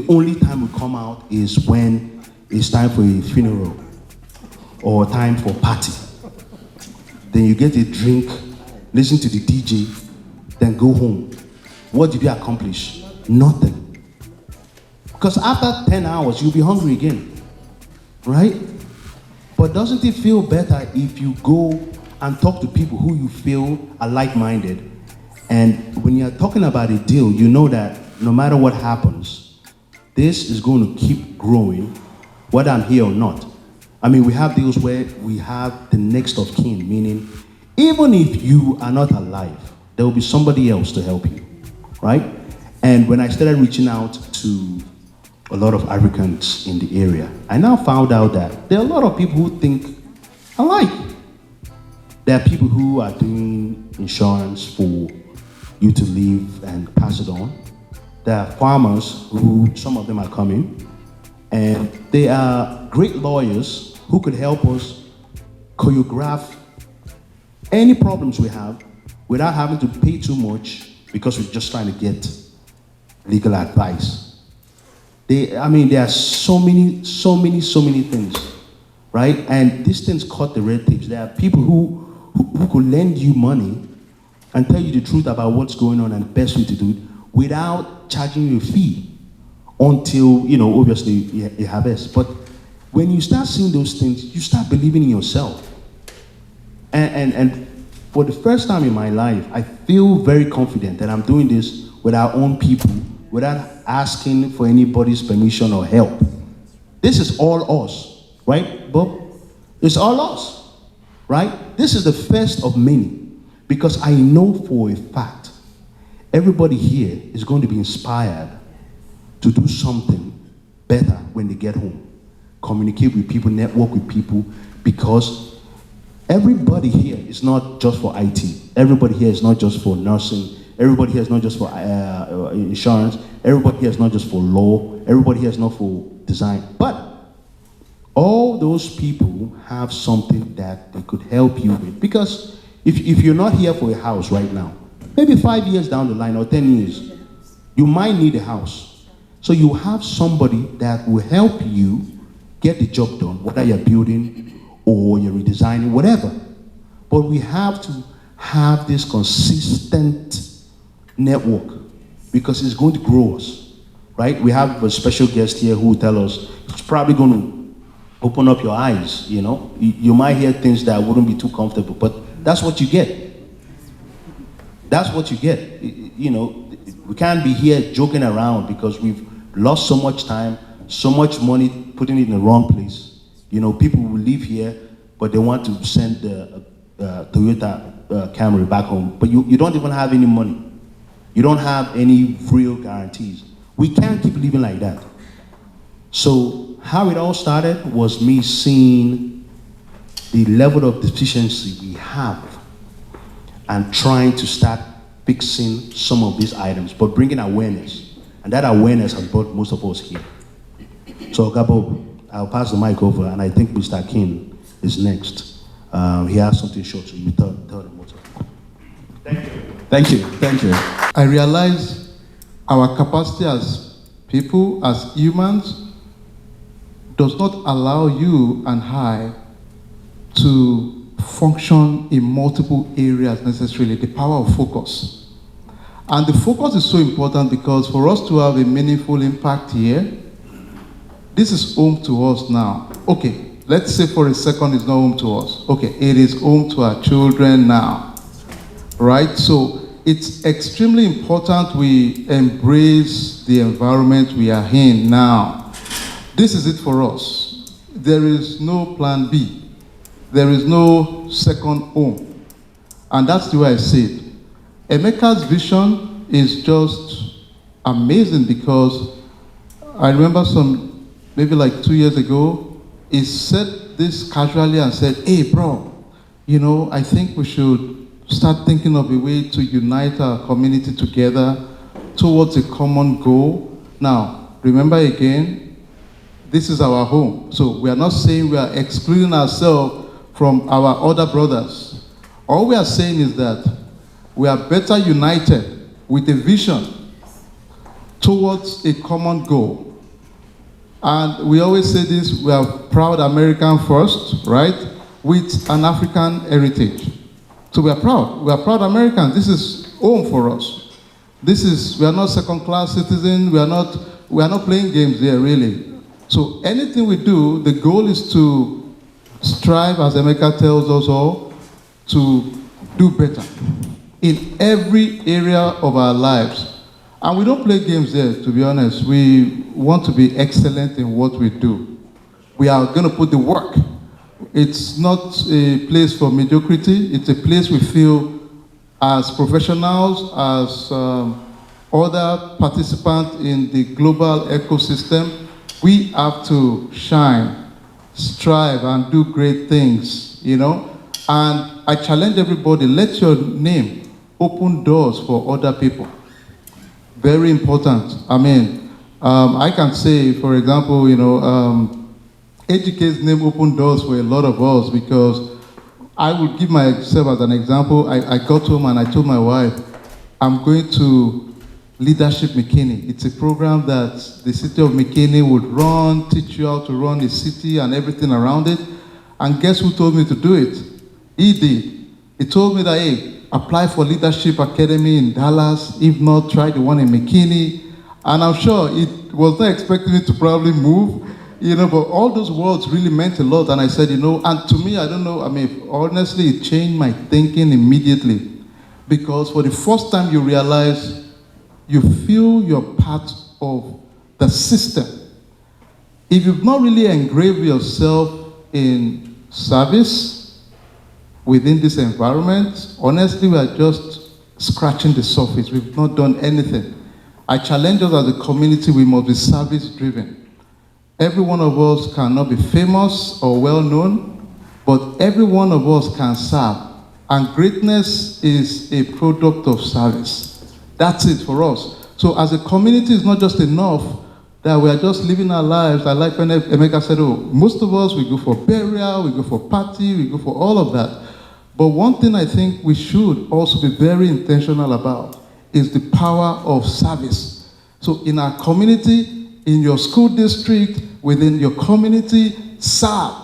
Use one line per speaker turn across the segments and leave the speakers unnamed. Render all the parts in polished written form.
only time we come out is when it's time for a funeral or time for party. Then you get a drink, listen to the DJ, then go home. What did you accomplish? Nothing. Because after 10 hours, you'll be hungry again, right? But doesn't it feel better if you go and talk to people who you feel are like-minded? And when you're talking about a deal, you know that no matter what happens, this is going to keep growing, whether I'm here or not. I mean, we have deals where we have the next of kin, meaning even if you are not alive, there will be somebody else to help you, right? And when I started reaching out to a lot of Africans in the area, I now found out that there are a lot of people who think alike. There are people who are doing insurance for you to live and pass it on. There are farmers who, some of them are coming, and they are great lawyers who could help us choreograph any problems we have without having to pay too much because we're just trying to get legal advice. There are so many things, right? And these things cut the red tapes. There are people who could lend you money and tell you the truth about what's going on and the best way to do it without charging you a fee until, obviously you harvest. But when you start seeing those things, you start believing in yourself. And for the first time in my life, I feel very confident that I'm doing this with our own people, without asking for anybody's permission or help. This is all us, right, Bob? It's all us, right? This is the first of many, because I know for a fact everybody here is going to be inspired to do something better when they get home. Communicate with people, network with people, because everybody here is not just for IT. Everybody here is not just for nursing. Everybody here is not just for insurance. Everybody here is not just for law. Everybody here is not for design. But all those people have something that they could help you with. Because if you're not here for a house right now, maybe 5 years down the line or 10 years, you might need a house. So you have somebody that will help you get the job done, whether you're building or you're redesigning, whatever. But we have to have this consistent network because it's going to grow us, right? We have a special guest here who will tell us it's probably going to open up your eyes, You might hear things that wouldn't be too comfortable, but that's what you get. That's what you get. We can't be here joking around because we've lost so much time, so much money putting it in the wrong place. People will live here, but they want to send the Toyota Camry back home, but you don't even have any money. You don't have any real guarantees. We can't keep living like that. So how it all started was me seeing the level of deficiency we have and trying to start fixing some of these items, but bringing awareness. And that awareness has brought most of us here. So Gabo, I'll pass the mic over, and I think Mr. King is next. He has something short, so you tell them what's up.
Thank you. I realize our capacity as people, as humans, does not allow you and I to function in multiple areas necessarily, the power of focus. And the focus is so important because for us to have a meaningful impact here, this is home to us now. Okay, let's say for a second it's not home to us. Okay, it is home to our children now, right? So it's extremely important we embrace the environment we are in now. This is it for us. There is no plan B. There is no second home. And that's the way I see it. Emeka's vision is just amazing because I remember maybe like 2 years ago, he said this casually and said, hey bro, I think we should start thinking of a way to unite our community together towards a common goal. Now, remember again, this is our home. So we are not saying we are excluding ourselves from our other brothers. All we are saying is that we are better united with a vision towards a common goal. And we always say this, we are proud American first, right? With an African heritage. So we are proud Americans. This is home for us. We are not second-class citizens, we are not playing games here, really. So anything we do, the goal is to strive, as Emeka tells us all, to do better in every area of our lives. And we don't play games there, to be honest. We want to be excellent in what we do. We are going to put the work. It's not a place for mediocrity. It's a place we feel as professionals, as other participants in the global ecosystem, we have to shine, strive, and do great things, you know? And I challenge everybody, let your name open doors for other people. Very important. I mean, I can say, for example, you know, AGK's name opened doors for a lot of us, because I would give myself as an example. I got home and I told my wife, I'm going to Leadership McKinney. It's a program that the city of McKinney would run, teach you how to run a city and everything around it. And guess who told me to do it? He did. He told me that, hey, apply for Leadership Academy in Dallas. If not, try the one in McKinney. And I'm sure it was not expecting me to probably move, you know, but all those words really meant a lot. And I said, you know, and to me, I don't know, I mean, honestly, it changed my thinking immediately. Because for the first time you realize you feel you're part of the system. If you've not really engraved yourself in service within this environment, honestly, we are just scratching the surface. We've not done anything. I challenge us as a community, we must be service-driven. Every one of us cannot be famous or well-known, but every one of us can serve. And greatness is a product of service. That's it for us. So as a community, it's not just enough that we are just living our lives. I like when Emeka said, oh, most of us, we go for burial, we go for party, we go for all of that. But one thing I think we should also be very intentional about is the power of service. So in our community, in your school district, within your community, serve.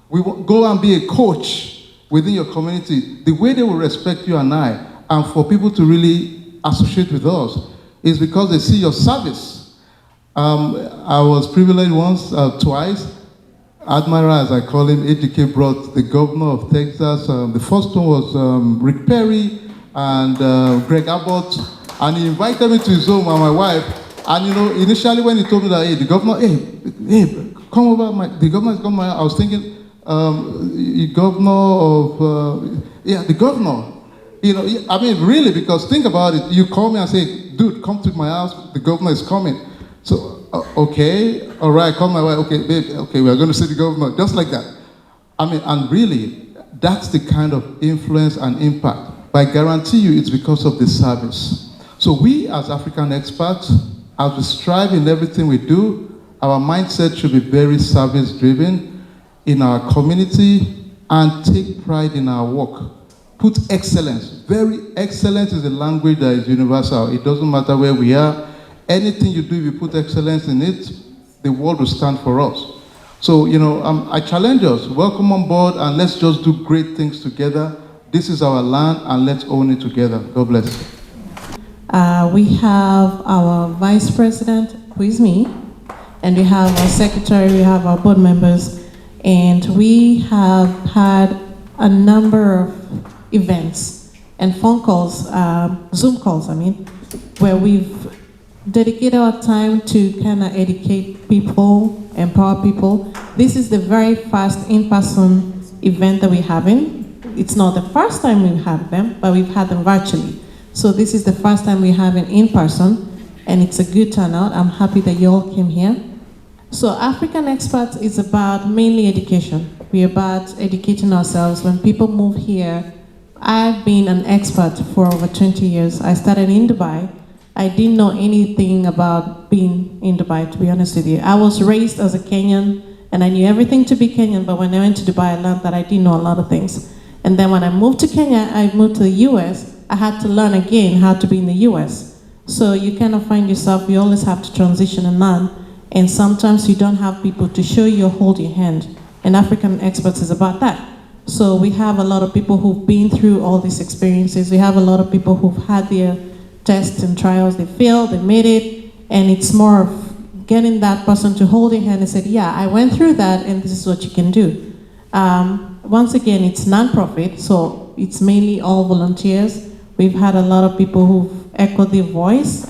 We go and be a coach within your community. The way they will respect you and for people to really associate with us is because they see your service. I was privileged once, twice. Admiral, as I call him, AGK brought the governor of Texas. The first one was Rick Perry and Greg Abbott, and he invited me to his home and my wife. And you know, initially when he told me that, hey, the governor, hey, come over, the governor is coming. I was thinking, the governor of, the governor. You know, I mean, really, because think about it. You call me and say, dude, come to my house. The governor is coming. So, okay, all right, call my wife. Okay, babe, okay, we are going to see the governor. Just like that. I mean, and really, that's the kind of influence and impact. But I guarantee you it's because of the service. So we, as African expats, as we strive in everything we do, our mindset should be very service-driven in our community and take pride in our work. Put excellence. Very excellence is a language that is universal. It doesn't matter where we are. Anything you do, if you put excellence in it, the world will stand for us. So, you know, I challenge us. Welcome on board, and let's just do great things together. This is our land, and let's own it together. God bless.
We have our vice president, who is me, and we have our secretary, we have our board members, and we have had a number of events and phone calls, Zoom calls, where we've dedicated our time to kind of educate people, empower people. This is the very first in-person event that we're having. It's not the first time we've had them, but we've had them virtually. So this is the first time we're having in person, and it's a good turnout. I'm happy that you all came here. So African Expats is about mainly education. We're about educating ourselves. When people move here, I've been an expat for over 20 years. I started in Dubai. I didn't know anything about being in Dubai, to be honest with you. I was raised as a Kenyan, and I knew everything to be Kenyan, but when I went to Dubai, I learned that I didn't know a lot of things. And then when I moved to Kenya, I moved to the US, I had to learn again how to be in the US. So you kind of find yourself, you always have to transition and learn. And sometimes you don't have people to show you or hold your hand. And African Expats is about that. So we have a lot of people who've been through all these experiences. We have a lot of people who've had their tests and trials, they failed, they made it, and it's more of getting that person to hold your hand and say, yeah, I went through that and this is what you can do. Once again, it's non-profit, so it's mainly all volunteers. We've had a lot of people who've echoed their voice.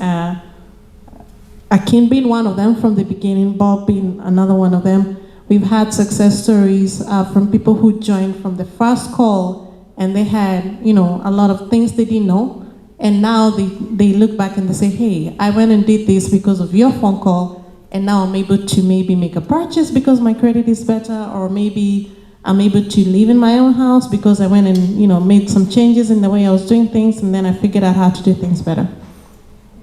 Akin being one of them from the beginning, Bob being another one of them. We've had success stories from people who joined from the first call, and they had, a lot of things they didn't know, and now they look back and they say, hey, I went and did this because of your phone call, and now I'm able to maybe make a purchase because my credit is better, or maybe I'm able to live in my own house because I went and made some changes in the way I was doing things, and then I figured out how to do things better.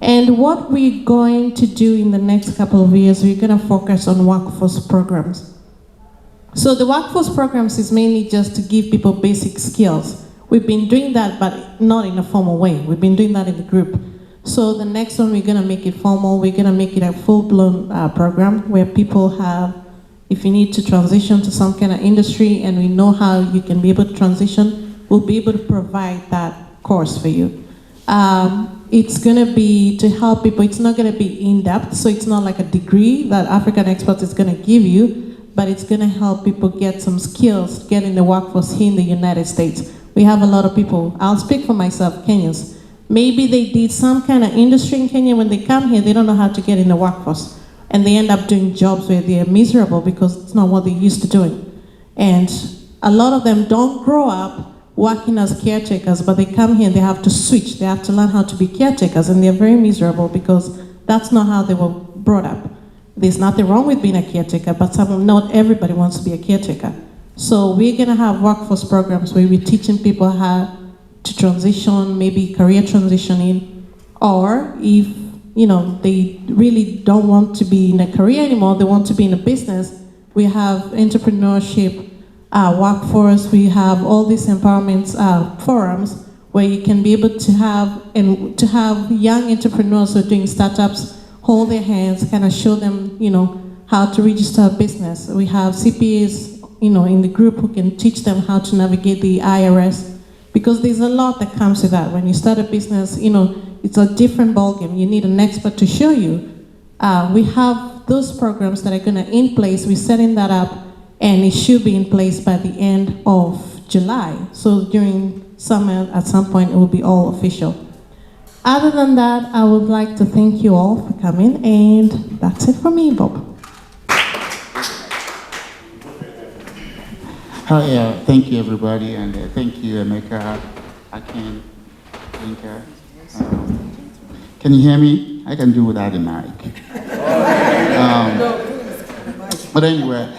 And what we're going to do in the next couple of years, we're going to focus on workforce programs. So the workforce programs is mainly just to give people basic skills. We've been doing that, but not in a formal way. We've been doing that in the group. So the next one, we're going to make it formal. We're going to make it a full-blown program where people have, if you need to transition to some kind of industry and we know how you can be able to transition, we'll be able to provide that course for you. It's going to be to help people. It's not going to be in-depth, so it's not like a degree that African Expats is going to give you, but it's going to help people get some skills, get in the workforce here in the United States. We have a lot of people, I'll speak for myself, Kenyans. Maybe they did some kind of industry in Kenya. When they come here, they don't know how to get in the workforce. And they end up doing jobs where they're miserable because it's not what they're used to doing. And a lot of them don't grow up working as caretakers, but they come here and they have to switch. They have to learn how to be caretakers, and they're very miserable because that's not how they were brought up. There's nothing wrong with being a caretaker, but not everybody wants to be a caretaker. So we're gonna have workforce programs where we're teaching people how to transition, maybe career transitioning, or if they really don't want to be in a career anymore, they want to be in a business, we have entrepreneurship, workforce, we have all these empowerment forums where you can be able to have young entrepreneurs who are doing startups hold their hands, kind of show them, how to register a business. We have CPAs, in the group who can teach them how to navigate the IRS, because there's a lot that comes with that. When you start a business, it's a different ballgame. You need an expert to show you. We have those programs that are gonna in place. We're setting that up, and it should be in place by the end of July. So during summer, at some point, it will be all official. Other than that, I would like to thank you all for coming, and that's it for me, Bob.
Hi, thank you everybody, and thank you, Emeka, Akin, Inka. Can you hear me? I can do without a mic. But anyway,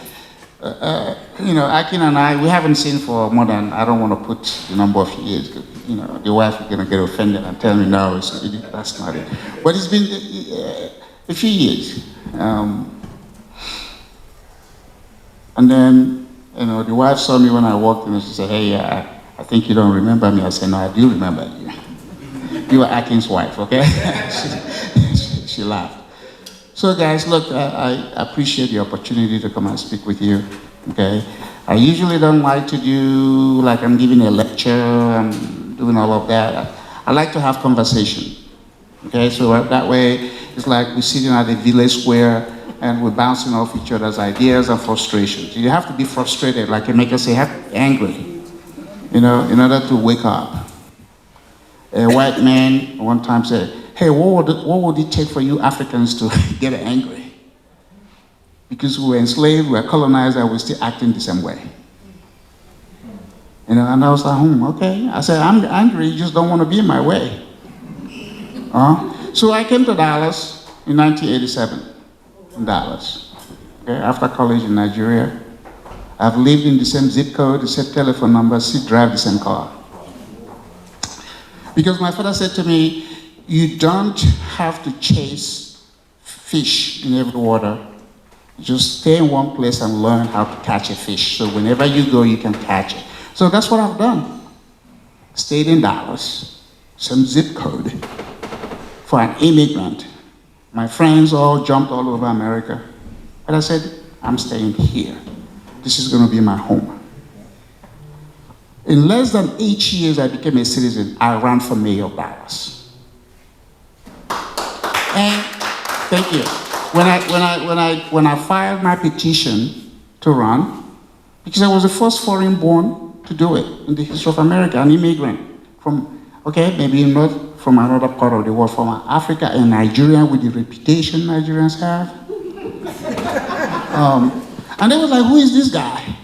Akin and I, we haven't seen for more than, I don't want to put the number of years. The wife is going to get offended and tell me, no, that's not it. But it's been a few years. And then, the wife saw me when I walked in and she said, hey, I think you don't remember me. I said, no, I do remember you. You were Akin's wife, okay? she laughed. So guys, look, I appreciate the opportunity to come and speak with you, okay? I usually don't like to do, like I'm giving a lecture, I'm doing all of that. I like to have conversation, okay? So that way, it's like we're sitting at a village square and we're bouncing off each other's ideas and frustrations. You have to be frustrated, like Emeka say, you have to be angry, in order to wake up. A white man one time said, hey, what would it take for you Africans to get angry? Because we were enslaved, we were colonized, and we're still acting the same way. And I was like, okay. I said, I'm angry, you just don't want to be in my way. So I came to Dallas in 1987, in Dallas, okay, after college in Nigeria. I've lived in the same zip code, the same telephone number, still drive the same car. Because my father said to me, you don't have to chase fish in every water. Just stay in one place and learn how to catch a fish. So whenever you go, you can catch it. So that's what I've done. Stayed in Dallas, some zip code. For an immigrant, My friends all jumped all over America. But I said, I'm staying here. This is going to be my home. In less than 8 years, I became a citizen. I ran for mayor of Dallas. And thank you. When I filed my petition to run, because I was the first foreign-born to do it in the history of America, an immigrant from, okay, maybe not from another part of the world, from Africa and Nigeria with the reputation Nigerians have. And they were like, who is this guy?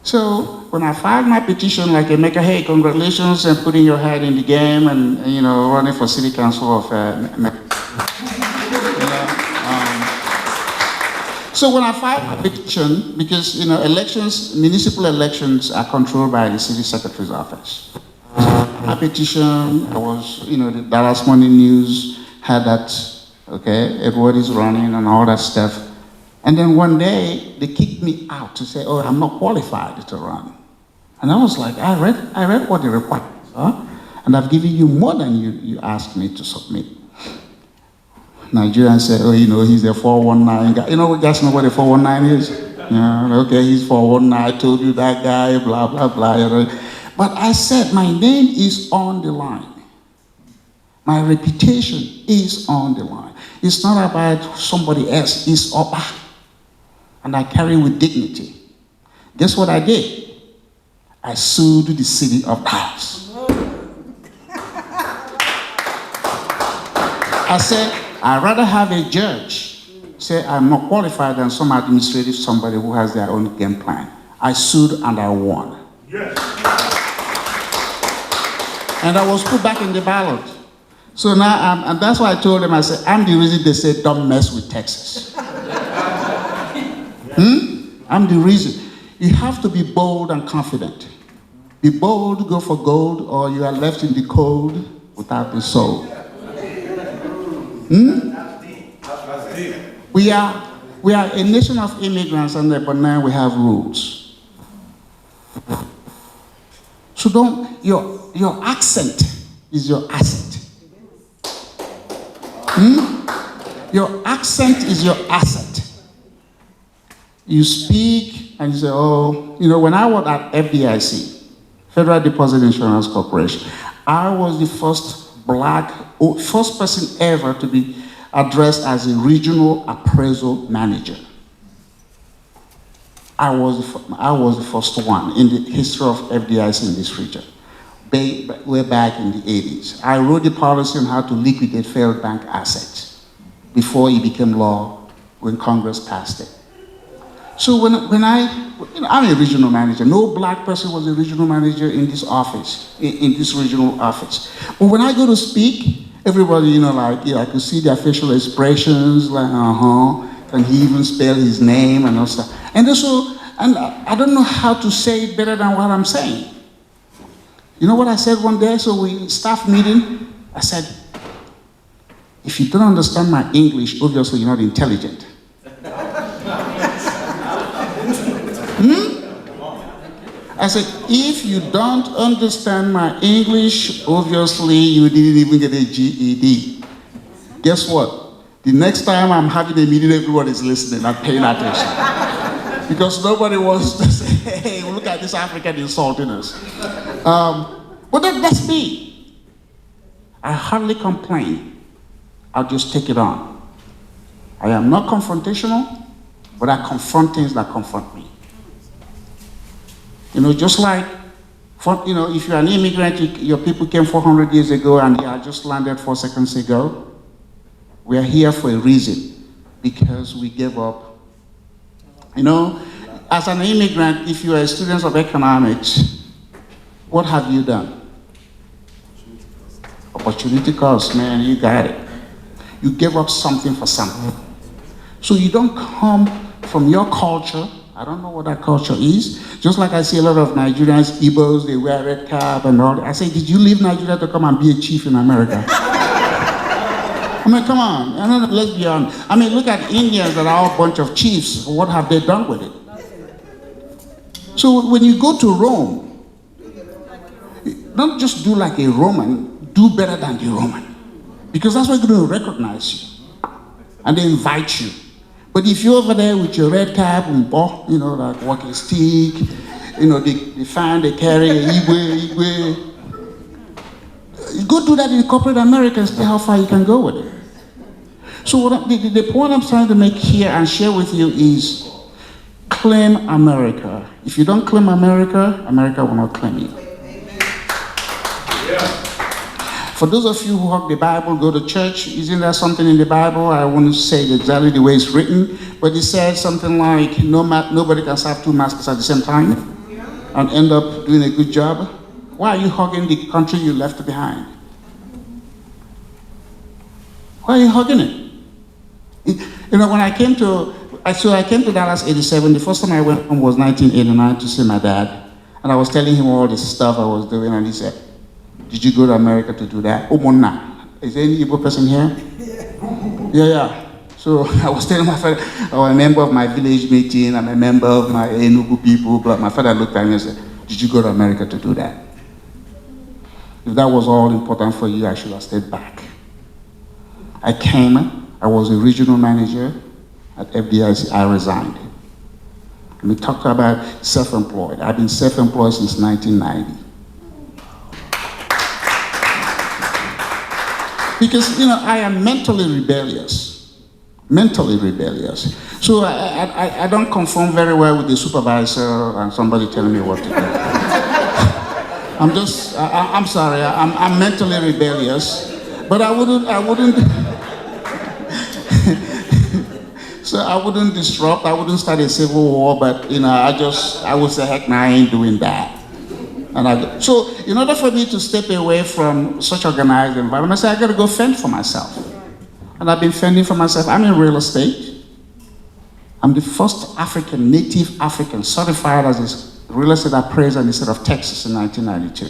So when I filed my petition, like Emeka, hey, congratulations and putting your head in the game and running for city council of so when I filed my petition, because elections, municipal elections are controlled by the city secretary's office. My petition, I was, the Dallas Morning News had that, okay, Edward is running and all that stuff. And then one day, they kicked me out to say, oh, I'm not qualified to run. And I was like, I read what the requirements are, and I've given you more than you asked me to submit. Nigerians say, oh, he's a 419 guy. You guys know what a 419 is? Yeah, okay, he's 419, I told you that guy, blah, blah, blah. But I said, my name is on the line. My reputation is on the line. It's not about somebody else, it's up. And I carry with dignity. Guess what I did? I sued the city of Dallas. I said, I'd rather have a judge say I'm not qualified than some administrative somebody who has their own game plan. I sued and I won. Yes. And I was put back in the ballot. So now, and that's why I told them, I said, I'm the reason they say don't mess with Texas. I'm the reason. You have to be bold and confident. Be bold, go for gold, or you are left in the cold without the soul. We are a nation of immigrants, but now we have rules. So your accent is your asset. Your accent is your asset. You speak and you say, oh, when I worked at FDIC, Federal Deposit Insurance Corporation, I was the first person ever to be addressed as a regional appraisal manager. I was the first one in the history of FDIC in this region, way back in the 80s. I wrote the policy on how to liquidate failed bank assets before it became law when Congress passed it. So when I'm a regional manager. No black person was a regional manager in this office, in this regional office. But when I go to speak, everybody, I could see their facial expressions, like, can he even spell his name and all stuff. And I don't know how to say it better than what I'm saying. You know what I said one day? So we staff meeting, I said, if you don't understand my English, obviously you're not intelligent. I said, if you don't understand my English, obviously you didn't even get a GED. Guess what? The next time I'm having a meeting, everybody's listening and paying attention. Because nobody wants to say, hey, look at this African insulting us. But that's me. I hardly complain. I'll just take it on. I am not confrontational, but I confront things that confront me. Just like, if you're an immigrant, your people came 400 years ago and they are just landed 4 seconds ago. We are here for a reason, because we gave up. As an immigrant, if you are a student of economics, what have you done? Opportunity cost, man, you got it. You gave up something for something. So you don't come from your culture. I don't know what that culture is. Just like I see a lot of Nigerians, Igbos, they wear red cap and all that. I say, did you leave Nigeria to come and be a chief in America? I mean, come on. Let's be honest. I mean, look at Indians that are all a bunch of chiefs. What have they done with it? So when you go to Rome, don't just do like a Roman, do better than the Roman. Because that's where they're going to recognize you. And they invite you. But if you're over there with your red cap and like walking stick, the fan they carry, igwe. You go do that in corporate America and see how far you can go with it. So the point I'm trying to make here and share with you is claim America. If you don't claim America, America will not claim you. For those of you who hug the Bible, go to church, isn't there something in the Bible? I won't say it exactly the way it's written, but it said something like, nobody can serve two masters at the same time and end up doing a good job. Why are you hugging the country you left behind? Why are you hugging it? When I came to Dallas 87, the first time I went home was 1989 to see my dad. And I was telling him all this stuff I was doing, and he said, "Did you go to America to do that?" Oh, Monna. Is there any Igbo person here? Yeah. So I was telling my father, I was a member of my village meeting, I'm a member of my Enugu people, but my father looked at me and said, "Did you go to America to do that? If that was all important for you, I should have stayed back." I came, I was a regional manager at FDIC, I resigned. And we talked about self-employed. I've been self-employed since 1990. Because, I am mentally rebellious. So I don't conform very well with the supervisor and somebody telling me what to do. I'm sorry, I'm mentally rebellious, but I wouldn't, so I wouldn't disrupt, I wouldn't start a civil war, but, I would say, heck, nah, I ain't doing that. So in order for me to step away from such organized environment, I said, I gotta go fend for myself. And I've been fending for myself. I'm in real estate. I'm the first native African certified as a real estate appraiser in the state of Texas in 1992.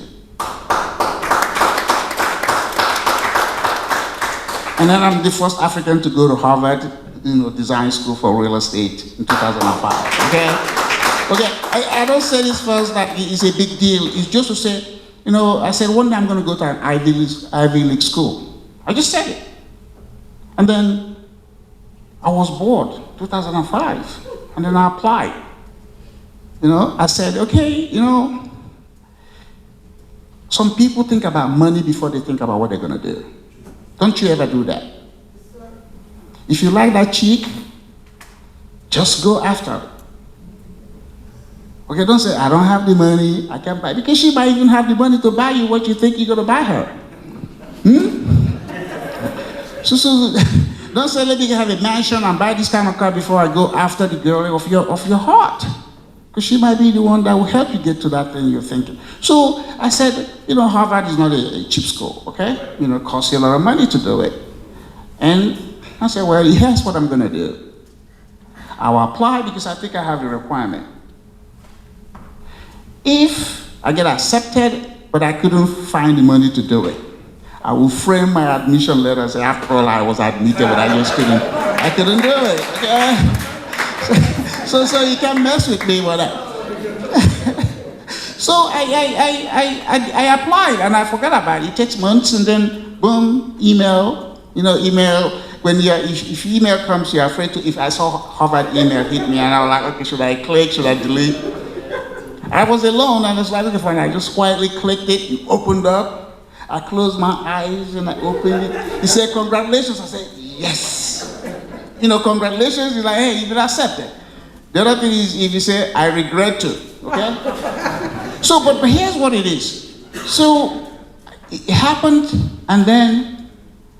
And then I'm the first African to go to Harvard, design school for real estate in 2005, okay? I don't say this first like it's a big deal. It's just to say, I said one day I'm going to go to an Ivy League school. I just said it. And then I was bored, 2005. And then I applied. I said, okay, some people think about money before they think about what they're going to do. Don't you ever do that? If you like that chick, just go after it. Okay, don't say, I don't have the money, I can't buy, because she might even have the money to buy you what you think you're going to buy her. So don't say, let me have a mansion and buy this kind of car before I go after the girl of your heart. Because she might be the one that will help you get to that thing you're thinking. So I said, Harvard is not a cheap school, okay? It costs you a lot of money to do it. And I said, well, here's what I'm going to do. I'll apply because I think I have the requirement. If I get accepted, but I couldn't find the money to do it, I will frame my admission letter and say, after all, I was admitted, but I couldn't do it, okay? So you can't mess with me with that. So I applied and I forgot about it. It takes months and then boom, email. When if email comes, you're afraid to. If I saw Harvard email hit me and I was like, okay, should I click? Should I delete? I was alone and I was like, okay, fine. I just quietly clicked it. It opened up. I closed my eyes and I opened it. He said, congratulations. I said, yes. Congratulations. He's like, hey, you've been accepted. The other thing is if you say, I regret to, okay? So, but here's what it is. So, it happened, and then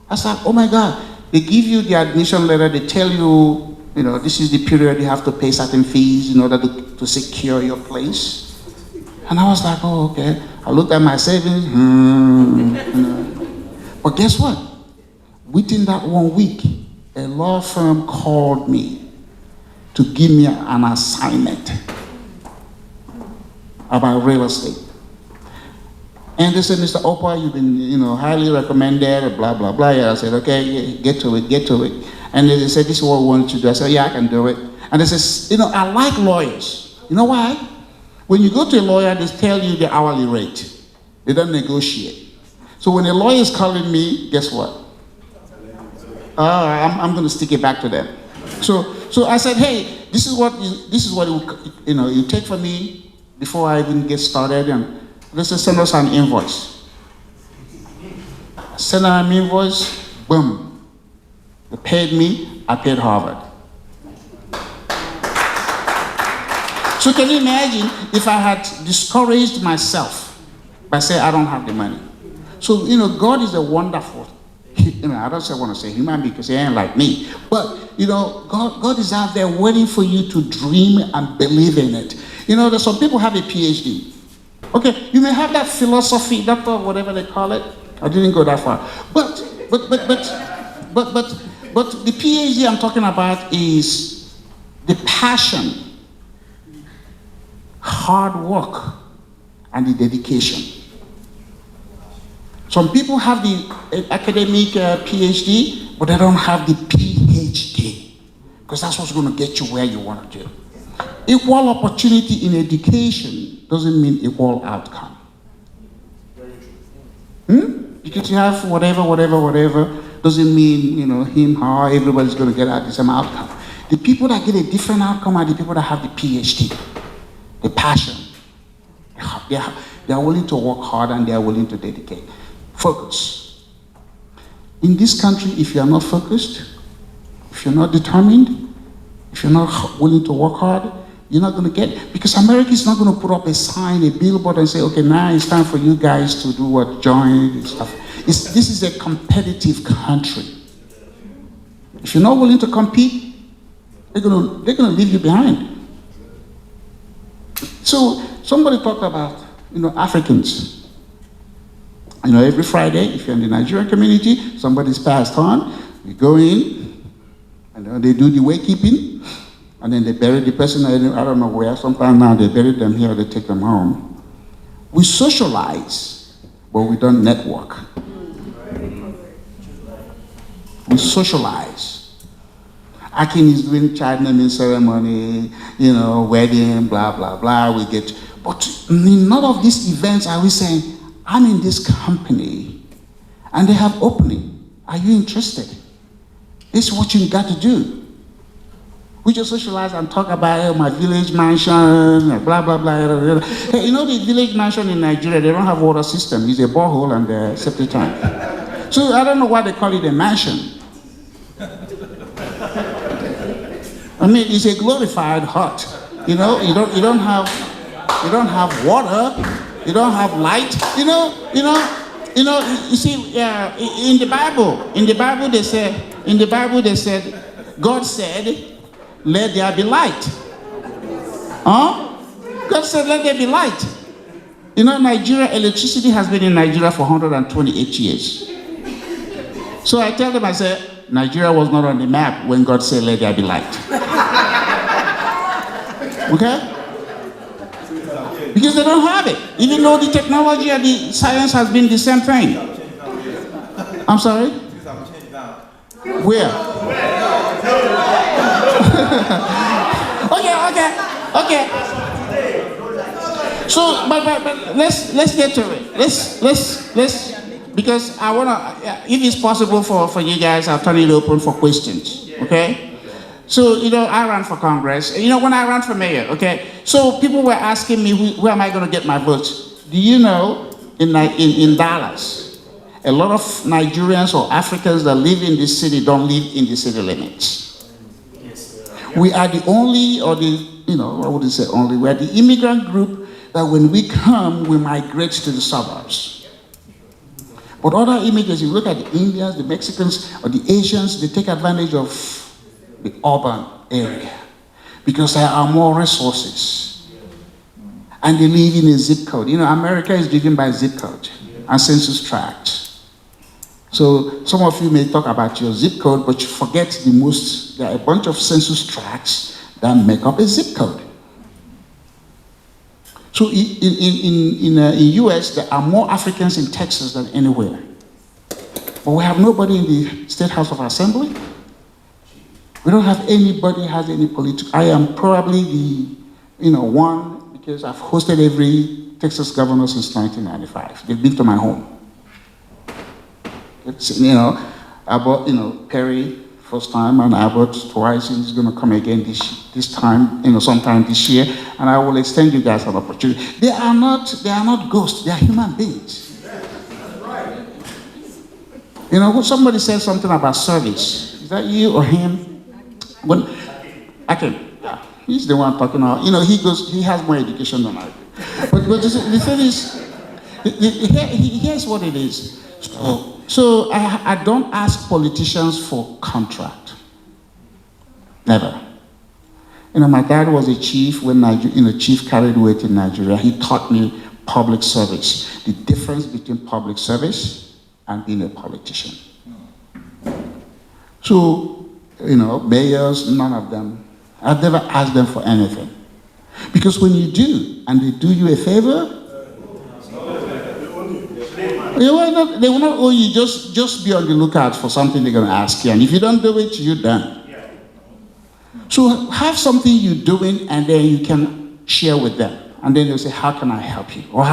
I was like, oh my God. They give you the admission letter, they tell you, this is the period you have to pay certain fees in order to secure your place. And I was like, oh, okay. I looked at my savings, But guess what? Within that 1 week, a law firm called me to give me an assignment about real estate. And they said, Mr. Opa, you've been, highly recommended, blah, blah, blah. Yeah, I said, okay, yeah, get to it. And they said, this is what we want you to do. I said, yeah, I can do it. And they said, I like lawyers. You know why? When you go to a lawyer, they tell you the hourly rate. They don't negotiate. So when a lawyer is calling me, guess what? I'm going to stick it back to them. So I said, hey, this is what it will take for me before I even get started, and they said, send us an invoice. Send an invoice, boom. They paid me, I paid Harvard. So can you imagine if I had discouraged myself by saying I don't have the money? So, God is a wonderful, I don't want to say human being because he ain't like me. But, God is out there waiting for you to dream and believe in it. There's some people have a PhD. Okay, you may have that philosophy, doctor, whatever they call it. I didn't go that far. But the PhD I'm talking about is the passion, hard work, and the dedication. Some people have the academic PhD, but they don't have the PhD, because that's what's going to get you where you want to do. Equal opportunity in education doesn't mean equal outcome. Because you have whatever, doesn't mean, him, her, everybody's going to get out the same outcome. The people that get a different outcome are the people that have the PhD, the passion. They are willing to work hard and they are willing to dedicate. Focus. In this country, if you are not focused, if you're not determined, if you're not willing to work hard, you're not going to get it. Because America is not going to put up a sign, a billboard, and say, okay, now it's time for you guys to do what, join and stuff. This is a competitive country. If you're not willing to compete, they're going to leave you behind. So somebody talked about, Africans. Every Friday, if you're in the Nigerian community, somebody's passed on, you go in, and they do the waykeeping, and then they bury the person, I don't know where, sometimes now they bury them here, they take them home. We socialize, but we don't network. We socialize. Akin is doing child naming ceremony, wedding, blah, blah, blah, but in none of these events are we saying, I'm in this company, and they have opening. Are you interested? This is what you got to do. We just socialize and talk about my village mansion, blah, blah, blah. Hey, the village mansion in Nigeria, they don't have water system. It's a borehole and a septic tank. So I don't know why they call it a mansion. I mean, it's a glorified hut. You don't have water. You don't have light. You see, in the Bible they said, God said, let there be light. God said, let there be light. Nigeria, electricity has been in Nigeria for 128 years. So I tell them, I say, Nigeria was not on the map when God said, let there be light. Okay? Because they don't have it, even though the technology and the science has been the same thing. I'm sorry? Where? Okay. So, but let's get to it. Let's because I wanna, if it's possible for you guys, I'll turn it open for questions. Okay? So, I ran for Congress. When I ran for mayor, okay? So people were asking me, where am I going to get my votes? Do you know, in Dallas, a lot of Nigerians or Africans that live in this city don't live in the city limits. We are the only, I wouldn't say only, we are the immigrant group that when we come, we migrate to the suburbs. But other immigrants, you look at the Indians, the Mexicans, or the Asians, they take advantage of the urban area because there are more resources and they live in a zip code. America is driven by zip code and census tract. So some of you may talk about your zip code, but you forget there are a bunch of census tracts that make up a zip code. So in US, there are more Africans in Texas than anywhere. But we have nobody in the State House of Assembly. We don't have anybody has any political. I am probably the, one, because I've hosted every Texas governor since 1995. They've been to my home. Abbott, Perry, first time, and Abbott twice, and he's going to come again this time, sometime this year, and I will extend you guys an opportunity. They are not ghosts, they are human beings. Somebody said something about service. Is that you or him? He's the one talking about, he has more education than I do. But the thing is, here's what it is. So I don't ask politicians for contract. Never. My dad was a chief when chief carried weight in Nigeria. He taught me public service, the difference between public service and being a politician. So, mayors, none of them, I've never asked them for anything. Because when you do, and they do you a favor, they will not owe you. Just be on the lookout for something they're going to ask you. And if you don't do it, you're done. So have something you're doing, and then you can share with them. And then they'll say, how can I help you? Or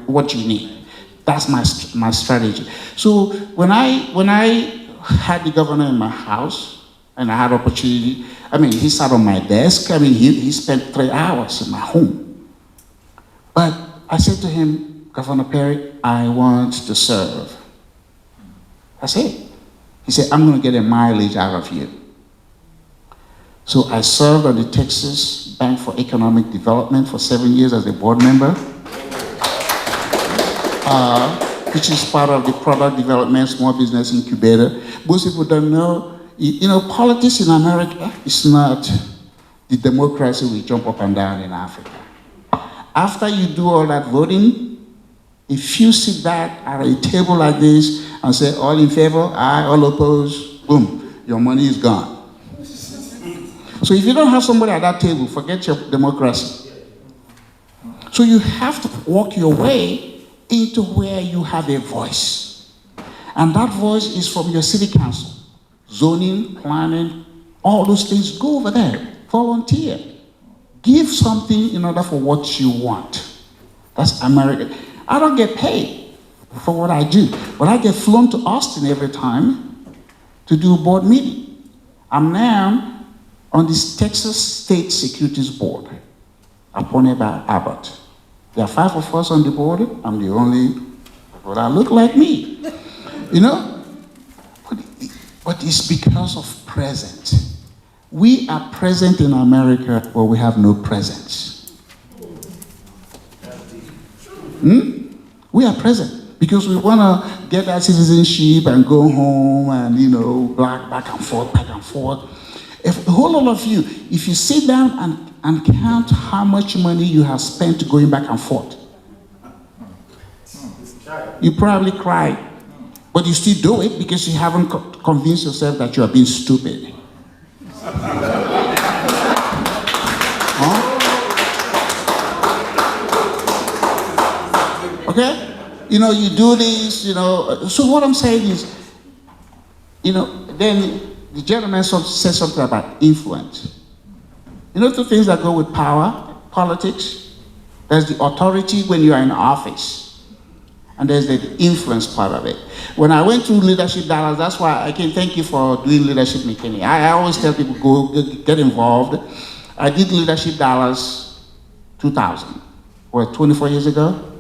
what do you need? That's my strategy. So when I had the governor in my house, and I had opportunity, he sat on my desk. He spent 3 hours in my home. But I said to him, Governor Perry, I want to serve. That's it. He said, I'm going to get a mileage out of you. So I served on the Texas Bank for Economic Development for 7 years as a board member, which is part of the Product Development Small Business Incubator. Most people don't know, politics in America is not the democracy we jump up and down in Africa. After you do all that voting, if you sit back at a table like this and say, all in favor, aye, all opposed, boom, your money is gone. So if you don't have somebody at that table, forget your democracy. So you have to walk your way into where you have a voice. And that voice is from your city council. Zoning, planning, all those things, go over there, volunteer. Give something in order for what you want. That's America. I don't get paid for what I do, but I get flown to Austin every time to do a board meeting. I'm now on this Texas State Securities Board, appointed by Abbott. There are 5 of us on the board. I'm the only people that look like me. But it's because of present. We are present in America, but we have no presence. We are present because we want to get that citizenship and go home and, back and forth. If a whole lot of you, if you sit down and count how much money you have spent going back and forth, you probably cry. But you still do it because you haven't convinced yourself that you are being stupid. Okay? You do this, So what I'm saying is, then the gentleman said something about influence. 2 things that go with power, politics. There's the authority when you are in office. And there's the influence part of it. When I went through Leadership Dallas, that's why I can thank you for doing Leadership McKinney. I always tell people, go get involved. I did Leadership Dallas 2000, 24 years ago.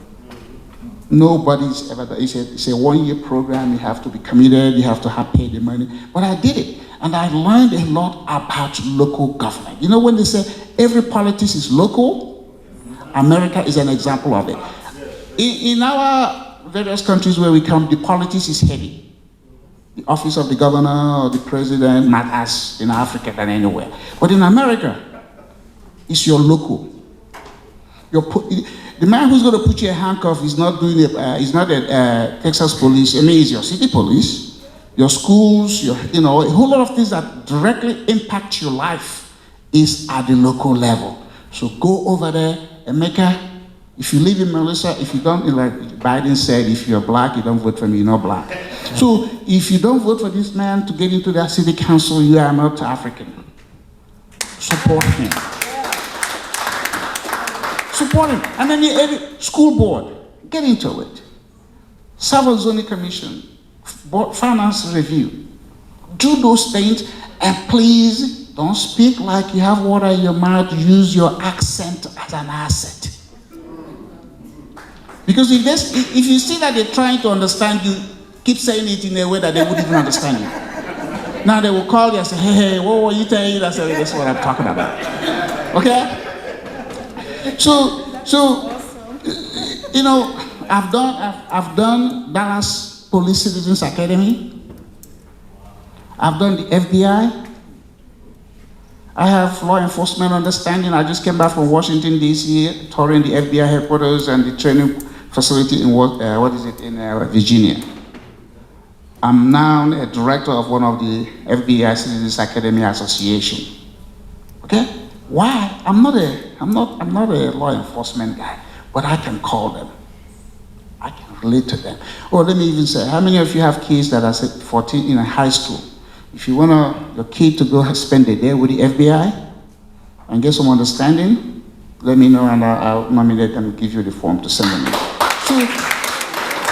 Nobody's ever done. It's a 1-year program. You have to be committed. You have to have paid the money. But I did it. And I learned a lot about local government. When they say every politics is local, America is an example of it. In our various countries where we come, the politics is heavy. The office of the governor or the president matters in Africa than anywhere. But in America, it's your local. The man who's going to put you in handcuff is not he's not a Texas police. He's your city police, your schools, a whole lot of things that directly impact your life is at the local level. So go over there, Emeka. If you live in Melissa, if you don't, like Biden said, if you're black, you don't vote for me, you're not black. So if you don't vote for this man to get into that city council, you are not African. Support him. Support him. And then every school board, get into it. Serve on zoning commission, finance review. Do those things, and please don't speak like you have water in your mouth. Use your accent as an asset. Because if you see that they're trying to understand you, keep saying it in a way that they wouldn't even understand you. Now they will call you and say, hey, what were you telling? I say, that's what I'm talking about. Okay? So you know, I've done Dallas Police Citizens Academy. I've done the FBI. I have law enforcement understanding. I just came back from Washington, D.C., touring the FBI headquarters and the training facility in Virginia. I'm now a director of one of the FBI Citizens Academy Association. Okay? Why? I'm not a law enforcement guy, but I can call them. I can relate to them. Or let me even say, how many of you have kids that are 14 in a high school? If you want your kid to go spend a day with the FBI and get some understanding, let me know and I'll nominate and give you the form to send them. So,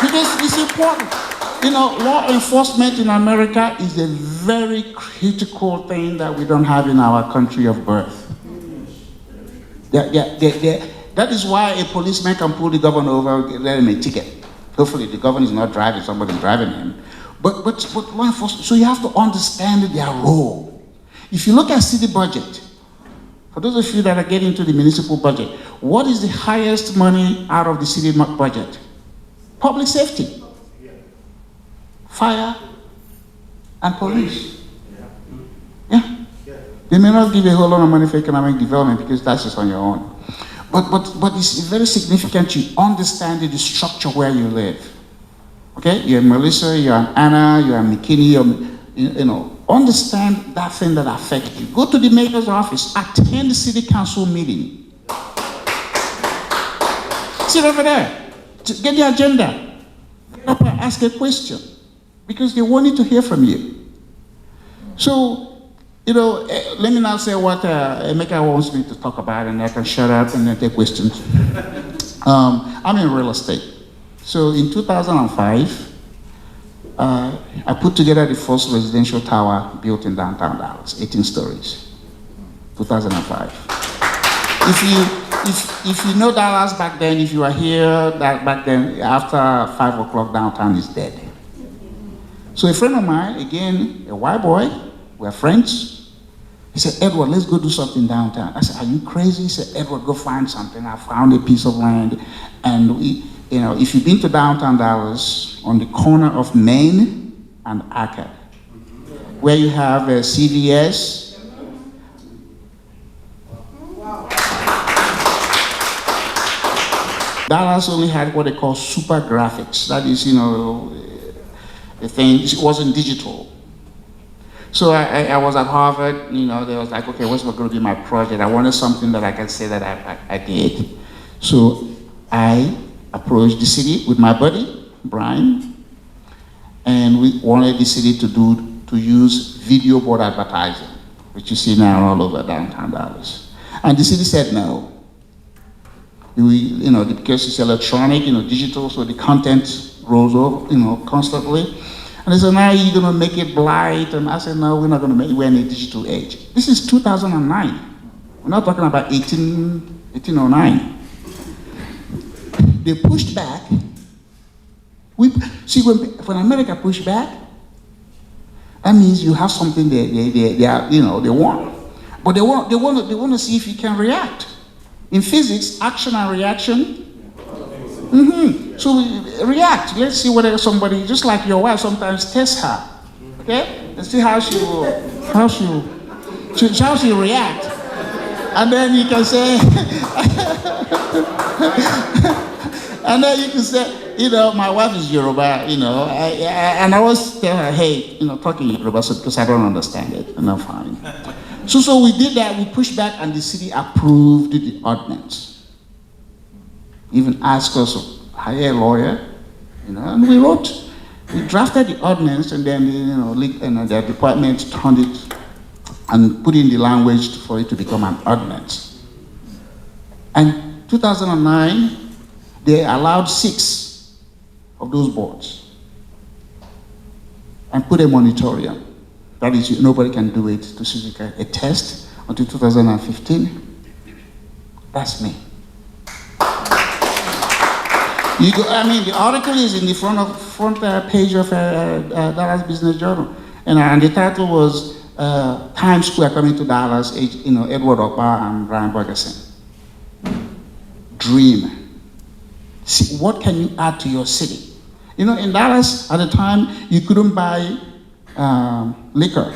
because it's important. You know, law enforcement in America is a very critical thing that we don't have in our country of birth. That is why a policeman can pull the governor over, let him a ticket. Hopefully the governor is not driving, somebody's driving him. But law enforcement, so you have to understand their role. If you look at city budget, for those of you that are getting into the municipal budget, what is the highest money out of the city budget? Public safety. Fire and police. Yeah. They may not give a whole lot of money for economic development because that's just on your own. But it's very significant you understand the structure where you live. Okay? You're Melissa, you're an Anna, you're a McKinney, you know, understand that thing that affects you. Go to the mayor's office, attend the city council meeting. Sit over there, get the agenda, get up and ask a question. Because they wanted to hear from you. So, you know, let me now say what Emeka wants me to talk about, and I can shut up and then take questions. I'm in real estate. So in 2005, I put together the first residential tower built in downtown Dallas, 18 stories, 2005. If you know Dallas back then, if you were here back then, after 5 o'clock, downtown is dead. So a friend of mine, again, a white boy, we're friends. He said, Edward, let's go do something downtown. I said, are you crazy? He said, Edward, go find something. I found a piece of land. And we, you know, if you've been to downtown Dallas, on the corner of Main and Arcade, where you have a CVS. Dallas only had what they call super graphics. That is, you know, the thing, it wasn't digital. So I was at Harvard, you know, they was like, okay, what's going to be my project? I wanted something that I can say that I did. So I approached the city with my buddy, Brian, and we wanted the city to use video board advertising, which you see now all over downtown Dallas. And the city said no. You know, because it's electronic, you know, digital, so the content rolls over, you know, constantly. And they said, now you're going to make it blind. And I said, no, we're not going to make it. We're in a digital age. This is 2009. We're not talking about 1809. They pushed back. See, when America pushed back, that means you have something they are, you know, they want. But they want to see if you can react. In physics, action and reaction. So react. Let's see whether somebody, just like your wife, sometimes test her. Okay? And see how she react. And then you can say, and then you can say, you know, my wife is Yoruba, you know, and I always tell her, hey, you know, talking Yoruba, so because I don't understand it, and I'm fine. So we did that, we pushed back, and the city approved the ordinance. Even asked us to hire a lawyer, you know, and we drafted the ordinance, and then, you know, the department turned it and put in the language for it to become an ordinance. And 2009, they allowed 6 of those boards and put a moratorium. That is, nobody can do it to Suzuka, a test until 2015. That's me. The article is in the front page of Dallas Business Journal, and the title was Times Square coming to Dallas. Edward Okpa and Brian Bergerson. Dream. See, what can you add to your city? In Dallas at the time, you couldn't buy liquor.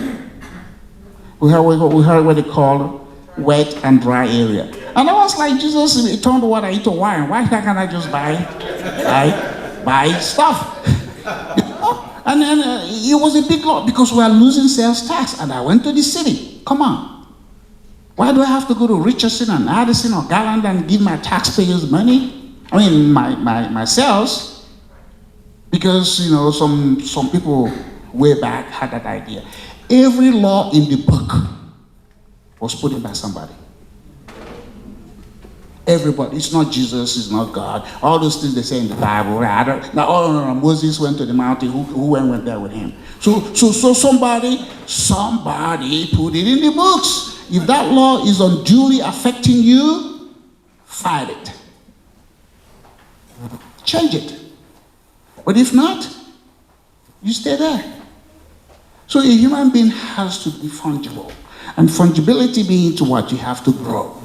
We had what they call wet and dry area. And I was like, Jesus, he turned water into wine. Why can't I just buy stuff? And then it was a big lot because we are losing sales tax. And I went to the city. Come on. Why do I have to go to Richardson and Addison or Garland and give my taxpayers money? I mean, my sales. Because, some people way back had that idea. Every law in the book was put in by somebody. Everybody. It's not Jesus, it's not God. All those things they say in the Bible. No, Moses went to the mountain. Who went there with him? So somebody put it in the books. If that law is unduly affecting you, fight it. Change it. But if not, you stay there. So a human being has to be fungible. And fungibility means what? You have to grow.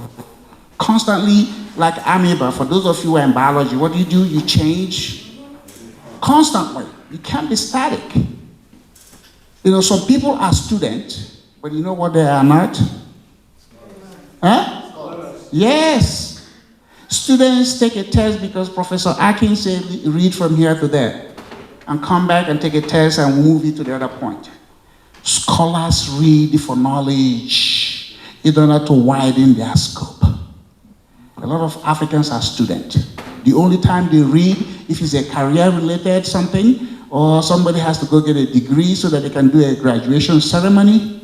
Constantly, like amoeba, for those of you who are in biology, what do? You change constantly. You can't be static. Some people are students, but you know what they are not? Huh? Yes. Students take a test because Professor Akin said read from here to there, and come back and take a test and move it to the other point. Scholars read for knowledge in order to widen their scope. A lot of Africans are students. The only time they read, if it's a career-related something, or somebody has to go get a degree so that they can do a graduation ceremony.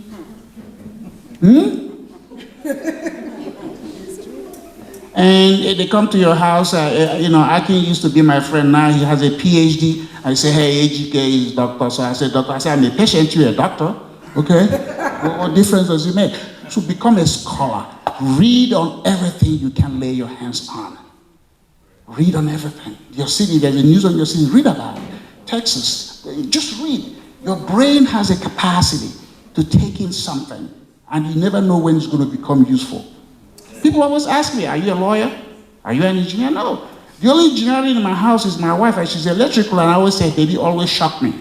And they come to your house, Akin used to be my friend, now he has a PhD. I say, hey, AGK is doctor. So I said, doctor, I'm a patient, you're a doctor. Okay? What difference does it make? So become a scholar. Read on everything you can lay your hands on. Read on everything. Your city, there's a news on your city, read about it. Texas, just read. Your brain has a capacity to take in something, and you never know when it's going to become useful. People always ask me, are you a lawyer? Are you an engineer? No. The only engineer in my house is my wife, and she's electrical, and I always say, baby, always shock me.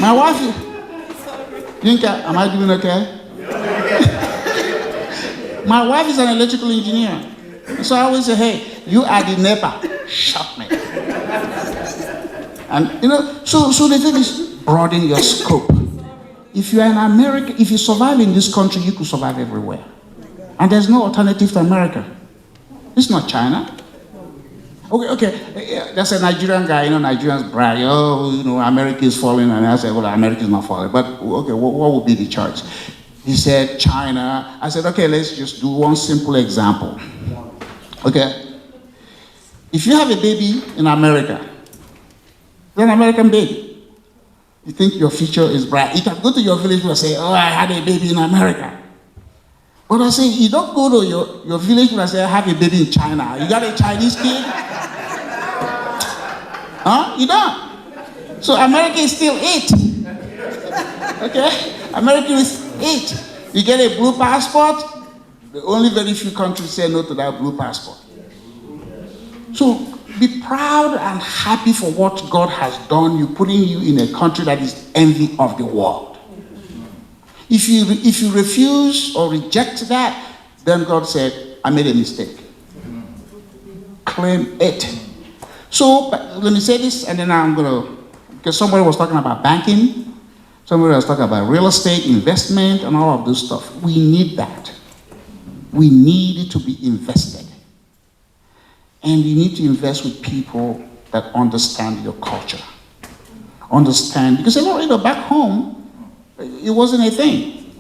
My wife, Yinka, am I doing okay? My wife is an electrical engineer. So I always say, hey, you are the NEPA. Shock me. And, so the thing is, broaden your scope. If you are in America, if you survive in this country, you could survive everywhere. And there's no alternative to America. It's not China. Okay. That's a Nigerian guy, Nigerians brag, America is falling. And I said, well, America is not falling. But, okay, what would be the charge? He said, China. I said, okay, let's just do one simple example. Okay. If you have a baby in America, you're an American baby. You think your future is bright. You can go to your village and say, oh, I had a baby in America. But I say, you don't go to your village and say, I have a baby in China. You got a Chinese kid? Huh? You don't. So America is still it. Okay? America is it. You get a blue passport, the only very few countries say no to that blue passport. So be proud and happy for what God has done. You're putting you in a country that is envy of the world. If you refuse or reject that, then God said, I made a mistake. Claim it. So let me say this, and then I'm going to, because somebody was talking about banking, somebody was talking about real estate, investment, and all of this stuff. We need that. We need to be invested. And you need to invest with people that understand your culture. Understand, because back home, it wasn't a thing.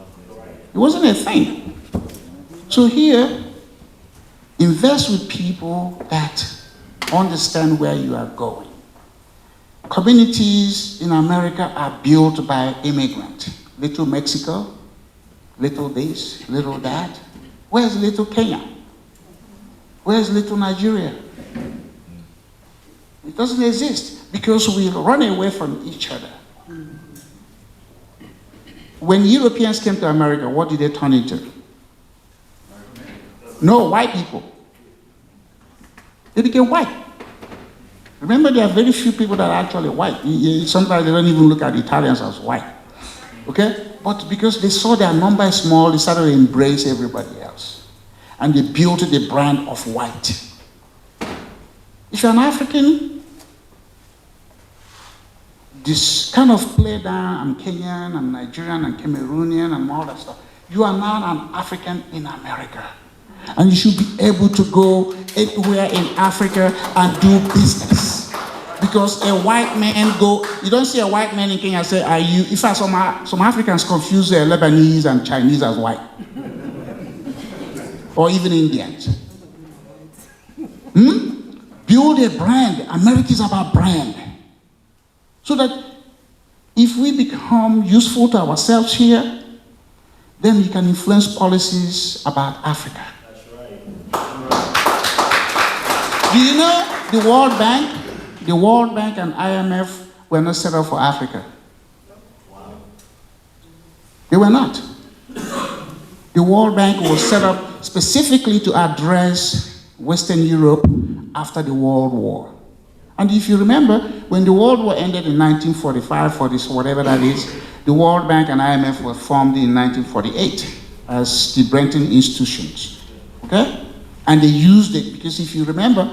It wasn't a thing. So here, invest with people that understand where you are going. Communities in America are built by immigrants. Little Mexico, little this, little that. Where's little Kenya? Where's little Nigeria? It doesn't exist because we run away from each other. When Europeans came to America, what did they turn into? No, white people. They became white. Remember, there are very few people that are actually white. Sometimes they don't even look at Italians as white. Okay? But because they saw their number is small, they started to embrace everybody else. And they built the brand of white. If you're an African, this kind of play down, I'm Kenyan, I'm Nigerian, I'm Cameroonian, and all that stuff. You are now an African in America. And you should be able to go anywhere in Africa and do business. Because a white man you don't see a white man in Kenya say, are you, in fact, some Africans confuse Lebanese and Chinese as white. Or even Indians. Build a brand. America is about brand. So that if we become useful to ourselves here, then we can influence policies about Africa. That's right. Do you know the World Bank and IMF were not set up for Africa? Wow. They were not. The World Bank was set up specifically to address Western Europe after the World War. And if you remember, when the World War ended in 1945, 40, whatever that is, the World Bank and IMF were formed in 1948 as the Bretton institutions. Okay? And they used it because if you remember,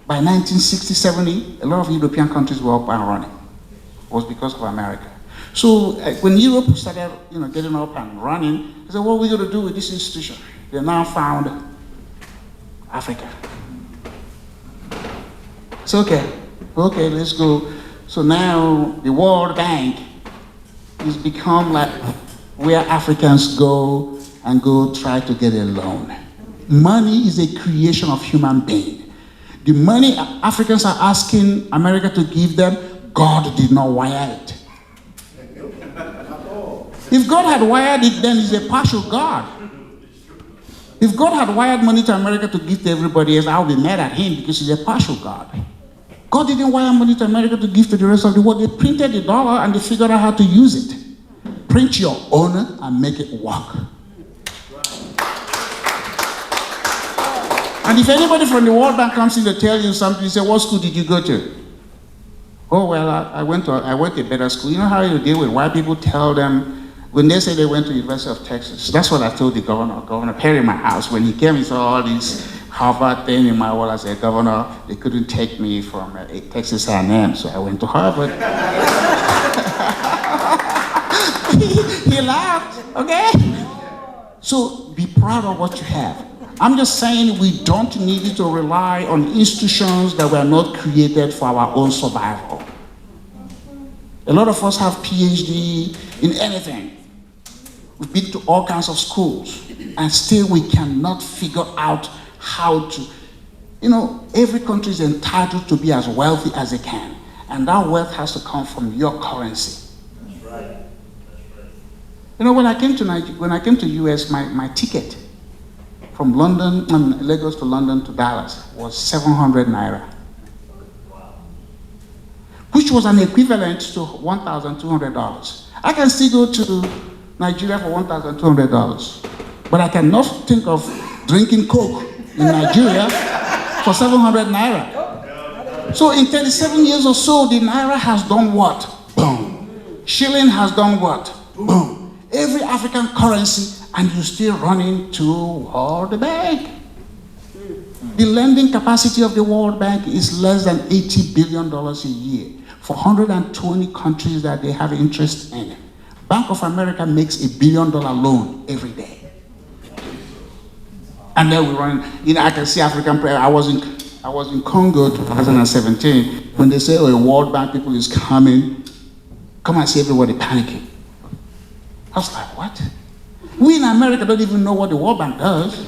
by 1960-70, a lot of European countries were up and running. It was because of America. So when Europe started getting up and running, they said, what are we going to do with this institution? They now found Africa. It's okay, let's go. So now the World Bank has become like where Africans go and go try to get a loan. Money is a creation of human being. The money Africans are asking America to give them, God did not wire it. If God had wired it, then he's a partial God. If God had wired money to America to give to everybody else, I would be mad at him because he's a partial God. God didn't wire money to America to give to the rest of the world. They printed the dollar and they figured out how to use it. Print your own and make it work. And if anybody from the World Bank comes in to tell you something, you say, what school did you go to? Oh, well, I went to a better school. You know how you deal with white people? Tell them, when they say they went to the University of Texas, that's what I told the Governor Perry in my house. When he came, he saw all these Harvard thing in my wall. I said, Governor, they couldn't take me from Texas A&M, so I went to Harvard. He laughed, okay? So be proud of what you have. I'm just saying we don't need to rely on institutions that were not created for our own survival. A lot of us have PhD in anything. We've been to all kinds of schools, and still we cannot figure out how to, every country is entitled to be as wealthy as it can, and that wealth has to come from your currency. That's right. That's right. When I came to US, my ticket from Lagos to London to Dallas was 700 naira, which was an equivalent to $1,200. I can still go to Nigeria for $1,200, but I cannot think of drinking Coke in Nigeria for 700 naira. So in 37 years or so, the naira has done what? Boom. Shilling has done what? Boom. Every African currency, and you're still running to World Bank. The lending capacity of the World Bank is less than $80 billion a year for 120 countries that they have interest in. Bank of America makes $1 billion loan every day. And then we run, I can see African prayer. I was in Congo 2017 when they say, a World Bank people is coming. Come and see everybody panicking. I was like, what? We in America don't even know what the World Bank does.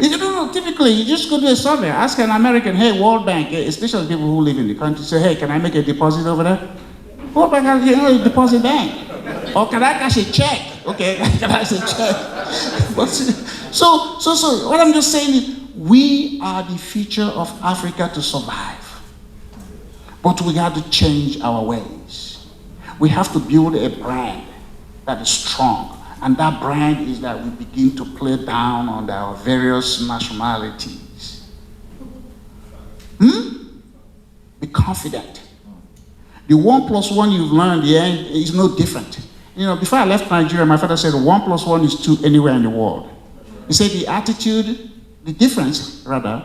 You don't know, typically, you just go to a survey, ask an American, hey, World Bank, especially people who live in the country, say, hey, can I make a deposit over there? World Bank has, a deposit bank. Or can I cash a check? Okay, can I cash a check? So what I'm just saying is, we are the future of Africa to survive. But we got to change our ways. We have to build a brand that is strong. And that brand is that we begin to play down on our various nationalities. Be confident. The 1 + 1 you've learned is no different. Before I left Nigeria, my father said 1 + 1 is 2 anywhere in the world. He said the attitude, the difference rather,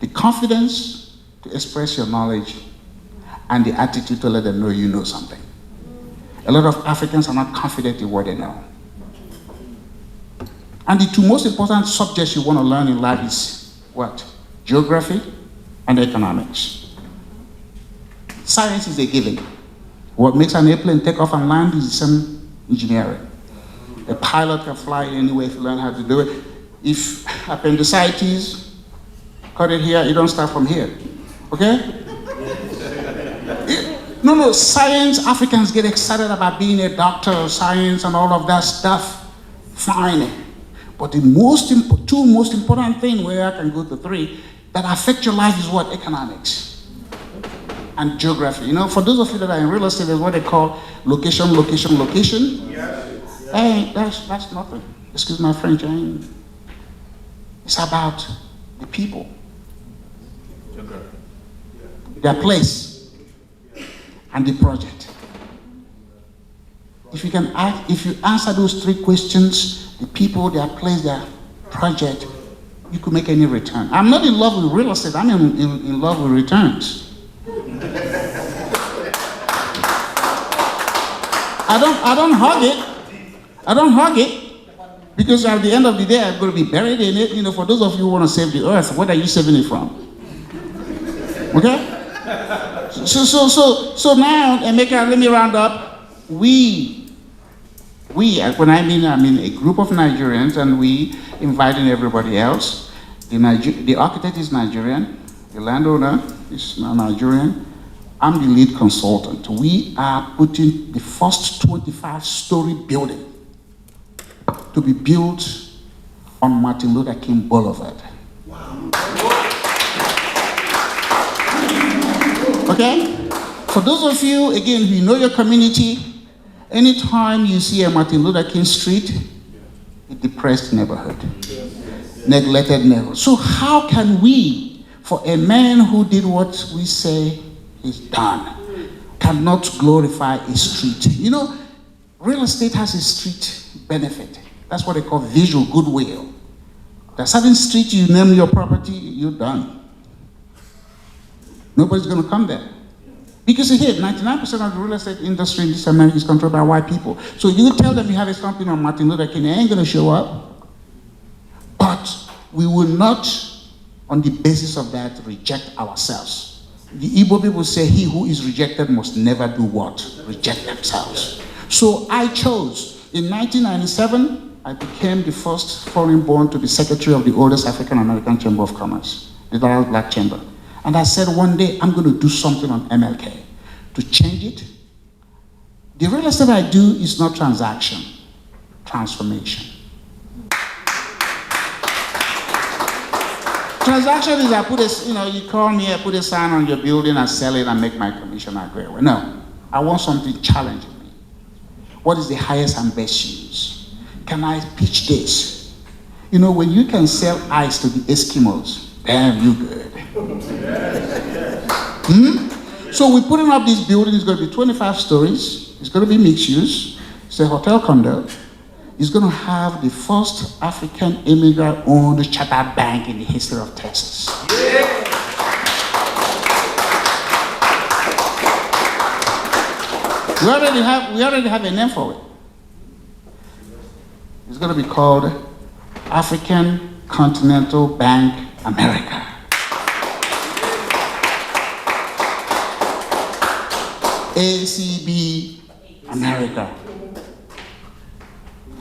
the confidence to express your knowledge and the attitude to let them know you know something. A lot of Africans are not confident in what they know. And the 2 most important subjects you want to learn in life is what? Geography and economics. Science is a given. What makes an airplane take off and land is the same engineering. A pilot can fly anywhere if you learn how to do it. If appendicitis, cut it here, you don't start from here. Okay? No, science, Africans get excited about being a doctor, science and all of that stuff. Fine. But the 2 most important things, where I can go to 3, that affect your life is what? Economics and geography. For those of you that are in real estate, there's what they call location. Hey, that's nothing. Excuse my French. It's about the people. Their place. And the project. If you answer those 3 questions, the people, their place, their project, you could make any return. I'm not in love with real estate, I'm in love with returns. I don't hug it because at the end of the day I'm going to be buried in it. For those of you who want to save the earth, what are you saving it from? Okay? So now, Emeka, let me round up. We, when I mean a group of Nigerians, and we inviting everybody else. The architect is Nigerian, the landowner is Nigerian. I'm the lead consultant. We are putting the first 25-story building to be built on Martin Luther King Boulevard. Okay? For those of you, again, who know your community, anytime you see a Martin Luther King Street, a depressed neighborhood, neglected neighborhood. So how can we, for a man who did what we say is done, cannot glorify a street? Real estate has a street benefit. That's what they call visual goodwill. There's certain street, you name your property, you're done. Nobody's going to come there. Because here, 99% of the real estate industry in this America is controlled by white people. So you tell them you have a company on Martin Luther King, they ain't going to show up. But we will not, on the basis of that, reject ourselves. The Igbo people say, he who is rejected must never do what? Reject themselves. So I chose, in 1997, I became the first foreign-born to be secretary of the oldest African-American Chamber of Commerce, the Dallas Black Chamber. And I said, one day, I'm going to do something on MLK to change it. The real estate I do is not transaction, transformation. Transaction is I put a, you call me, I put a sign on your building, I sell it, and make my commission, I agree. No, I want something challenging me. What is the highest and best use? Can I pitch this? When you can sell ice to the Eskimos, damn, you good. So we're putting up this building. It's going to be 25 stories. It's going to be mixed use. It's a hotel condo. It's going to have the first African immigrant-owned chartered bank in the history of Texas. Yeah. We already have a name for it. It's going to be called African Continental Bank America. ACB America.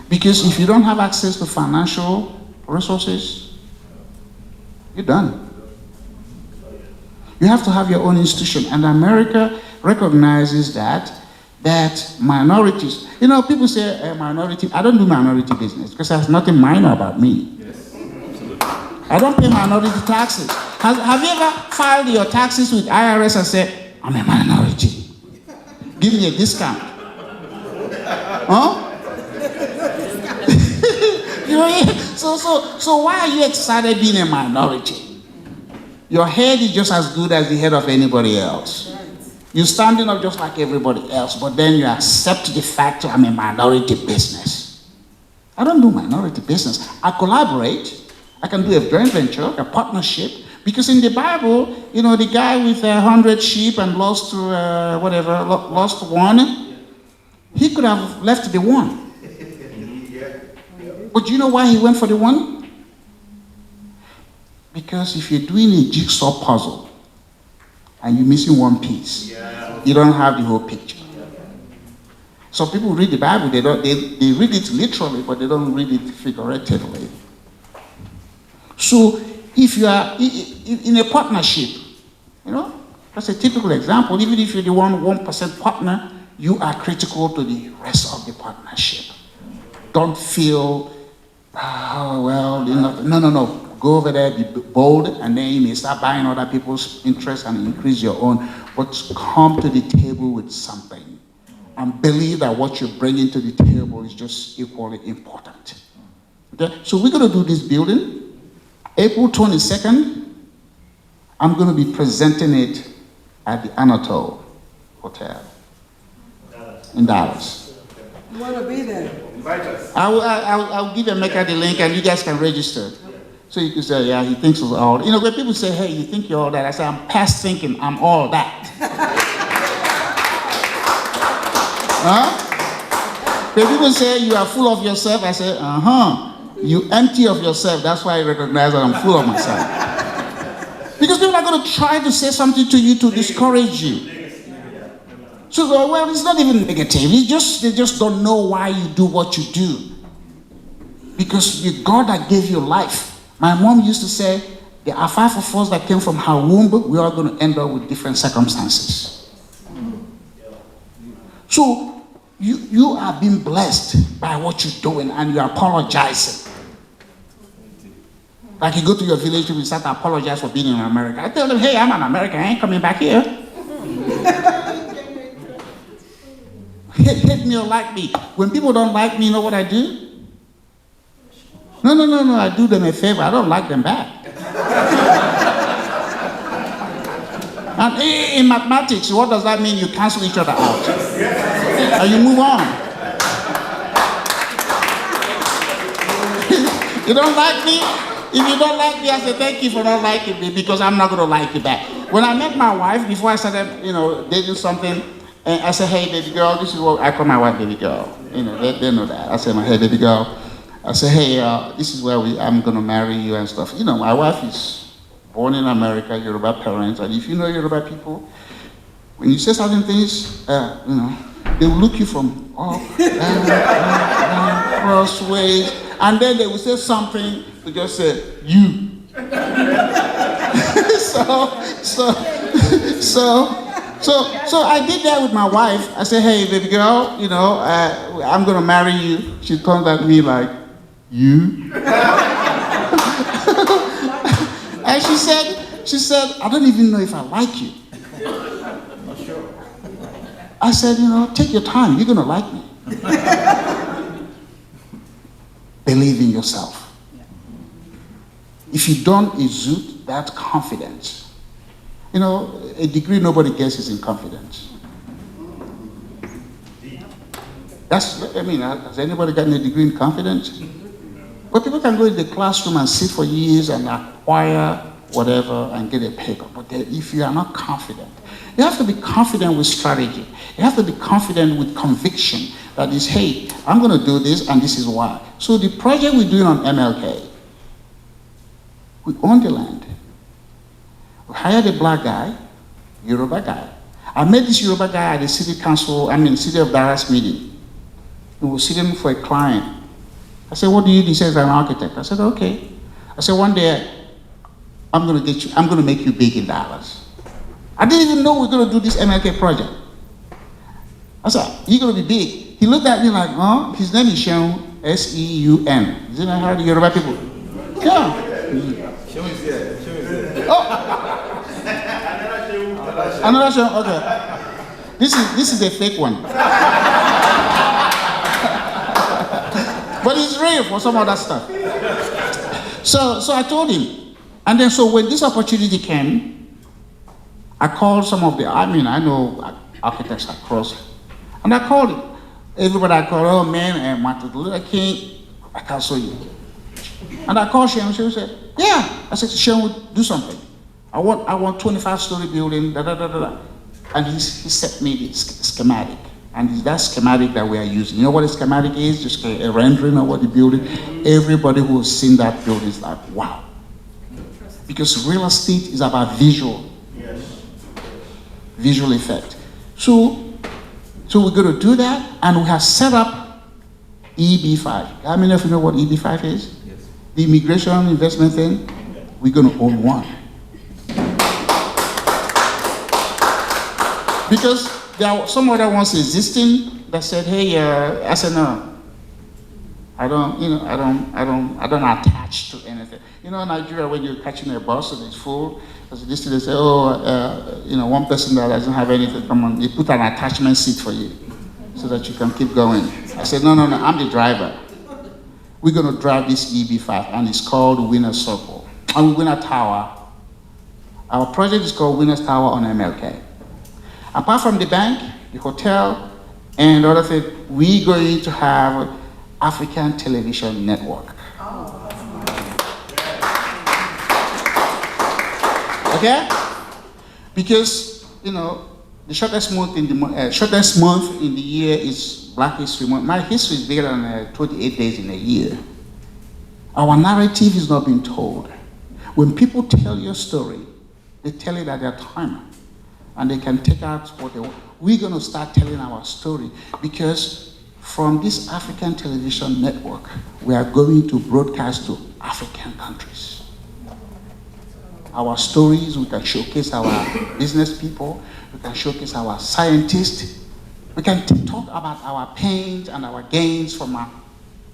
Because if you don't have access to financial resources, you're done. You have to have your own institution, and America recognizes that minorities, people say minority. I don't do minority business because there's nothing minor about me. Yes, absolutely. I don't pay minority taxes. Have you ever filed your taxes with IRS and said, I'm a minority? Give me a discount. Huh? So why are you excited being a minority? Your head is just as good as the head of anybody else. You're standing up just like everybody else, but then you accept the fact that I'm a minority business. I don't do minority business. I collaborate. I can do a joint venture, a partnership, because in the Bible, the guy with 100 sheep and lost one, he could have left the one. But do you know why he went for the one? Because if you're doing a jigsaw puzzle and you're missing one piece, you don't have the whole picture. Some people read the Bible, they read it literally, but they don't read it figuratively. So if you are in a partnership, that's a typical example. Even if you're the 1% partner, you are critical to the rest of the partnership. Don't feel, no. Go over there, be bold, and then you may start buying other people's interests and increase your own. But come to the table with something and believe that what you're bringing to the table is just equally important. Okay? So we're going to do this building. April 22nd, I'm going to be presenting it at the Anatole Hotel in Dallas.
You want to be there?
Invite us. I'll give Emeka the link and you guys can register. So you can say, yeah, he thinks he's all. When people say, hey, you think you're all that, I say, I'm past thinking, I'm all that. Huh? When people say you are full of yourself, I say, you empty of yourself. That's why I recognize that I'm full of myself. Because people are going to try to say something to you to discourage you. So, well, it's not even negative. They just don't know why you do what you do. Because the God that gave you life. My mom used to say, there are 5 of us that came from her womb. We are going to end up with different circumstances. So you are being blessed by what you're doing and you're apologizing. Like you go to your village and start to apologize for being in America. I tell them, hey, I'm an American. I ain't coming back here. Hate me or like me. When people don't like me, you know what I do? No, I do them a favor. I don't like them back. And in mathematics, what does that mean? You cancel each other out. And you move on. You don't like me? If you don't like me, I say thank you for not liking me because I'm not going to like you back. When I met my wife, before I started, dating something, and I said, hey, baby girl, this is what I call my wife, baby girl. They know that. I said, hey, baby girl. I said, hey, this is where I'm going to marry you and stuff. My wife is born in America, Yoruba parents, and if you know Yoruba people, when you say certain things, they will look you from up, down, crossways, and then they will say something to just say, you. So I did that with my wife. I said, hey, baby girl, I'm going to marry you. She turned at me like, you? And she said, I don't even know if I like you. I said, take your time. You're going to like me. Believe in yourself. If you don't exude that confidence, a degree nobody gets is in confidence. Has anybody gotten a degree in confidence? But people can go in the classroom and sit for years and acquire whatever and get a paper. But if you are not confident, you have to be confident with strategy. You have to be confident with conviction that is, hey, I'm going to do this and this is why. So the project we're doing on MLK, we own the land. We hired a black guy, Yoruba guy. I met this Yoruba guy at the city of Dallas meeting. We were sitting for a client. I said, what do you do? He says, I'm an architect. I said, okay. I said, one day, I'm going to make you big in Dallas. I didn't even know we were going to do this MLK project. I said, you're going to be big. He looked at me like, huh? His name is Seun, S-E-U-N. Isn't that how the Yoruba people? Yeah.
Seun is here. Seun is here.
Oh. Another Seun, okay. This is a fake one. But it's real for some other stuff. So I told him. And then so when this opportunity came, I called some of I know architects across. And I called him. Everybody I called, oh man, Martin Luther King, I can't show you. And I called Seun, she said, yeah. I said, Seun would do something. I want 25-story building, da da da da da. And he sent me the schematic. And it's that schematic that we are using. You know what a schematic is? Just a rendering of what the building. Everybody who has seen that building is like, wow. Because real estate is about visual. Yes. Visual effect. So we're going to do that, and we have set up EB5. How many of you know what EB5 is? Yes. The immigration investment thing. We're going to own one. Because there are some other ones existing that said, hey, I said no. I don't attach to anything. You know, in Nigeria, when you're catching a bus and it's full, they say, oh, one person that doesn't have anything, come on, they put an attachment seat for you so that you can keep going. I said, no, I'm the driver. We're going to drive this EB5, and it's called Winner Circle. And Winner Tower. Our project is called Winner's Tower on MLK. Apart from the bank, the hotel, and other things, we're going to have African Television Network. Okay? Because, the shortest month in the year is Black History Month. My history is bigger than 28 days in a year. Our narrative is not being told. When people tell your story, they tell it at their time. And they can take out what they want. We're going to start telling our story because from this African Television Network, we are going to broadcast to African countries. Our stories, we can showcase our business people, we can showcase our scientists, we can talk about our pains and our gains from our...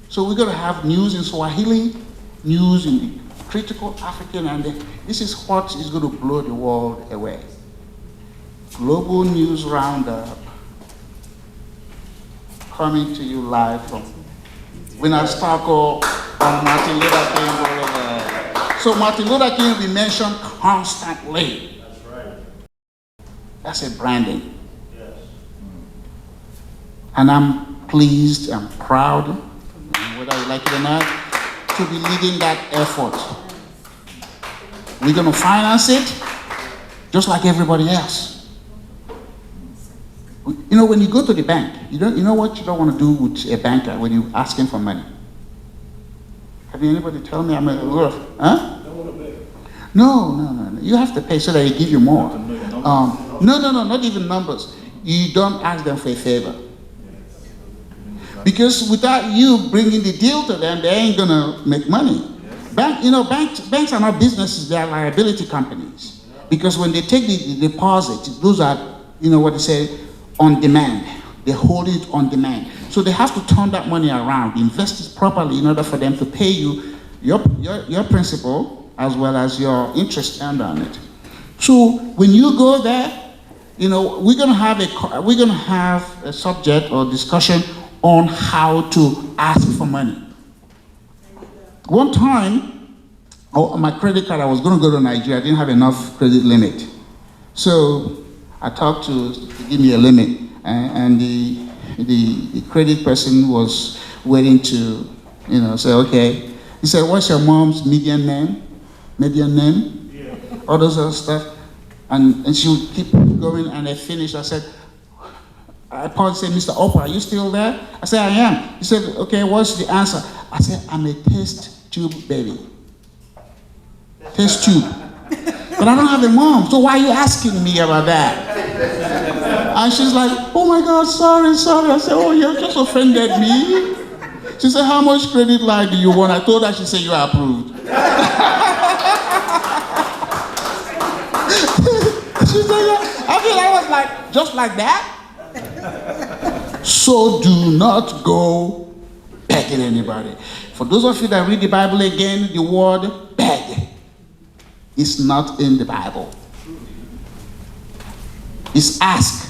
So we're going to have news in Swahili, news in the critical African, and this is what is going to blow the world away. Global News Roundup, coming to you live from Winners Taco on Martin Luther King Boulevard. So Martin Luther King will be mentioned constantly.
That's right.
That's a branding.
Yes.
And I'm pleased and proud, whether you like it or not, to be leading that effort. We're going to finance it just like everybody else. When you go to the bank, you know what you don't want to do with a banker when you ask him for money? Have anybody tell me I'm a huh? No. You have to pay so that they give you more. No, not even numbers. You don't ask them for a favor. Because without you bringing the deal to them, they ain't gonna make money. Banks are not businesses, they are liability companies. Because when they take the deposit, those are, what they say, on demand. They hold it on demand. So they have to turn that money around, invest it properly in order for them to pay you your principal as well as your interest earned on it. So when you go there, we're gonna have a subject or discussion on how to ask for money. One time, my credit card, I was gonna go to Nigeria, I didn't have enough credit limit. So I talked to give me a limit, and the credit person was waiting to, say, okay. He said, what's your mom's median name? Yeah. All those other stuff. And she would keep going, and I finished. I said, I paused and said, Mr. Oprah, are you still there? I said, I am. He said, okay, what's the answer? I said, I'm a test tube baby. Test tube. But I don't have a mom, so why are you asking me about that? And she's like, oh my God, sorry. I said, oh, you just offended me. She said, how much credit line do you want? I told her, she said, you are approved. She said, I was like, just like that? So do not go begging anybody. For those of you that read the Bible again, the word beg is not in the Bible. It's ask.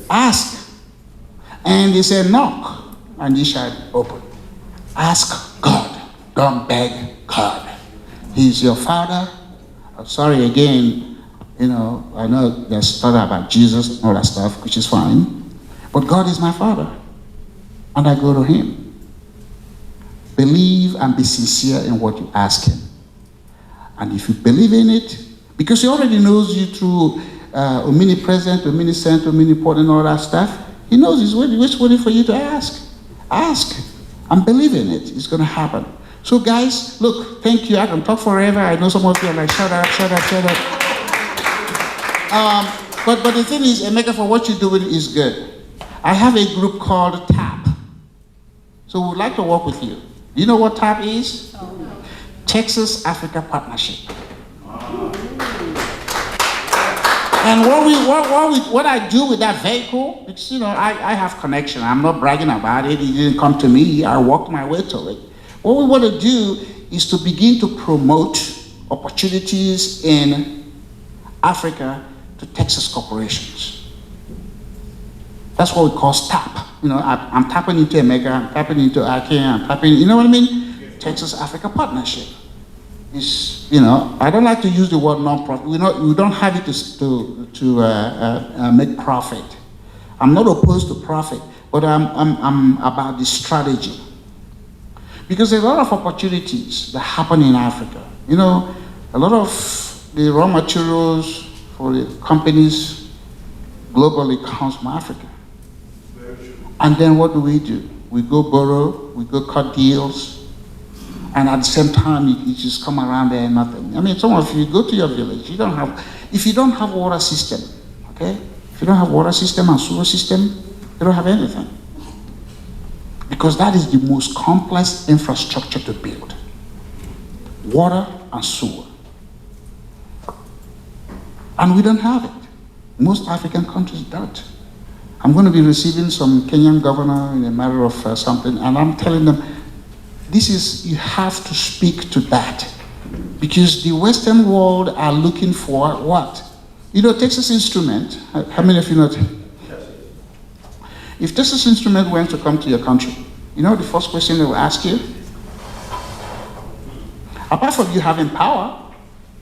Ask. And he said, knock, and ye shall open. Ask God. Don't beg God. He's your Father. I'm sorry again, I know there's thought about Jesus and all that stuff, which is fine. But God is my Father. And I go to him. Believe and be sincere in what you ask him. And if you believe in it, because he already knows you through omnipresent, omniscient, omnipotent, and all that stuff, he knows he's waiting for you to ask. Ask and believe in it. It's going to happen. So guys, look, thank you. I can talk forever. I know some of you are like, shut up, shut up, shut up. But the thing is, Emeka, for what you're doing is good. I have a group called TAP. So we'd like to work with you. You know what TAP is? Texas Africa Partnership. And what I do with that vehicle, because I have connection. I'm not bragging about it. It didn't come to me. I worked my way to it. What we want to do is to begin to promote opportunities in Africa to Texas corporations. That's what we call TAP. I'm tapping into Emeka, I'm tapping into Ake, I'm tapping, you know what I mean? Texas Africa Partnership. Is, I don't like to use the word non-profit. We don't have it to make profit. I'm not opposed to profit, but I'm about the strategy. Because there's a lot of opportunities that happen in Africa. A lot of the raw materials for the companies globally comes from Africa. And then what do? We go borrow, we go cut deals, and at the same time you just come around there and nothing. I mean, some of you go to your village, if you don't have water system, okay? If you don't have water system and sewer system, you don't have anything. Because that is the most complex infrastructure to build. Water and sewer. And we don't have it. Most African countries don't. I'm going to be receiving some Kenyan governor in a matter of something, and I'm telling them, you have to speak to that. Because the Western world are looking for what? Texas Instrument, how many of you know? If Texas Instrument went to come to your country, the first question they will ask you? Apart from you having power,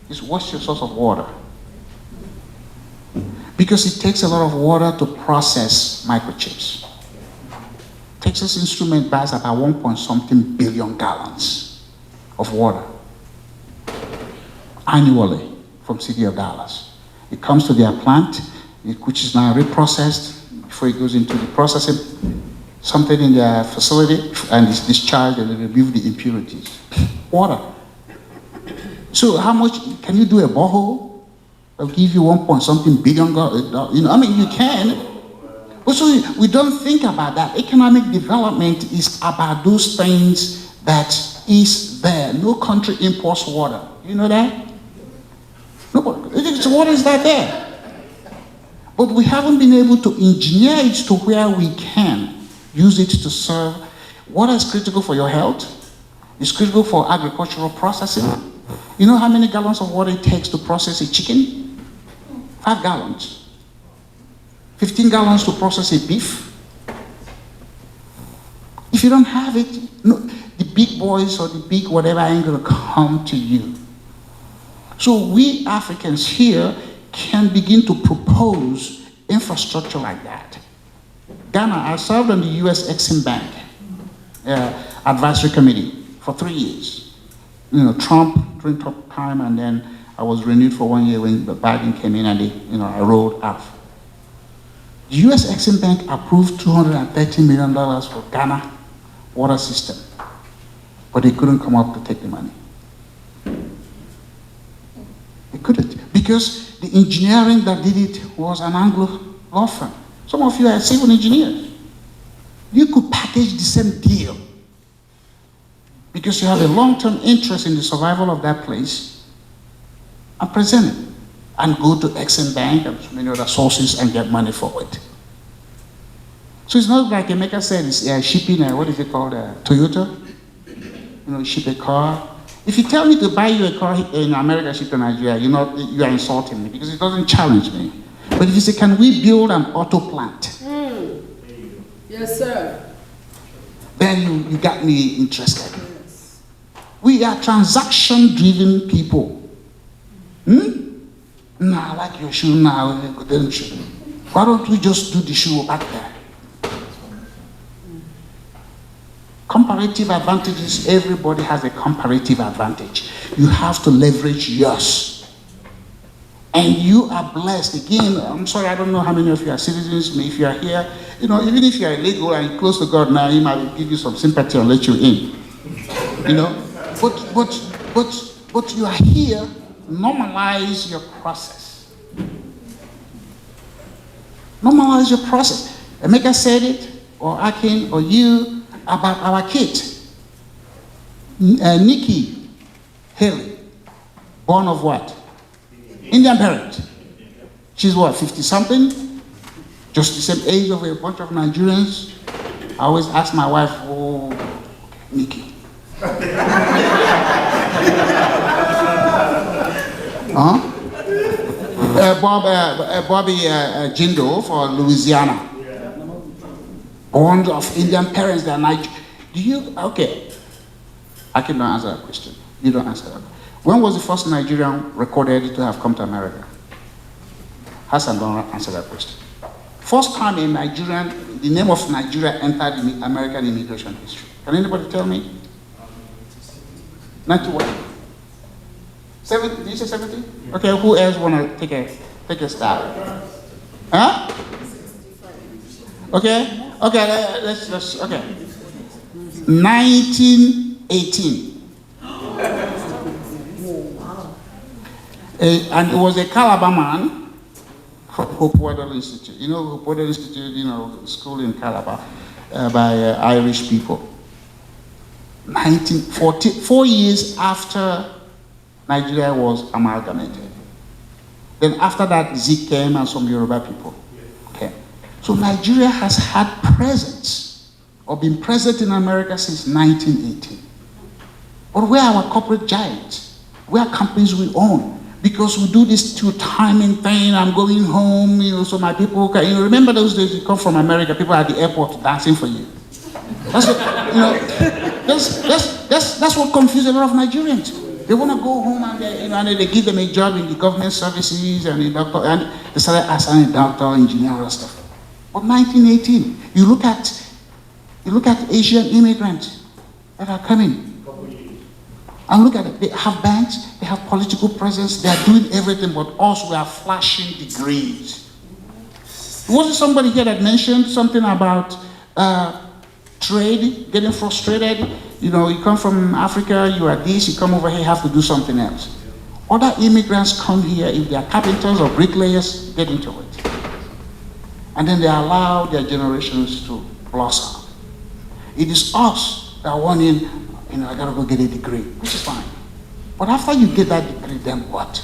is what's your source of water? Because it takes a lot of water to process microchips. Texas Instrument buys about 1.something billion gallons of water annually from City of Dallas. It comes to their plant, which is now reprocessed before it goes into the processing, something in their facility, and it's discharged and they remove the impurities. Water. So how much, can you do a borehole? They'll give you 1.something billion, you can. But so we don't think about that. Economic development is about those things that is there. No country imports water. You know that? No, water is not there. But we haven't been able to engineer it to where we can use it to serve. Water is critical for your health. It's critical for agricultural processing. You know how many gallons of water it takes to process a chicken? 5 gallons. 15 gallons to process a beef. If you don't have it, the big boys or the big whatever ain't gonna come to you. So we Africans here can begin to propose infrastructure like that. Ghana, I served on the US Exim Bank advisory committee for 3 years. Trump during Trump time, and then I was renewed for 1 year when Biden came in, and I rolled off. The US Exim Bank approved $230 million for Ghana water system, but they couldn't come up to take the money. They couldn't, because the engineering that did it was an Anglo law firm. Some of you are civil engineers. You could package the same deal. Because you have a long-term interest in the survival of that place, and present it. And go to Exim Bank and so many other sources and get money for it. So it's not like Emeka said, it's shipping, what is it called, Toyota? Ship a car. If you tell me to buy you a car in America, ship to Nigeria, you are insulting me because it doesn't challenge me. But if you say, can we build an auto plant?
Yes, sir.
Then you got me interested. Yes. We are transaction-driven people. No, I like your shoe now. Why don't we just do the shoe back there? Comparative advantages, everybody has a comparative advantage. You have to leverage yours. And you are blessed. Again, I'm sorry, I don't know how many of you are citizens. If you are here, even if you are illegal and you're close to God now, He might give you some sympathy and let you in. But you are here, normalize your process. Normalize your process. Emeka said it, or Akin, or you, about our kid, Nikki Haley, born of what? Indian parent. She's what, 50-something? Just the same age of a bunch of Nigerians. I always ask my wife, oh, Nikki. Bobby Jindo for Louisiana. Born of Indian parents, they're okay. I cannot answer that question. You don't answer that. When was the first Nigerian recorded to have come to America? Hassan, don't answer that question. First time a Nigerian, the name of Nigeria entered American immigration history. Can anybody tell me? 91. 70? Did you say 70? Okay, who else want to take a stab? Huh? Okay. Okay, let's okay. 1918. And it was a Calabar man from Hope Waddell Institute. Hope Waddell Institute, school in Calabar by Irish people. 4 years after Nigeria was amalgamated. Then after that, Zik came and some Yoruba people. So Nigeria has had presence or been present in America since 1918. But we're our corporate giants. We are companies we own because we do this two-timing thing. I'm going home, so my people can, remember those days you come from America, people at the airport dancing for you. That's what, that's what confuses a lot of Nigerians. They want to go home and they give them a job in the government services and they start assigning doctor, engineer, and stuff. But 1918, you look at Asian immigrants that are coming, and look at it. They have banks, they have political presence, they are doing everything, but us, we are flashing degrees. Wasn't somebody here that mentioned something about trade, getting frustrated? You come from Africa, you are this, you come over here, you have to do something else. Other immigrants come here, if they are carpenters or bricklayers, get into it. And then they allow their generations to blossom. It is us that want in, I gotta go get a degree, which is fine. But after you get that degree, then what?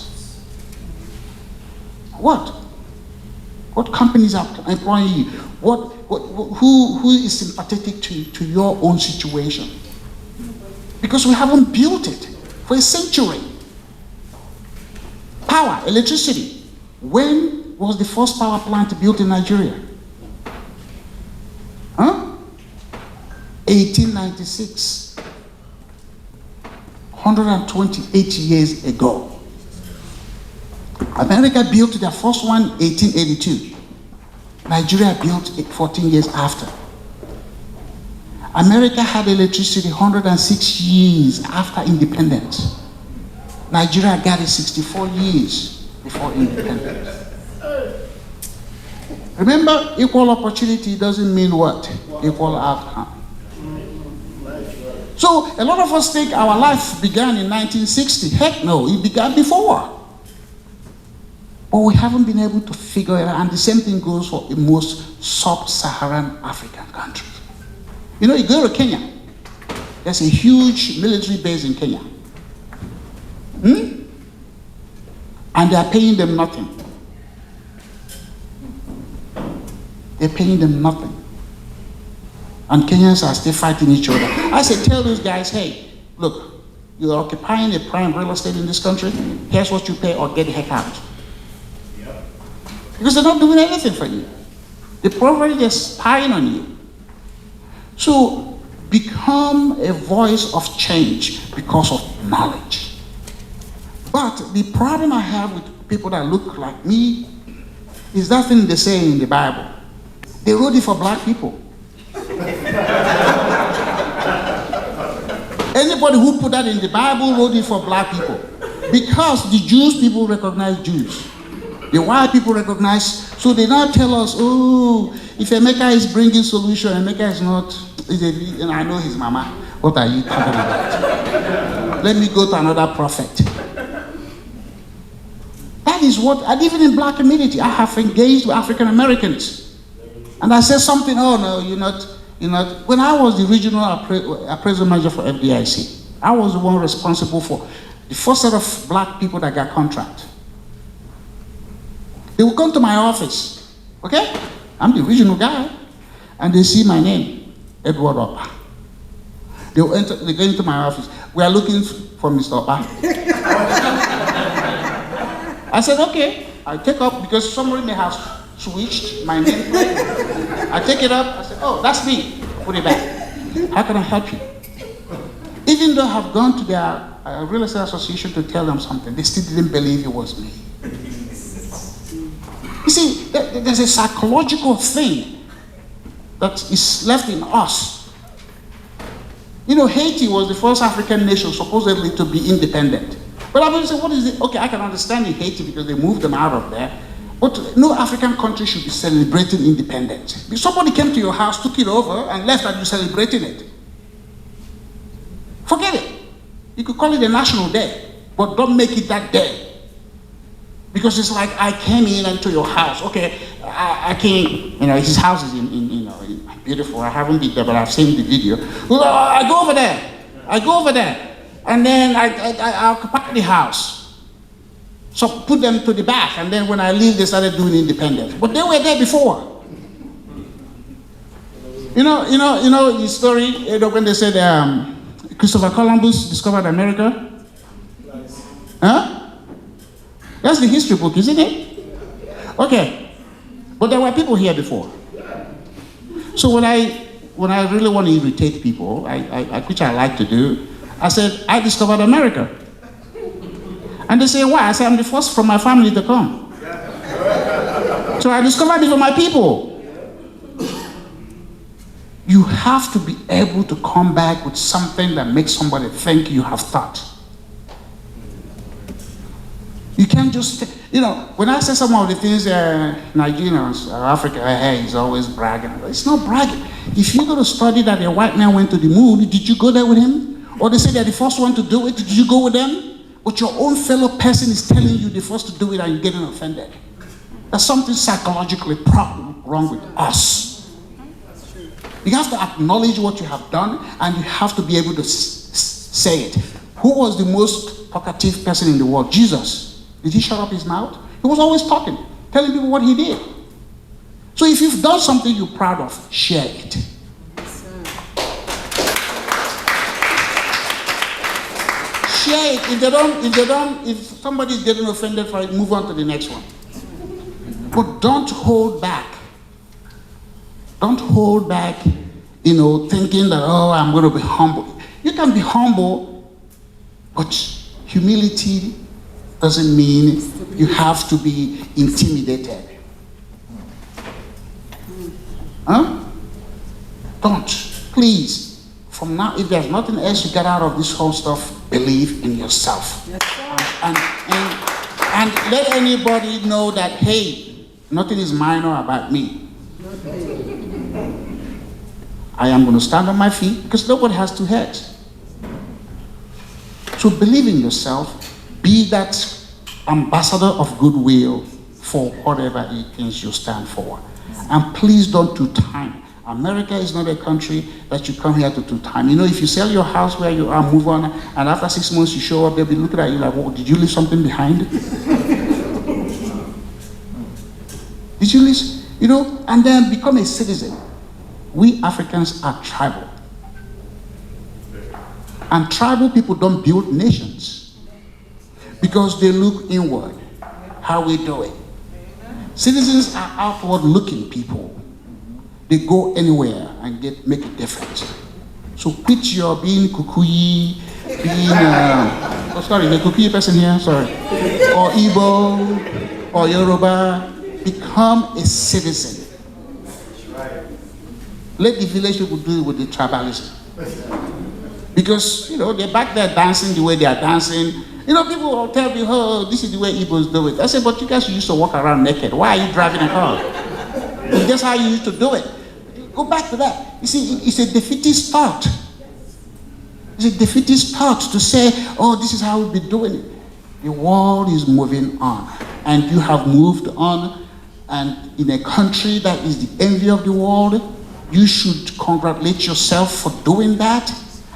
What companies are employing you? Who is sympathetic to your own situation? Because we haven't built it for a century. Power, electricity. When was the first power plant built in Nigeria? 1896. 128 years ago. America built their first one 1882. Nigeria built it 14 years after. America had electricity 106 years after independence. Nigeria got it 64 years before independence. Remember, equal opportunity doesn't mean what? Equal outcome. So a lot of us think our life began in 1960. Heck no, it began before. But we haven't been able to figure it out. And the same thing goes for most sub-Saharan African countries. You know, you go to Kenya, there's a huge military base in Kenya. And they are paying them nothing. They're paying them nothing. And Kenyans are still fighting each other. I say, tell those guys, hey, look, you're occupying a prime real estate in this country, here's what you pay or get the heck out. Yep. Because they're not doing anything for you. They're probably just spying on you. So become a voice of change because of knowledge. But the problem I have with people that look like me is that thing they say in the Bible. They wrote it for black people. Anybody who put that in the Bible wrote it for black people. Because the Jewish people recognize Jews. The white people recognize, so they now tell us, oh, if Emeka is bringing solution, Emeka is not, and I know his mama. What are you talking about? Let me go to another prophet. That is what, and even in black community, I have engaged with African Americans. And I said something, oh no, you're not. When I was the regional appraisal manager for FDIC, I was the one responsible for the first set of black people that got contract. They will come to my office, okay? I'm the regional guy, and they see my name, Edward Opa. They go into my office. We are looking for Mr. Opa. I said, okay. I take up, because somebody may have switched my name plate. I take it up. I said, oh, that's me. Put it back. How can I help you? Even though I have gone to their real estate association to tell them something, they still didn't believe it was me. You see, there's a psychological thing that is left in us. You know, Haiti was the first African nation supposedly to be independent. But I would say, what is it? Okay, I can understand in Haiti because they moved them out of there. But no African country should be celebrating independence. If somebody came to your house, took it over, and left and you're celebrating it. Forget it. You could call it a national day, but don't make it that day. Because it's like, I came into your house. Okay, I came, his house is in beautiful. I haven't been there, but I've seen the video. Well, I go over there. And then I occupy the house. So put them to the back, and then when I leave, they started doing independence. But they were there before. You know the story, when they said Christopher Columbus discovered America? Huh? That's the history book, isn't it? Okay. But there were people here before. So when I really want to irritate people, which I like to do, I said, I discovered America. And they say, why? I said, I'm the first from my family to come. So I discovered it for my people. You have to be able to come back with something that makes somebody think you have thought. You can't just, when I say some of the things Nigerians or Africa, hey, he's always bragging. It's not bragging. If you're going to study that a white man went to the moon, did you go there with him? Or they say they're the first one to do it, did you go with them? But your own fellow person is telling you the first to do it and you're getting offended. There's something psychologically wrong with us. You have to acknowledge what you have done and you have to be able to say it. Who was the most talkative person in the world? Jesus. Did he shut up his mouth? He was always talking, telling people what he did. So if you've done something you're proud of, share it. Share it. If somebody's getting offended for it, move on to the next one. But don't hold back. Don't hold back, thinking that, oh, I'm going to be humble. You can be humble, but humility doesn't mean you have to be intimidated. Huh? Don't. Please. From now, if there's nothing else you get out of this whole stuff, believe in yourself. Yes, and let anybody know that, hey, nothing is minor about me. I am going to stand on my feet because nobody has two heads. So believe in yourself. Be that ambassador of goodwill for whatever it is you stand for. And please don't do time. America is not a country that you come here to do time. You know, if you sell your house where you are, move on, and after 6 months you show up, they'll be looking at you like, "Well, did you leave something behind?" Did you leave, you know, and then become a citizen. We Africans are tribal. And tribal people don't build nations because they look inward. How we do it. Citizens are outward looking people. They go anywhere and make a difference. So quit your being Kukuyi, being, the Kukuyi person here, sorry, or Igbo, or Yoruba. Become a citizen. Let the village people do it with the tribalism. Because, you know, they're back there dancing the way they are dancing. You know, people will tell me, "Oh, this is the way Igbos do it." I say, "But you guys used to walk around naked. Why are you driving a car?" That's how you used to do it. Go back to that. You see, it's a defeatist thought. It's a defeatist thought to say, "Oh, this is how we'll be doing it." The world is moving on. And you have moved on. And in a country that is the envy of the world, you should congratulate yourself for doing that.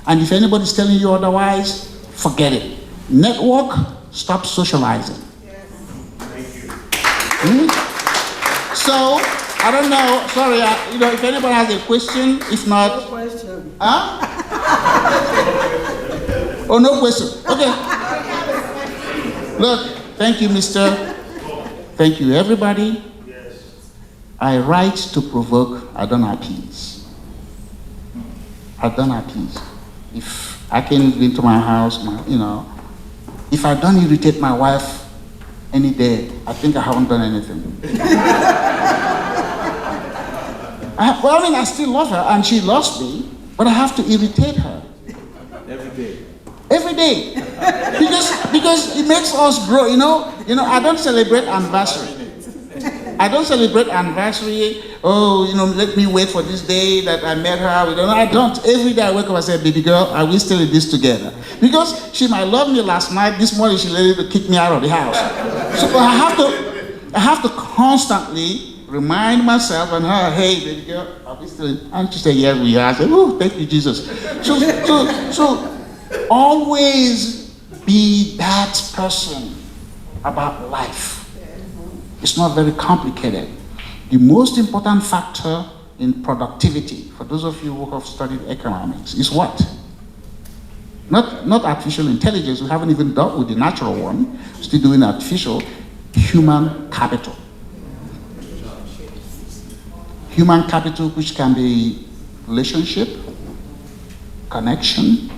And if anybody's telling you otherwise, forget it. Network, stop socializing. So, I don't know, sorry, you know, if anybody has a question, if not...
No question.
Huh? Oh, no question. Okay. Look, thank you, mister. Thank you, everybody. I write to provoke, I don't appease. I don't appease. If I came into my house, you know, if I don't irritate my wife any day, I think I haven't done anything. I still love her and she loves me, but I have to irritate her.
Every day.
Every day. Because it makes us grow, you know, I don't celebrate anniversary. I don't celebrate anniversary. Oh, you know, let me wait for this day that I met her. I don't. Every day I wake up and say, "Baby girl, are we still in this together?" Because she might love me last night. This morning she ready to kick me out of the house. So I have to constantly remind myself and her, "Hey, baby girl, are we still in?" And she said, "Yes, we are." I said, "Oh, thank you, Jesus." So always be that person about life. It's not very complicated. The most important factor in productivity, for those of you who have studied economics, is what? Not artificial intelligence. We haven't even dealt with the natural one. We're still doing artificial. Human capital. Human capital, which can be relationship, connection,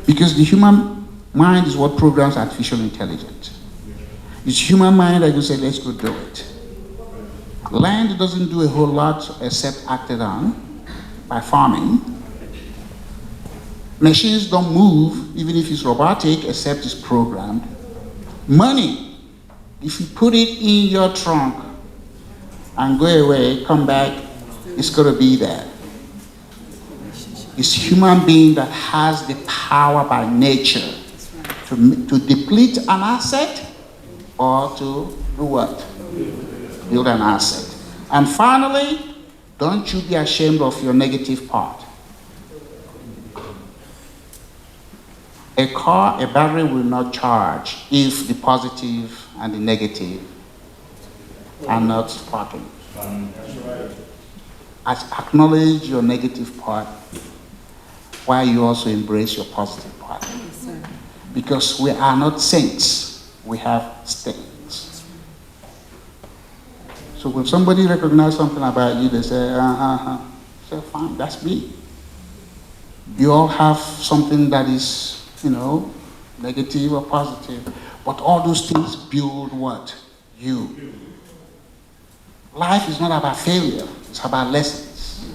because the human mind is what programs artificial intelligence. It's human mind that you say, "Let's go do it." Land doesn't do a whole lot except acted on by farming. Machines don't move, even if it's robotic, except it's programmed. Money, if you put it in your trunk and go away, come back, it's going to be there. It's human being that has the power by nature to deplete an asset or to do what? Build an asset. And finally, don't you be ashamed of your negative part. A battery will not charge if the positive and the negative are not sparking. Acknowledge your negative part while you also embrace your positive part. Because we are not saints, we have stains. So when somebody recognizes something about you, they say, say, "Fine, that's me." You all have something that is, negative or positive, but all those things build what? You. Life is not about failure, it's about lessons.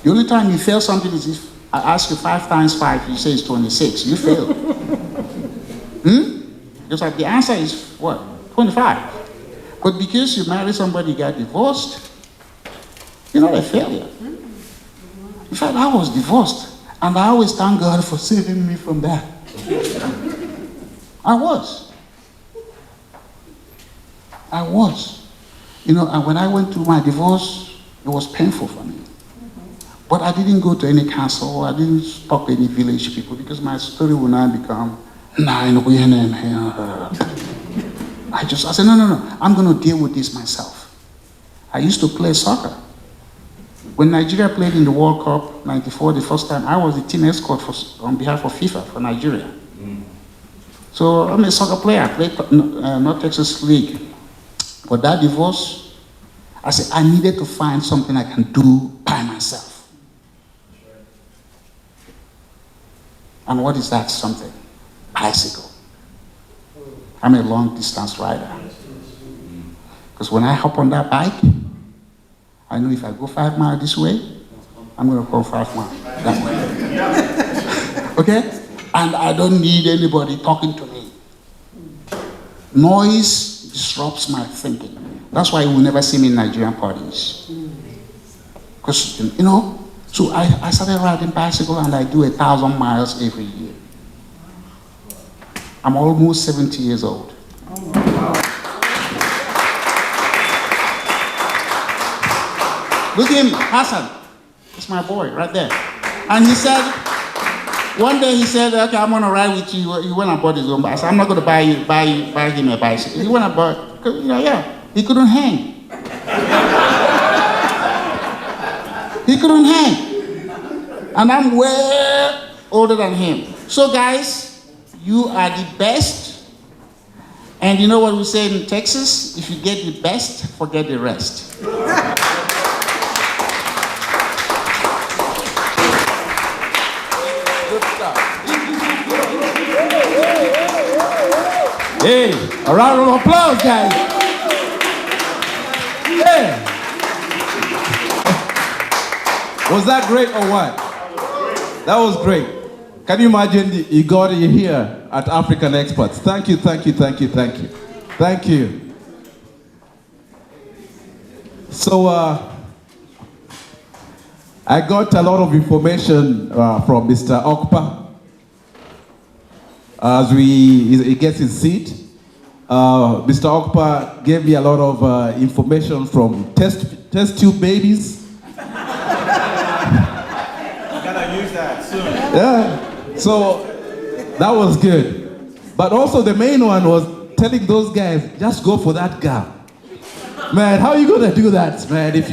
The only time you fail something is if I ask you 5 times 5, you say it's 26, you failed. Because the answer is what? 25. But because you marry somebody, you got divorced, you're not a failure. In fact, I was divorced, and I always thank God for saving me from that. I was. And when I went through my divorce, It was painful for me. But I didn't go to any council, I didn't talk to any village people because my story will now become, I said, no, I'm going to deal with this myself. I used to play soccer. When Nigeria played in the World Cup, 94, the first time, I was the team escort on behalf of FIFA for Nigeria. So I'm a soccer player, I played North Texas League. But that divorce, I said, I needed to find something I can do by myself. And what is that something? Bicycle. I'm a long distance rider. Because when I hop on that bike, I know if I go 5 miles this way, I'm going to go 5 miles that way. Okay? And I don't need anybody talking to me. Noise disrupts my thinking. That's why you will never see me in Nigerian parties. Because, so I started riding bicycle and I do 1,000 miles every year. I'm almost 70 years old. Look at him, Hassan. It's my boy right there. And he said, one day he said, okay, I'm gonna ride with you. He went and bought his own bike. I said, I'm not gonna buy him a bicycle. He went and bought, he couldn't hang. He couldn't hang. And I'm way older than him. So guys, you are the best. And you know what we say in Texas? If you get the best, forget the rest.
Hey, a round of applause, guys. Yeah. Was that great or what? That was great. Can you imagine you got it here at African Expats? Thank you, thank you, thank you, thank you. Thank you. So, I got a lot of information from Mr. Okpa. As he gets his seat, Mr. Okpa gave me a lot of information from test tube babies. I'm gonna use that soon. Yeah, so that was good. But also the main one was telling those guys, just go for that girl. Man, how are you gonna do that, man, if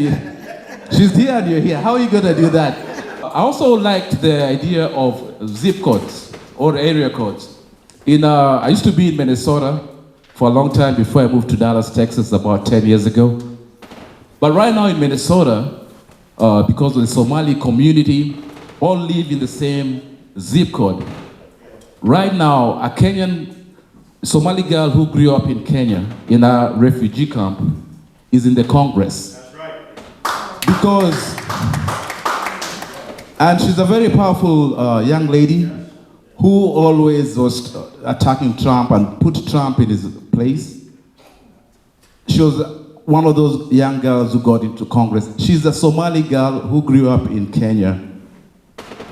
she's here and you're here? How are you gonna do that? I also liked the idea of zip codes or area codes. I used to be in Minnesota for a long time before I moved to Dallas, Texas about 10 years ago. But right now in Minnesota, because of the Somali community, all live in the same zip code. Right now, a Kenyan Somali girl who grew up in Kenya in a refugee camp is in the Congress. That's right. And she's a very powerful young lady who always was attacking Trump and put Trump in his place. She was one of those young girls who got into Congress. She's a Somali girl who grew up in Kenya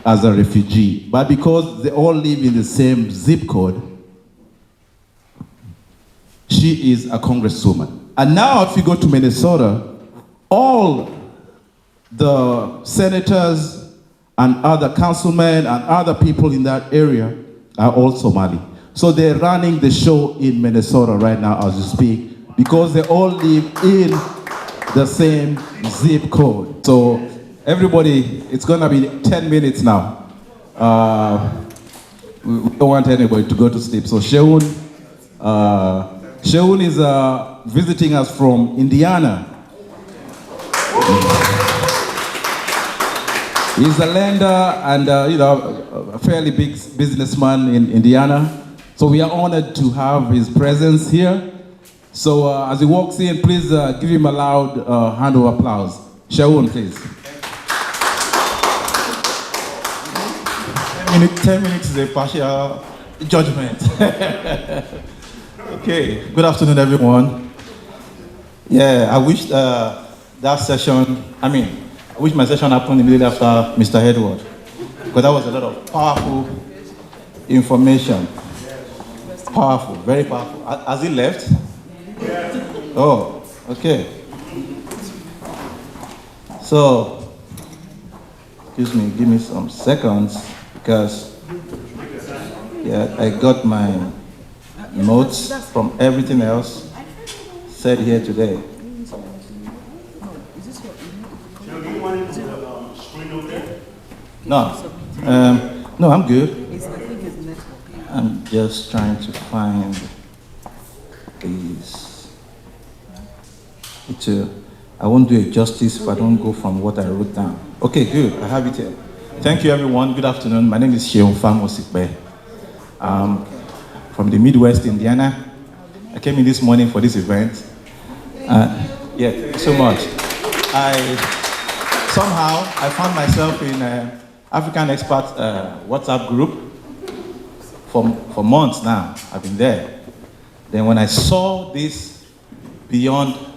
as a refugee. But because they all live in the same zip code, she is a congresswoman. And now if you go to Minnesota, all the senators and other councilmen and other people in that area are all Somali. So they're running the show in Minnesota right now as you speak because they all live in the same zip code. So everybody, it's gonna be 10 minutes now. We don't want anybody to go to sleep. So Sheun is visiting us from Indiana. He's a lender and a fairly big businessman in Indiana. So we are honored to have his presence here. So as he walks in, please give him a loud hand of applause. Shaun, please.
10 minutes is a partial judgment. Okay, good afternoon, everyone. Yeah, I wish that session, I wish my session happened immediately after Mr. Edward, because that was a lot of powerful information. Powerful, very powerful. Has he left? Oh, okay. So, excuse me, give me some seconds because yeah, I got my notes from everything else said here today. No, no, I'm good. I'm just trying to find these. I won't do it justice if I don't go from what I wrote down. Okay, good. I have it here. Thank you, everyone. Good afternoon. My name is Sheon Famosikbe. From the Midwest, Indiana. I came in this morning for this event. Yeah, thank you so much. I found myself in African Expats WhatsApp group for months now. I've been there. Then when I saw this beyond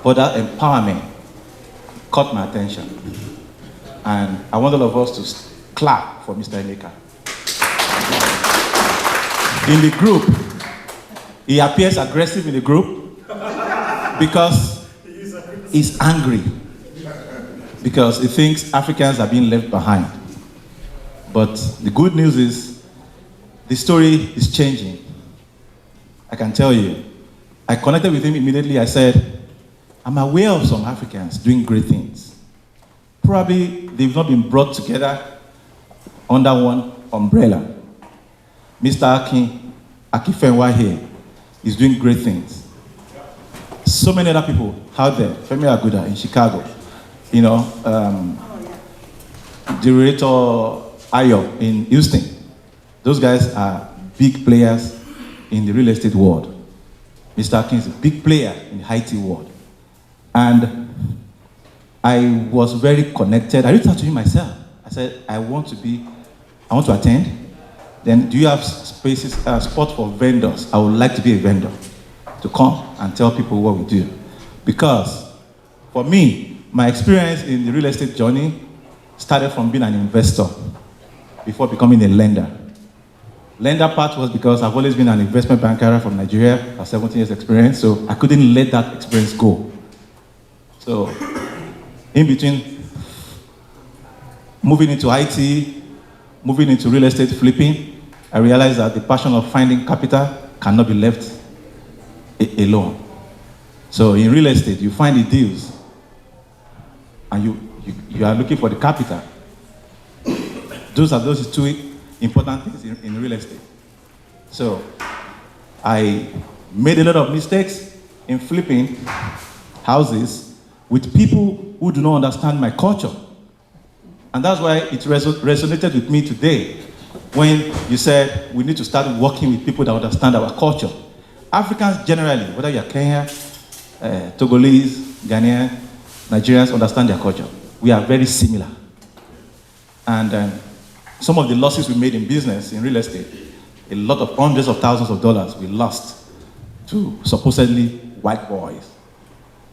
border empowerment, it caught my attention. And I want all of us to clap for Mr. Emeka. In the group, he appears aggressive in the group because he's angry. Because he thinks Africans are being left behind. But the good news is, the story is changing. I can tell you. I connected with him immediately. I said, I'm aware of some Africans doing great things. Probably they've not been brought together under one umbrella. Mr. Akifenwa here is doing great things. So many other people out there, Femi Aguda in Chicago, you know, Director Ayo in Houston. Those guys are big players in the real estate world. Mr. Akin is a big player in the IT world. And I was very connected. I reached out to him myself. I said, I want to attend. Then do you have spaces, spot for vendors? I would like to be a vendor to come and tell people what we do. Because for me, my experience in the real estate journey started from being an investor before becoming a lender. Lender part was because I've always been an investment banker from Nigeria, have 17 years experience, so I couldn't let that experience go. So, in between moving into IT, moving into real estate flipping, I realized that the passion of finding capital cannot be left alone. So in real estate, you find the deals, and you are looking for the capital. Those are those two important things in real estate. So I made a lot of mistakes in flipping houses with people who do not understand my culture. And that's why it resonated with me today when you said we need to start working with people that understand our culture. Africans generally, whether you're Kenya, Togolese, Ghanaian, Nigerians, understand their culture. We are very similar. And some of the losses we made in business, in real estate, a lot of hundreds of thousands of dollars we lost to supposedly white boys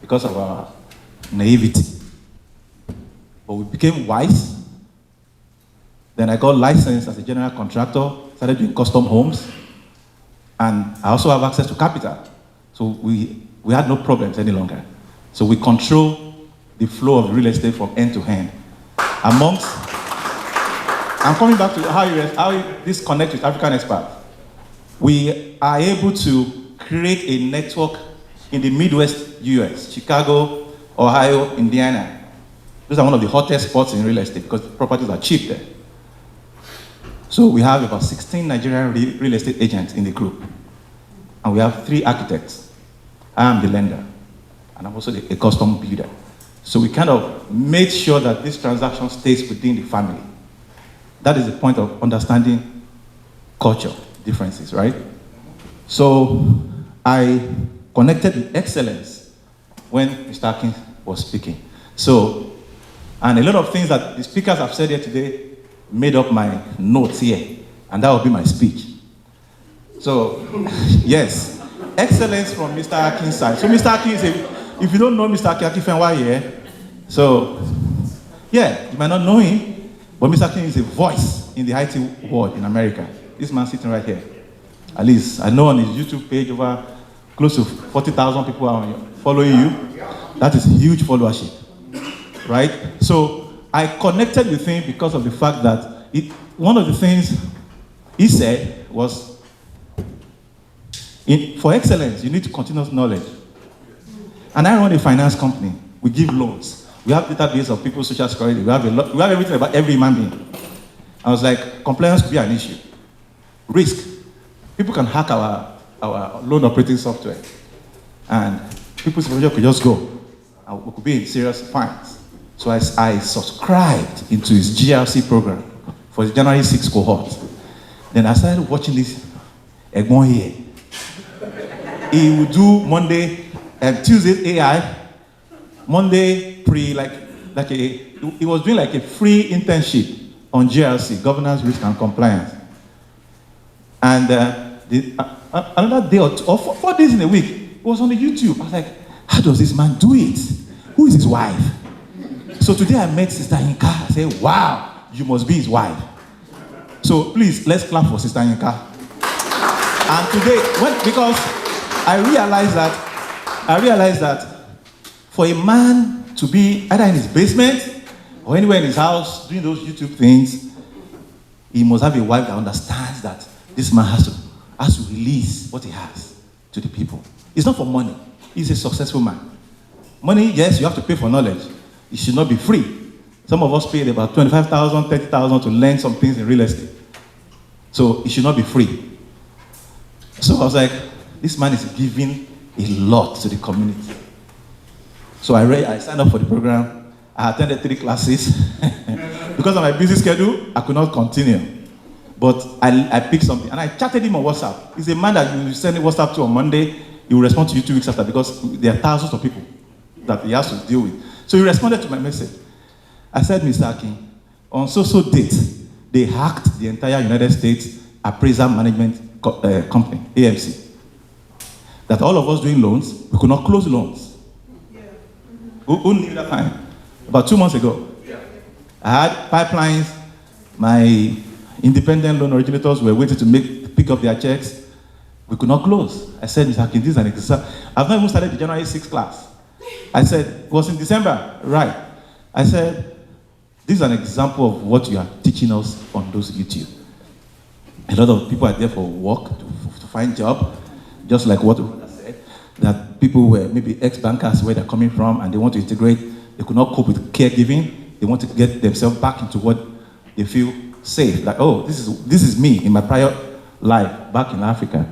because of our naivety. But we became wise. Then I got licensed as a general contractor, started doing custom homes, and I also have access to capital. So we had no problems any longer. So we control the flow of real estate from end to end. I'm coming back to how this connects with African Expats. We are able to create a network in the Midwest US, Chicago, Ohio, Indiana. Those are one of the hottest spots in real estate because the properties are cheap there. So we have about 16 Nigerian real estate agents in the group. And we have 3 architects. I am the lender. And I'm also a custom builder. So we kind of made sure that this transaction stays within the family. That is the point of understanding culture differences, right? So I connected with excellence when Mr. Akin was speaking. So, and a lot of things that the speakers have said here today made up my notes here, and that will be my speech. So, yes, excellence from Mr. Akin's side. So Mr. Akin is if you don't know Mr. Akin why here, so, yeah, you might not know him, but Mr. Akin is a voice in the IT world in America. This man sitting right here. At least, I know on his YouTube page over close to 40,000 people are following you. That is huge followership, right? So I connected with him because of the fact that one of the things he said was, for excellence, you need continuous knowledge. And I run a finance company. We give loans. We have database of people's social security. We have everything about every human being. I was like, compliance could be an issue. Risk. People can hack our loan operating software. And people's information could just go. And we could be in serious fines. So I subscribed into his GRC program for his January 6 cohort. Then I started watching this Egbon here. He would do Monday and Tuesday AI, Monday he was doing like a free internship on GRC, governance, risk, and compliance. And another day or 4 days in a week, it was on the YouTube. I was like, how does this man do it? Who is his wife? So today I met Sister Yinka. I said, wow, you must be his wife. So please, let's clap for Sister Yinka. And today, because I realized that for a man to be either in his basement or anywhere in his house doing those YouTube things, he must have a wife that understands that this man has to release what he has to the people. It's not for money. He's a successful man. Money, yes, you have to pay for knowledge. It should not be free. Some of us paid about 25,000, 30,000 to learn some things in real estate. So it should not be free. So I was like, this man is giving a lot to the community. So I signed up for the program. I attended 3 classes. Because of my busy schedule, I could not continue. But I picked something, and I chatted him on WhatsApp. He's a man that you send a WhatsApp to on Monday, he will respond to you 2 weeks after, because there are thousands of people that he has to deal with. So he responded to my message. I said, Mr. Akin, on so date, they hacked the entire United States appraisal management company, AMC. That all of us doing loans, we could not close loans. Yeah. Who knew that time? About 2 months ago. Yeah. I had pipelines. My independent loan originators were waiting to pick up their checks. We could not close. I said, Mr. Akin, this is an example. I've not even started the January 6 class. I said, it was in December. Right. I said, this is an example of what you are teaching us on those YouTube. A lot of people are there for work, to find job, just like what I said, that people were maybe ex-bankers where they're coming from and they want to integrate. They could not cope with caregiving. They want to get themselves back into what they feel safe. Like, oh, this is me in my prior life back in Africa.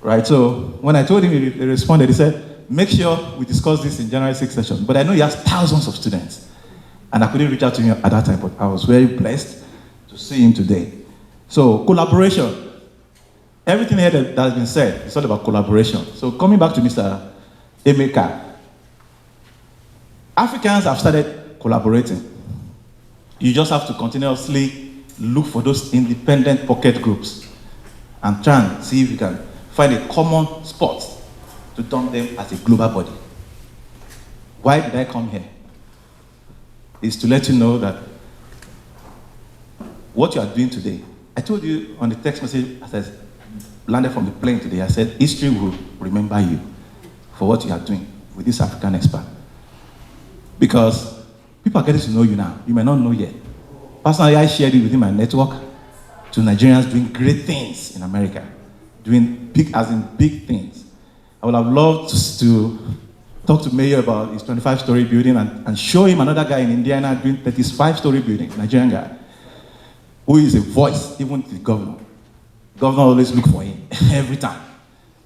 Right, so when I told him, he responded, he said, make sure we discuss this in January 6th session. But I know he has thousands of students. And I couldn't reach out to him at that time, but I was very blessed to see him today. So, collaboration. Everything here that has been said is all about collaboration. So, coming back to Mr. Emeka, Africans have started collaborating. You just have to continuously look for those independent pocket groups and try and see if you can find a common spot to dump them as a global body. Why did I come here? Is to let you know that what you are doing today, I told you on the text message as I landed from the plane today, I said, history will remember you for what you are doing with this African expert. Because people are getting to know you now. You may not know yet. Personally, I shared it within my network to Nigerians doing great things in America, doing big things. I would have loved to talk to Mayor about his 25-story building and show him another guy in Indiana doing 35-story building, Nigerian guy, who is a voice, even to the governor. The governor always look for him every time.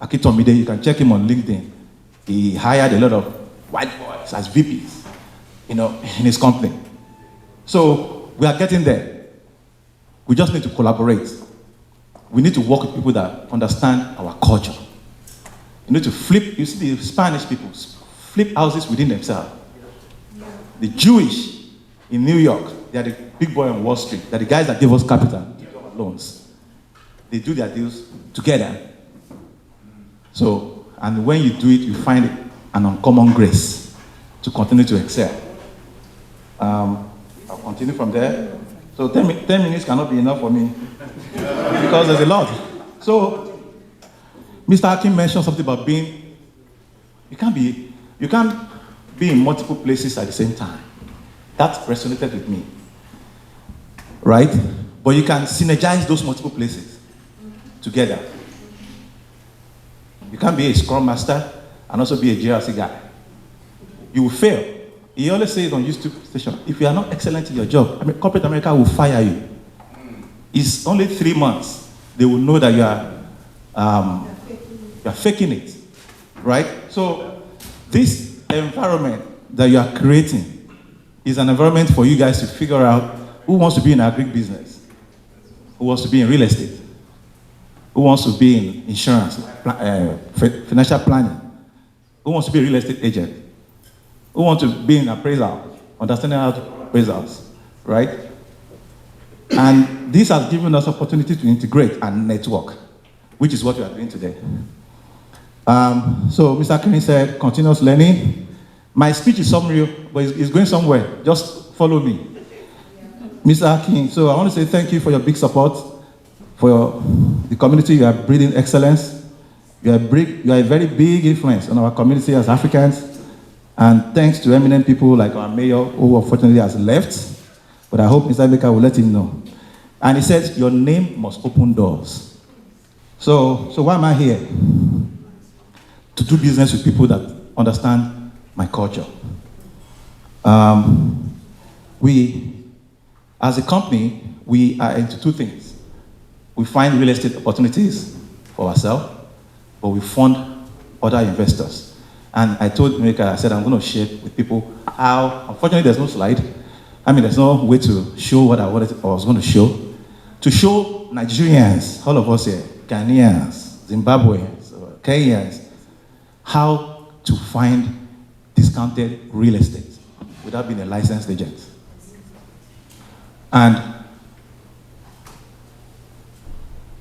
Akitomide, you can check him on LinkedIn. He hired a lot of white boys as VPs, in his company. So we are getting there. We just need to collaborate. We need to work with people that understand our culture. You need to flip, you see the Spanish people flip houses within themselves. The Jewish in New York, they are the big boy on Wall Street. They're the guys that give us capital, give us loans. They do their deals together. So, and when you do it, you find an uncommon grace to continue to excel. I'll continue from there. So 10 minutes cannot be enough for me because there's a lot. So, Mr. Akin mentioned something about being, you can't be in multiple places at the same time. That resonated with me, right? But you can synergize those multiple places together. You can't be a Scrum Master and also be a GRC guy. You will fail. He always says on YouTube station, if you are not excellent in your job, corporate America will fire you. It's only 3 months. They will know that you are faking it, right? So this environment that you are creating is an environment for you guys to figure out who wants to be in agribusiness, who wants to be in real estate, who wants to be in insurance, financial planning, who wants to be a real estate agent, who wants to be in appraisal, understanding how to appraisals, right? And this has given us opportunity to integrate and network, which is what we are doing today. So Mr. Kenny said, continuous learning. My speech is summary, but it's going somewhere. Just follow me. Mr. Akin, so I want to say thank you for your big support, for the community. You are breeding excellence. You are a very big influence on our community as Africans. And thanks to eminent people like our mayor, who unfortunately has left. But I hope Mr. Baker will let him know. And he says, your name must open doors. So why am I here? To do business with people that understand my culture. We, as a company, we are into two things. We find real estate opportunities for ourselves, but we fund other investors. And I told America, I said, I'm going to share with people how, unfortunately, there's no slide. There's no way to show what I was going to show. To show Nigerians, all of us here, Ghanaians, Zimbabweans, Kenyans, how to find discounted real estate without being a licensed agent. And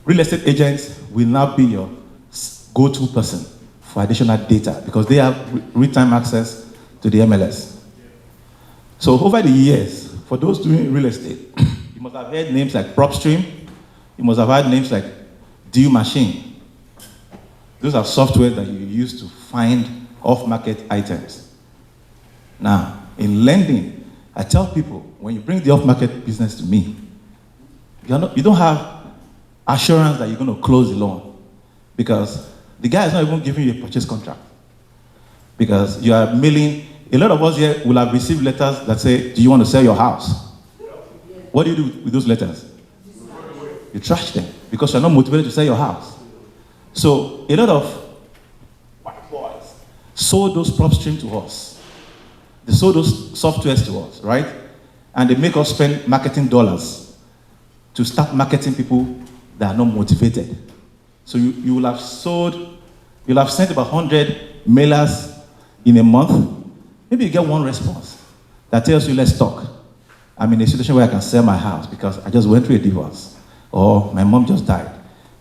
real estate agents will now be your go-to person for additional data because they have real-time access to the MLS. So over the years, for those doing real estate, you must have heard names like PropStream, you must have heard names like Deal Machine. Those are software that you use to find off-market items. Now, in lending, I tell people, when you bring the off-market business to me, you don't have assurance that you're going to close the loan because the guy is not even giving you a purchase contract because you are mailing. A lot of us here will have received letters that say, do you want to sell your house? What do you do with those letters? You trash them because you're not motivated to sell your house. So a lot of white boys sold those PropStream to us. They sold those softwares to us, right? And they make us spend marketing dollars to start marketing people that are not motivated. So you will have sent about 100 mailers in a month. Maybe you get one response that tells you, let's talk. I'm in a situation where I can sell my house because I just went through a divorce, or my mom just died,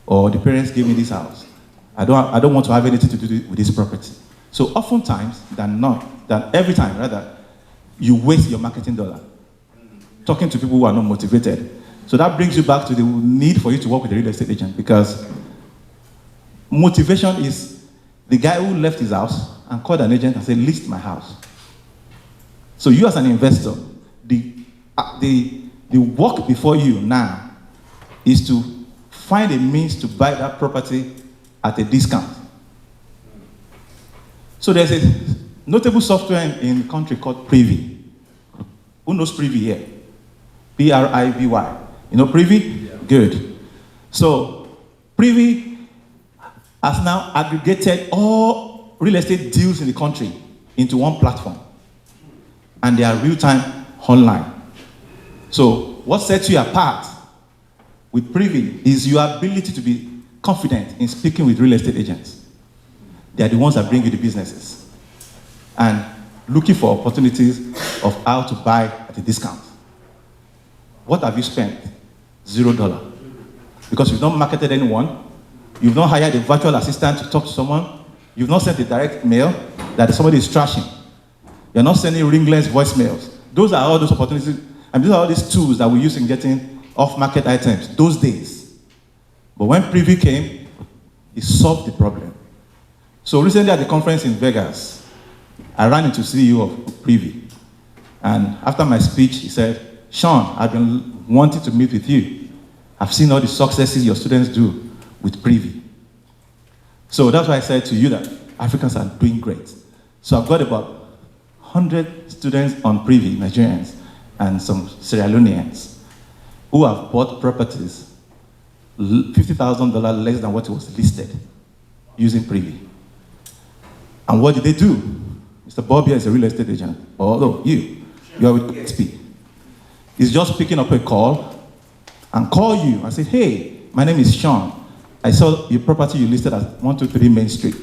or the parents gave me this house. I don't want to have anything to do with this property. So oftentimes, than every time, rather, you waste your marketing dollar talking to people who are not motivated. So that brings you back to the need for you to work with a real estate agent because motivation is the guy who left his house and called an agent and said, list my house. So you as an investor, the work before you now is to find a means to buy that property at a discount. So there's a notable software in the country called Privy. Who knows Privy here? Privy. You know Privy? Yeah. Good. So Privy has now aggregated all real estate deals in the country into one platform. And they are real-time online. So what sets you apart with Privy is your ability to be confident in speaking with real estate agents. They are the ones that bring you the businesses. And looking for opportunities of how to buy at a discount. What have you spent? $0. Because you've not marketed anyone, you've not hired a virtual assistant to talk to someone, you've not sent a direct mail that somebody is trashing. You're not sending ringless voicemails. Those are all those opportunities, and these are all these tools that we use in getting off-market items those days. But when Privy came, it solved the problem. So recently at the conference in Vegas, I ran into CEO of Privy. And after my speech, he said, Sean, I've been wanting to meet with you. I've seen all the successes your students do with Privy. So that's why I said to you that Africans are doing great. So I've got about 100 students on Privy, Nigerians, and some Sierra Leoneans, who have bought properties $50,000 less than what was listed using Privy. And what did they do? Mr. Bobby is a real estate agent. Although you are with XP. He's just picking up a call and call you and say, hey, my name is Sean. I saw your property you listed as 123 Main Street.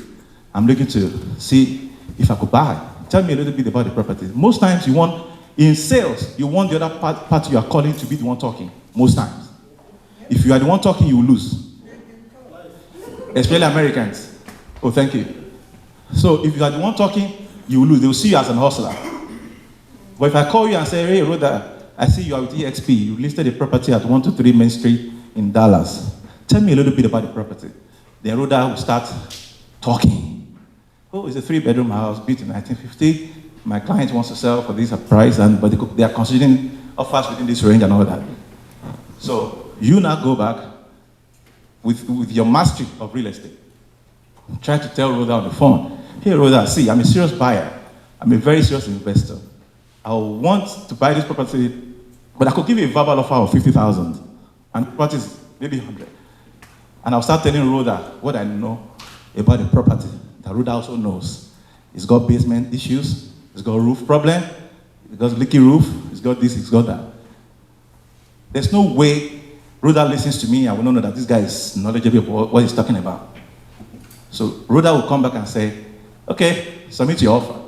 I'm looking to see if I could buy. Tell me a little bit about the property. Most times you want, in sales, you want the other party you are calling to be the one talking. Most times. If you are the one talking, you will lose. Especially Americans. Oh, thank you. So if you are the one talking, you will lose. They will see you as an hustler. But if I call you and say, hey, Rhoda, I see you are with EXP. You listed a property at 123 Main Street in Dallas. Tell me a little bit about the property. Then Rhoda will start talking. Oh, it's a 3-bedroom house built in 1950. My client wants to sell for this price, but they are considering offers within this range and all that. So you now go back with your mastery of real estate. Try to tell Rhoda on the phone, hey Rhoda, see, I'm a serious buyer. I'm a very serious investor. I want to buy this property, but I could give you a verbal offer of 50,000, and the property is maybe 100. And I'll start telling Rhoda what I know about the property that Rhoda also knows. It's got basement issues, it's got roof problem, it's got leaky roof, it's got this, it's got that. There's no way Rhoda listens to me and will not know that this guy is knowledgeable about what he's talking about. So Rhoda will come back and say, okay, submit your offer.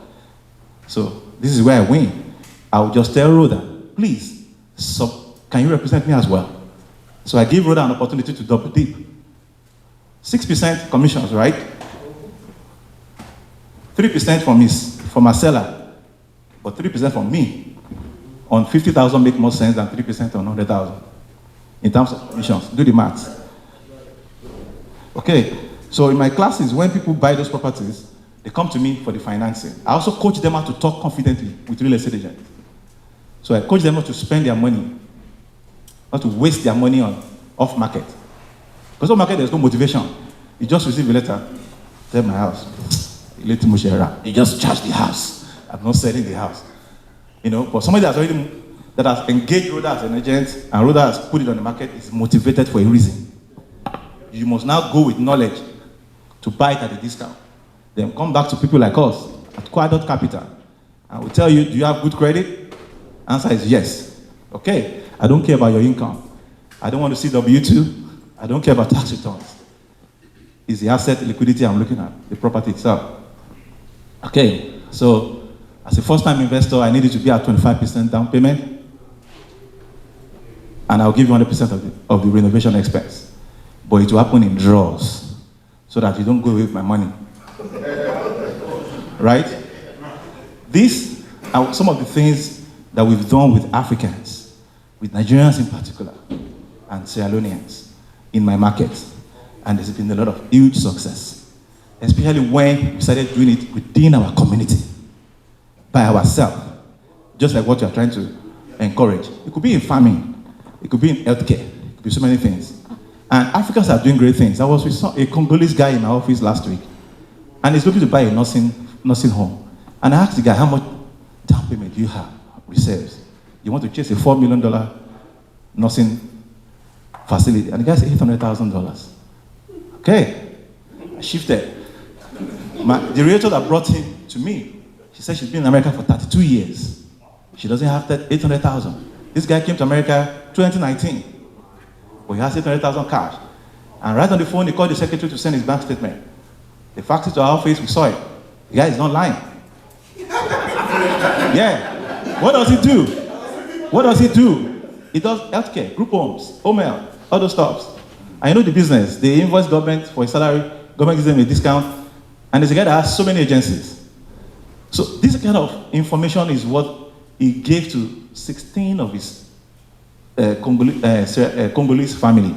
So this is where I win. I will just tell Rhoda, please, can you represent me as well? So I give Rhoda an opportunity to double dip. 6% commissions, right? 3% from a seller, but 3% from me. On 50,000 make more sense than 3% on 100,000 in terms of commissions. Do the maths. Okay, so in my classes, when people buy those properties, they come to me for the financing. I also coach them how to talk confidently with real estate agents. So I coach them how to spend their money, not to waste their money on off market. Because off market, there's no motivation. You just receive a letter, tell my house, you just charge the house. I'm not selling the house. You know, but somebody that has engaged Rhoda as an agent and Rhoda has put it on the market is motivated for a reason. You must now go with knowledge to buy it at a discount. Then come back to people like us at Quadot Capital and we'll tell you, do you have good credit? Answer is yes. Okay, I don't care about your income. I don't want to see W2. I don't care about tax returns. It's the asset liquidity I'm looking at, the property itself. Okay, so as a first-time investor, I needed to be at 25% down payment, and I'll give you 100% of the renovation expense. But it will happen in draws, so that you don't go away with my money. Right? These are some of the things that we've done with Africans, with Nigerians in particular, and Sierra Leoneans in my market. And there's been a lot of huge success, especially when we started doing it within our community, by ourselves, just like what you're trying to encourage. It could be in farming, it could be in healthcare, it could be so many things. And Africans are doing great things. I was with a Congolese guy in my office last week, and he's looking to buy a nursing home. And I asked the guy, how much down payment do you have, reserves? You want to chase a $4 million nursing facility? And the guy said $800,000. Okay, I shifted. The realtor that brought him to me, she said she's been in America for 32 years. She doesn't have that 800,000. This guy came to America 2019, but he has 800,000 cash. And right on the phone, he called the secretary to send his bank statement. They faxed it to our office, we saw it. The guy is not lying. Yeah. What does he do? What does he do? He does healthcare, group homes, home health, other stuff. I know the business. They invoice government for his salary, government gives them a discount, and there's a guy that has so many agencies. So this kind of information is what he gave to 16 of his Congolese family,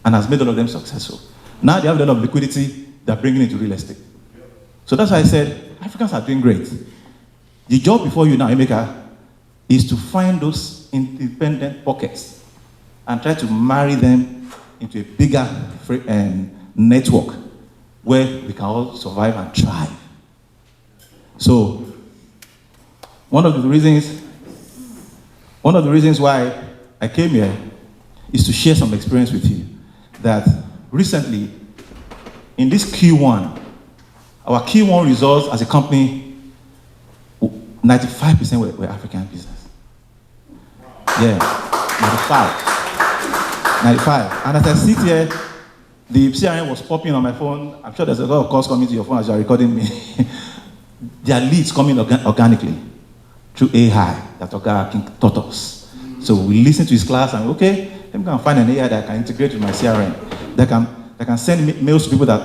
and has made all of them successful. Now they have a lot of liquidity, they're bringing it to real estate. So that's why I said, Africans are doing great. The job before you now, Emeka, is to find those independent pockets and try to marry them into a bigger network where we can all survive and thrive. So, one of the reasons why I came here is to share some experience with you. That recently, in this Q1, our Q1 results as a company, 95% were African business. Yeah, 95. And as I sit here, the CRM was popping on my phone. I'm sure there's a lot of calls coming to your phone as you're recording me. There are leads coming organically through AI that Oga King taught us. So we listen to his class and okay, I'm going to find an AI that I can integrate with my CRM. That can send mails to people that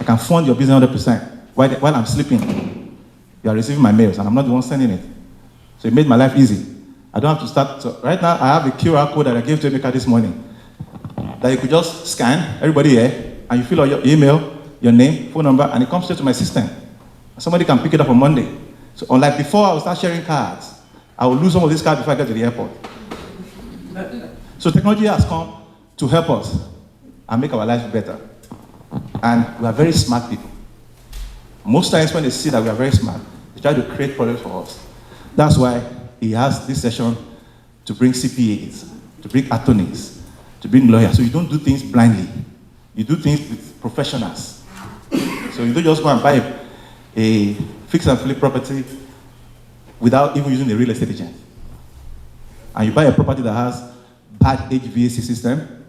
I can fund your business 100%. While I'm sleeping, you are receiving my mails and I'm not the one sending it. So it made my life easy. I don't have to start. So right now, I have a QR code that I gave to Emeka this morning that you could just scan, everybody here, and you fill out your email, your name, phone number, and it comes straight to my system. Somebody can pick it up on Monday. So unlike before, I will start sharing cards. I will lose some of these cards before I get to the airport. So technology has come to help us and make our lives better. And we are very smart people. Most times when they see that we are very smart, they try to create problems for us. That's why he has this session to bring CPAs, to bring attorneys, to bring lawyers. So you don't do things blindly. You do things with professionals. So you don't just go and buy a fix and flip property without even using a real estate agent. And you buy a property that has bad HVAC system,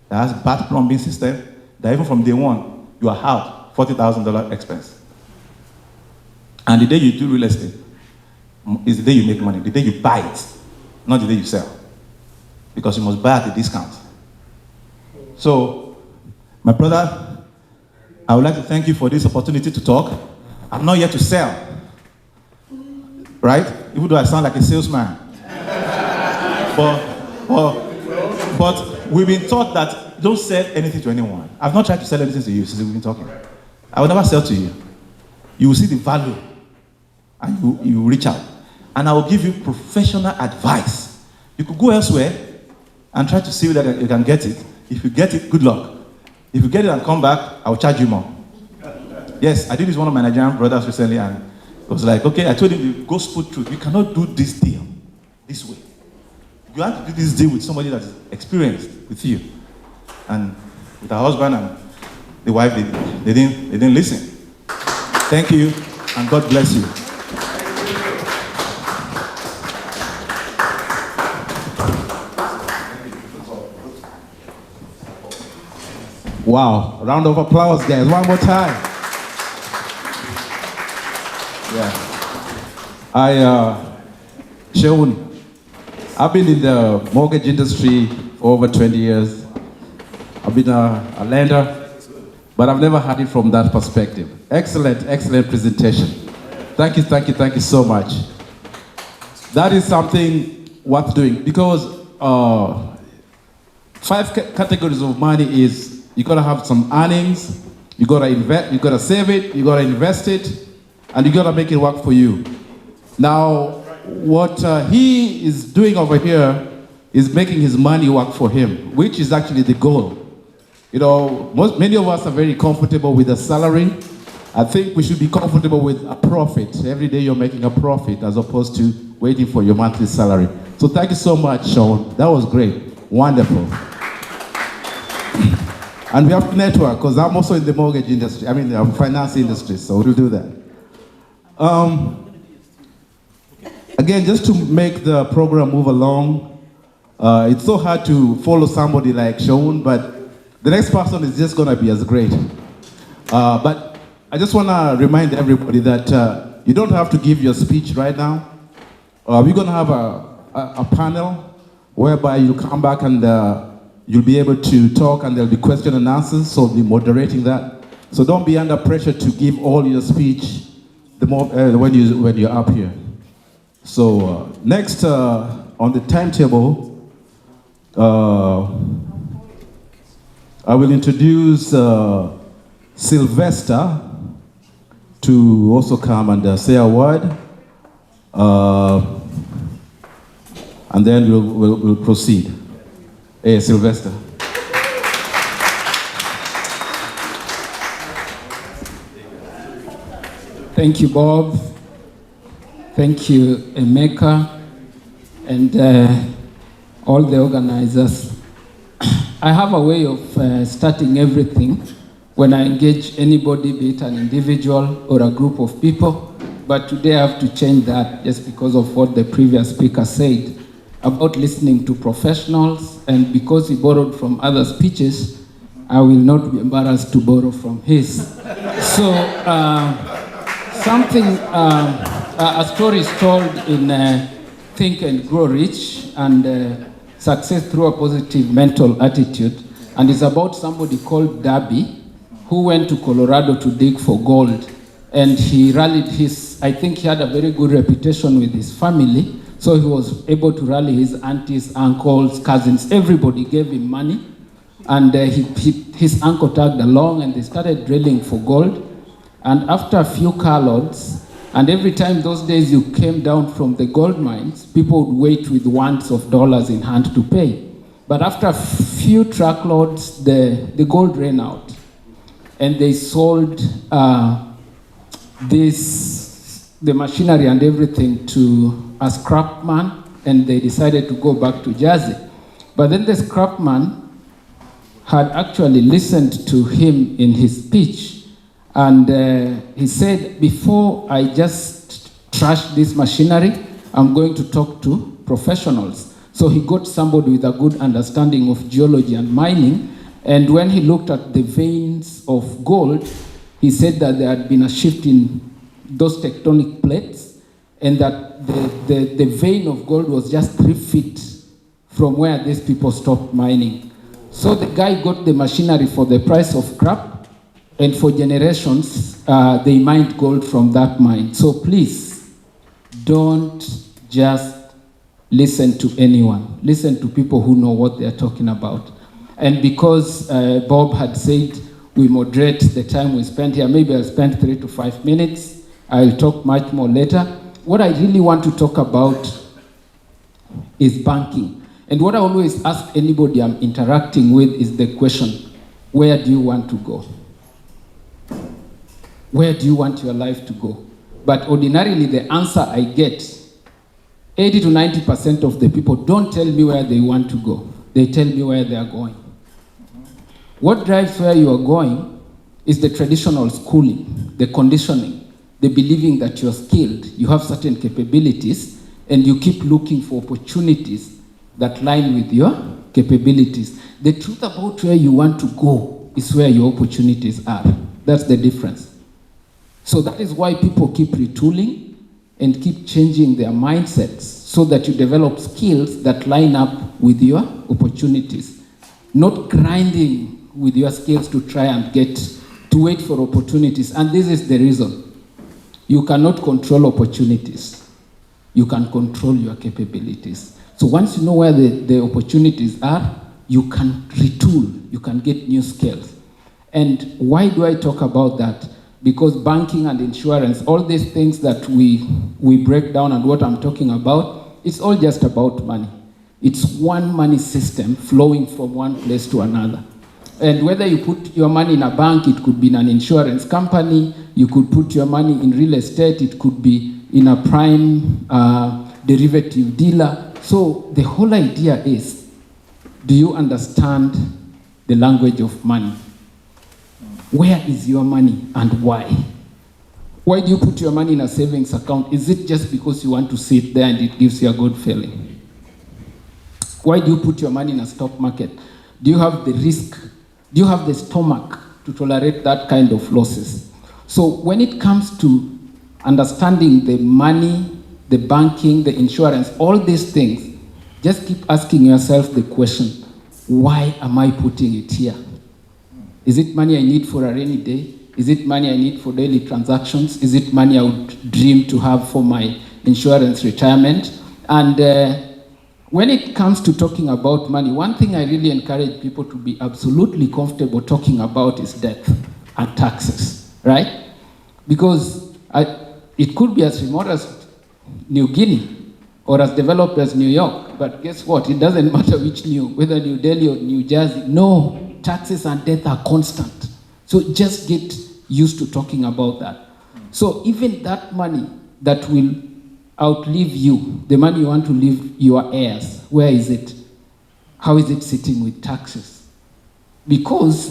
that has bad plumbing system, that even from day one, you are out $40,000 expense. And the day you do real estate is the day you make money, the day you buy it, not the day you sell. Because you must buy at a discount. So, my brother, I would like to thank you for this opportunity to talk. I'm not here to sell, right? Even though I sound like a salesman. But we've been taught that don't sell anything to anyone. I've not tried to sell anything to you since we've been talking. I will never sell to you. You will see the value and you reach out. And I will give you professional advice. You could go elsewhere and try to see whether you can get it. If you get it, good luck. If you get it and come back, I will charge you more. Yes, I did this with one of my Nigerian brothers recently and it was like, okay, I told him the gospel truth. You cannot do this deal this way. You have to do this deal with somebody that is experienced with you. And with her husband and the wife, they didn't listen. Thank you, and God bless you.
Wow, a round of applause, guys. One more time. Yeah. Seun, I've been in the mortgage industry for over 20 years. I've been a lender, but I've never had it from that perspective. Excellent presentation. Thank you so much. That is something worth doing because 5 categories of money is you gotta have some earnings, you gotta invest, you gotta save it, you gotta invest it, and you gotta make it work for you. Now, what he is doing over here is making his money work for him, which is actually the goal. You know, many of us are very comfortable with a salary. I think we should be comfortable with a profit. Every day you're making a profit as opposed to waiting for your monthly salary. So thank you so much, Sean. That was great. Wonderful. And we have to network because I'm also in the mortgage industry. I mean, the finance industry, so we'll do that. Again, just to make the program move along, it's so hard to follow somebody like Sean, but the next person is just going to be as great. But I just want to remind everybody that you don't have to give your speech right now. We're going to have a panel whereby you come back and you'll be able to talk and there'll be question and answers, so we'll be moderating that. So don't be under pressure to give all your speech when you're up here. So next on the timetable, I will introduce Sylvester to also come and say a word, and then we'll proceed. Hey, Sylvester.
Thank you, Bob. Thank you, Emeka, and all the organizers. I have a way of starting everything when I engage anybody, be it an individual or a group of people. But today I have to change that just because of what the previous speaker said about listening to professionals, and because he borrowed from other speeches, I will not be embarrassed to borrow from his. So, a story is told in Think and Grow Rich, and Success Through a Positive Mental Attitude, and it's about somebody called Darby who went to Colorado to dig for gold, and he rallied I think he had a very good reputation with his family, so he was able to rally his aunties, uncles, cousins, everybody gave him money, and his uncle tagged along, and they started drilling for gold. And after a few carloads, and every time those days you came down from the gold mines, people would wait with wands of dollars in hand to pay. But after a few truckloads, the gold ran out. And they sold the machinery and everything to a scrap man, and they decided to go back to Jersey. But then the scrap man had actually listened to him in his speech. And he said, before I just trash this machinery, I'm going to talk to professionals. So he got somebody with a good understanding of geology and mining. And when he looked at the veins of gold, he said that there had been a shift in those tectonic plates, and that the vein of gold was just 3 feet from where these people stopped mining. So the guy got the machinery for the price of scrap, and for generations, they mined gold from that mine. So please, don't just listen to anyone. Listen to people who know what they're talking about. And because Bob had said we moderate the time we spend here, maybe I'll spend 3 to 5 minutes. I'll talk much more later. What I really want to talk about is banking. And what I always ask anybody I'm interacting with is the question, where do you want to go? Where do you want your life to go? But ordinarily, the answer I get, 80 to 90% of the people don't tell me where they want to go. They tell me where they are going. What drives where you are going is the traditional schooling, the conditioning, the believing that you're skilled, you have certain capabilities, and you keep looking for opportunities that line with your capabilities. The truth about where you want to go is where your opportunities are. That's the difference. So that is why people keep retooling and keep changing their mindsets so that you develop skills that line up with your opportunities. Not grinding with your skills to try and to wait for opportunities. And this is the reason. You cannot control opportunities. You can control your capabilities. So once you know where the opportunities are, you can retool, you can get new skills. And why do I talk about that? Because banking and insurance, all these things that we break down and what I'm talking about, it's all just about money. It's one money system flowing from one place to another. And whether you put your money in a bank, it could be in an insurance company, you could put your money in real estate, it could be in a prime derivative dealer. So the whole idea is, do you understand the language of money? Where is your money and why? Why do you put your money in a savings account? Is it just because you want to sit there and it gives you a good feeling? Why do you put your money in a stock market? Do you have the risk? Do you have the stomach to tolerate that kind of losses? So when it comes to understanding the money, the banking, the insurance, all these things, just keep asking yourself the question, why am I putting it here? Is it money I need for a rainy day? Is it money I need for daily transactions? Is it money I would dream to have for my insurance retirement? And when it comes to talking about money, one thing I really encourage people to be absolutely comfortable talking about is debt and taxes, right? Because it could be as remote as New Guinea or as developed as New York, but guess what? It doesn't matter whether New Delhi or New Jersey. No, taxes and debt are constant. So just get used to talking about that. So even that money that will outlive you, the money you want to leave your heirs, where is it? How is it sitting with taxes? Because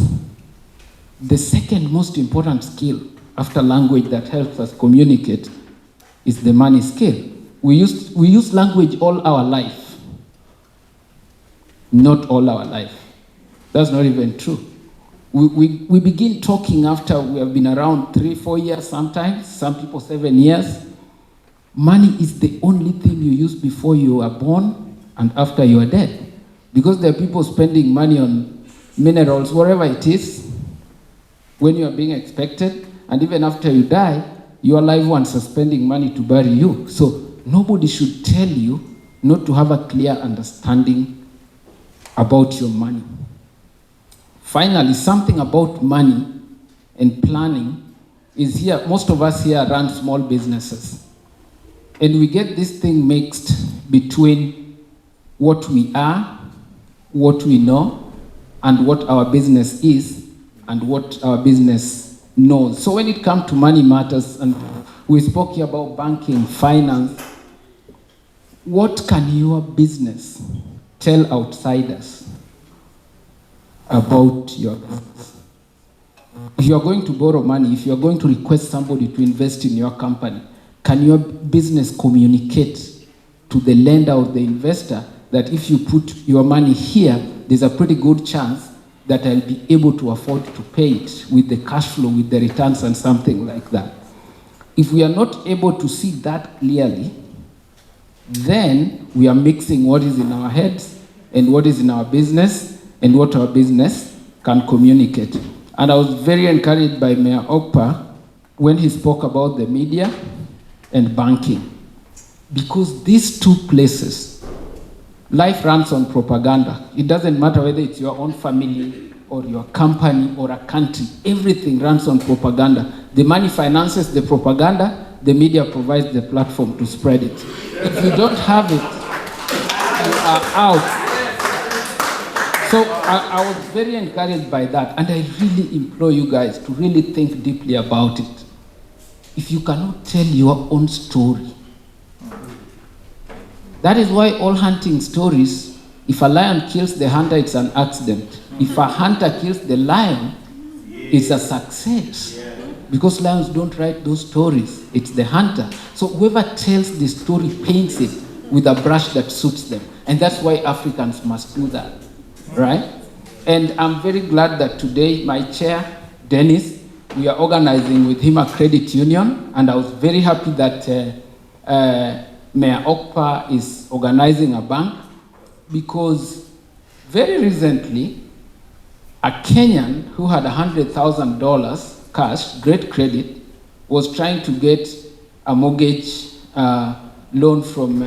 the second most important skill after language that helps us communicate is the money skill. We use language all our life. Not all our life. That's not even true. We begin talking after we have been around 3-4 years sometimes, some people 7 years. Money is the only thing you use before you are born and after you are dead. Because there are people spending money on minerals, wherever it is, when you are being expected, and even after you die, your loved ones are spending money to bury you. So nobody should tell you not to have a clear understanding about your money. Finally, something about money and planning is here. Most of us here run small businesses. And we get this thing mixed between what we are, what we know, and what our business is, and what our business knows. So when it comes to money matters, and we spoke here about banking, finance, what can your business tell outsiders about your business? If you are going to borrow money, if you are going to request somebody to invest in your company, can your business communicate to the lender or the investor that if you put your money here, there's a pretty good chance that I'll be able to afford to pay it with the cash flow, with the returns and something like that? If we are not able to see that clearly, then we are mixing what is in our heads and what is in our business and what our business can communicate. And I was very encouraged by Mayor Okpa when he spoke about the media and banking. Because these two places, life runs on propaganda. It doesn't matter whether it's your own family or your company or a country. Everything runs on propaganda. The money finances the propaganda, the media provides the platform to spread it. If you don't have it, you are out. So I was very encouraged by that, and I really implore you guys to really think deeply about it. If you cannot tell your own story, that is why all hunting stories, if a lion kills the hunter, it's an accident. If a hunter kills the lion, it's a success. Because lions don't write those stories, it's the hunter. So whoever tells the story paints it with a brush that suits them. And that's why Africans must do that, right? And I'm very glad that today my chair, Dennis, we are organizing with him a credit union, and I was very happy that Mayor Okpa is organizing a bank, because very recently, a Kenyan who had $100,000 cash, great credit, was trying to get a mortgage loan from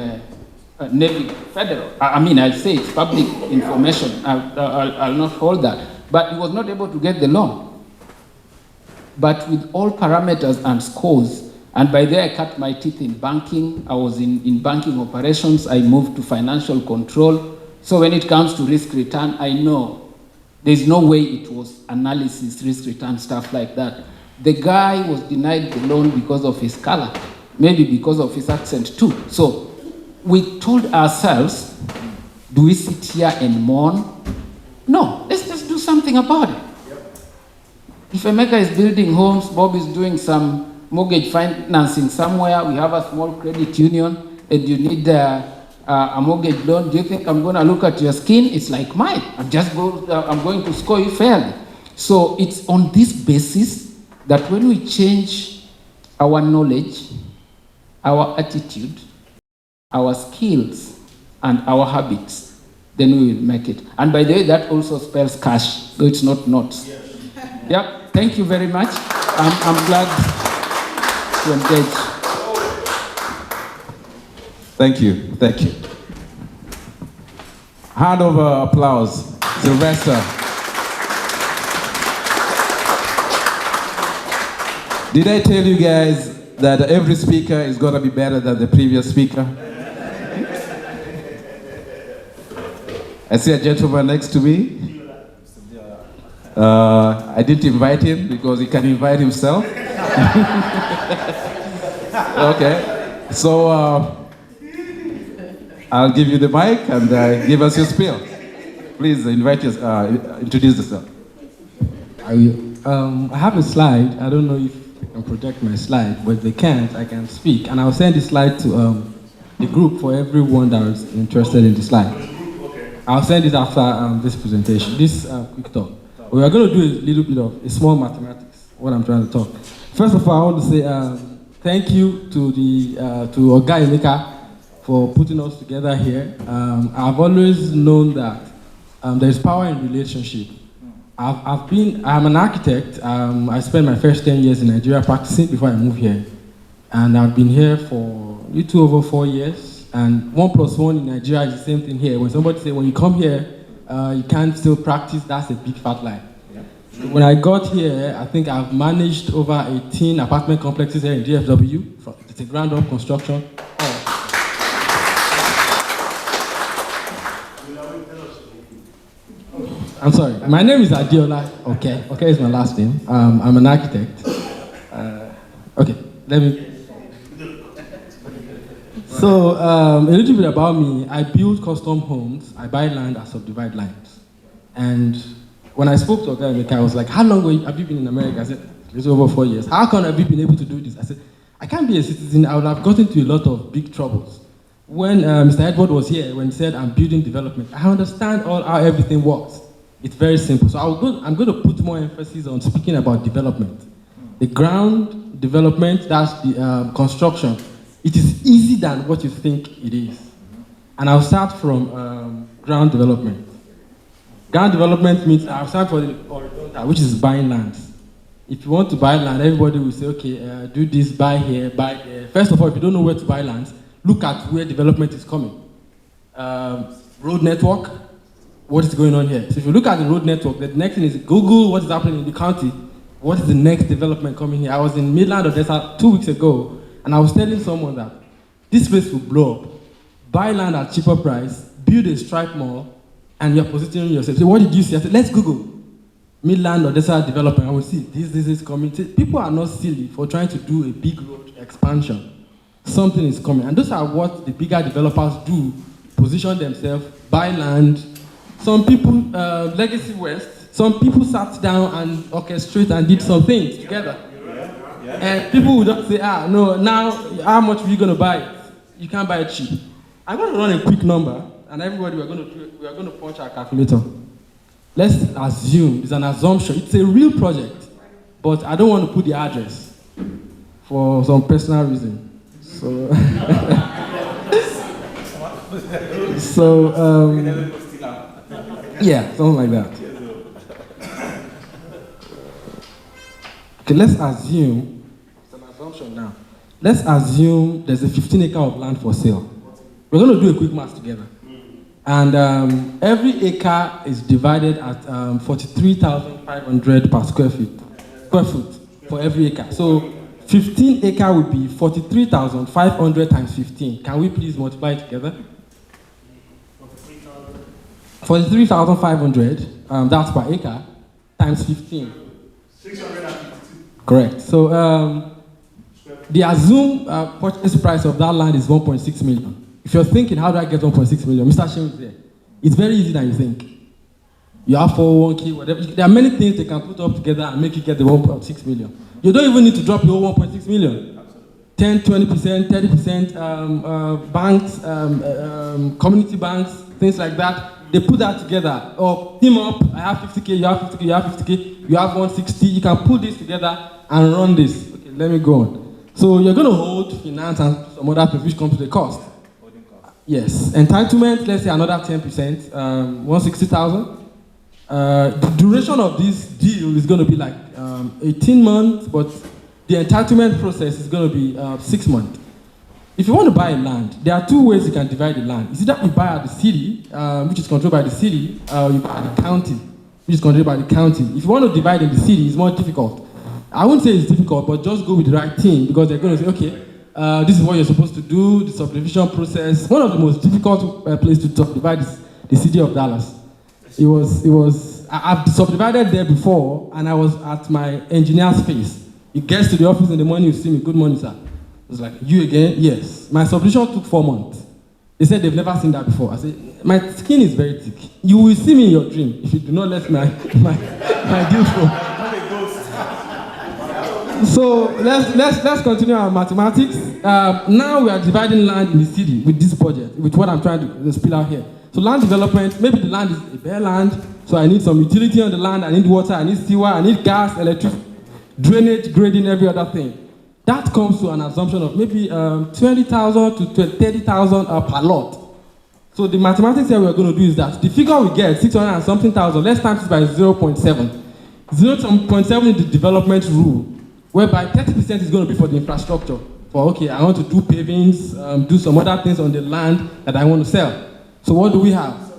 Navy Federal. I'll say it's public information. I'll not hold that. But he was not able to get the loan. But with all parameters and scores, and by there I cut my teeth in banking. I was in banking operations. I moved to financial control. So when it comes to risk return, I know there's no way it was analysis, risk return, stuff like that. The guy was denied the loan because of his color, maybe because of his accent too. So we told ourselves, do we sit here and mourn? No, let's just do something about it. If Emeka is building homes, Bob is doing some mortgage financing somewhere, we have a small credit union, and you need a mortgage loan, do you think I'm going to look at your skin? It's like mine. I'm going to score you fairly. So it's on this basis that when we change our knowledge, our attitude, our skills, and our habits, then we will make it. And by the way, that also spells cash, so it's not notes. Yep, thank you very much. I'm glad to engage.
Thank you, thank you. Hand over applause, Sylvester. Did I tell you guys that every speaker is going to be better than the previous speaker? I see a gentleman next to me. I didn't invite him because he can invite himself. Okay, so I'll give you the mic and give us your spiel. Please introduce yourself.
I have a slide. I don't know if I can project my slide, but if they can't, I can speak. And I'll send the slide to the group for everyone that is interested in the slide. I'll send it after this presentation, this quick talk. We are going to do a little bit of a small mathematics, what I'm trying to talk. First of all, I want to say thank you to Oga Emeka for putting us together here. I've always known that there's power in relationship. I'm an architect. I spent my first 10 years in Nigeria practicing before I moved here. And I've been here for a little over 4 years. And 1 + 1 in Nigeria is the same thing here. When somebody say, when you come here, you can't still practice, that's a big fat lie. Yeah. When I got here, I think I've managed over 18 apartment complexes here in DFW. It's a ground up construction. I'm sorry, my name is Adiola. Okay is my last name. I'm an architect. Okay, let me. So, a little bit about me. I build custom homes. I buy land, I subdivide lands. And when I spoke to Oga Emeka, I was like, how long have you been in America? I said, it's over 4 years. How come have you been able to do this? I said, I can't be a citizen. I would have gotten into a lot of big troubles. When Mr. Edward was here, when he said, I'm building development, I understand how everything works. It's very simple. So I'm going to put more emphasis on speaking about development. The ground development, that's the construction. It is easier than what you think it is. And I'll start from ground development. Ground development means I'll start for the horizontal, which is buying lands. If you want to buy land, everybody will say, okay, do this, buy here, buy there. First of all, if you don't know where to buy lands, look at where development is coming. Road network, what is going on here? So if you look at the road network, the next thing is Google what is happening in the county. What is the next development coming here? I was in Midland, Odessa 2 weeks ago, and I was telling someone that this place will blow up. Buy land at cheaper price, build a strip mall, and you're positioning yourself. So what did you see? I said, let's Google Midland, Odessa development. I will see this is coming. People are not silly for trying to do a big road expansion. Something is coming. And those are what the bigger developers do, position themselves, buy land. Some people, Legacy West, some people sat down and orchestrated and did some things together. And people would just say, no, now, how much are you going to buy it? You can't buy it cheap. I'm going to run a quick number, and everybody, we are going to punch our calculator. Let's assume, it's an assumption, it's a real project, but I don't want to put the address for some personal reason. So, yeah, something like that. Okay, let's assume, it's an assumption now. Let's assume there's a 15 acre of land for sale. We're going to do a quick math together. And every acre is divided at 43,500 per square foot for every acre. So 15 acre would be 43,500 times 15. Can we please multiply it together? 43,500, that's per acre, times 15. 652. Correct. So the assumed purchase price of that land is 1.6 million. If you're thinking, how do I get 1.6 million? Mr. Shem is there. It's very easy than you think. You have 401k, whatever. There are many things they can put up together and make you get the 1.6 million. You don't even need to drop your 1.6 million. 10, 20%, 30%, banks, community banks, things like that. They put that together. Or team up, I have 50K, you have 50K, you have 50K, you have 160. You can put this together and run this. Okay, let me go on. So you're going to hold finance and some other things which comes to the cost. Yes. Entitlement, let's say another 10%, 160,000. The duration of this deal is going to be like 18 months, but the entitlement process is going to be 6 months. If you want to buy land, there are two ways you can divide the land. It's either you buy at the city, which is controlled by the city, or you buy at the county, which is controlled by the county. If you want to divide in the city, it's more difficult. I wouldn't say it's difficult, but just go with the right team because they're going to say, okay, this is what you're supposed to do, the subdivision process. One of the most difficult places to subdivide is the city of Dallas. I've subdivided there before, and I was at my engineer's face. He gets to the office in the morning, you see me, good morning, sir. I was like, you again? Yes. My subdivision took 4 months. They said they've never seen that before. I said, my skin is very thick. You will see me in your dream if you do not let my deal flow. So let's continue our mathematics. Now we are dividing land in the city with this budget, with what I'm trying to spill out here. So land development, maybe the land is a bare land, so I need some utility on the land, I need water, I need sewer, I need gas, electricity, drainage, grading, every other thing. That comes to an assumption of maybe 20,000 to 30,000 per lot. So the mathematics here we're going to do is that the figure we get, 600 and something thousand, let's times it by 0.7. 0.7 is the development rule, whereby 30% is going to be for the infrastructure. For, okay, I want to do pavings, do some other things on the land that I want to sell. So what do we have?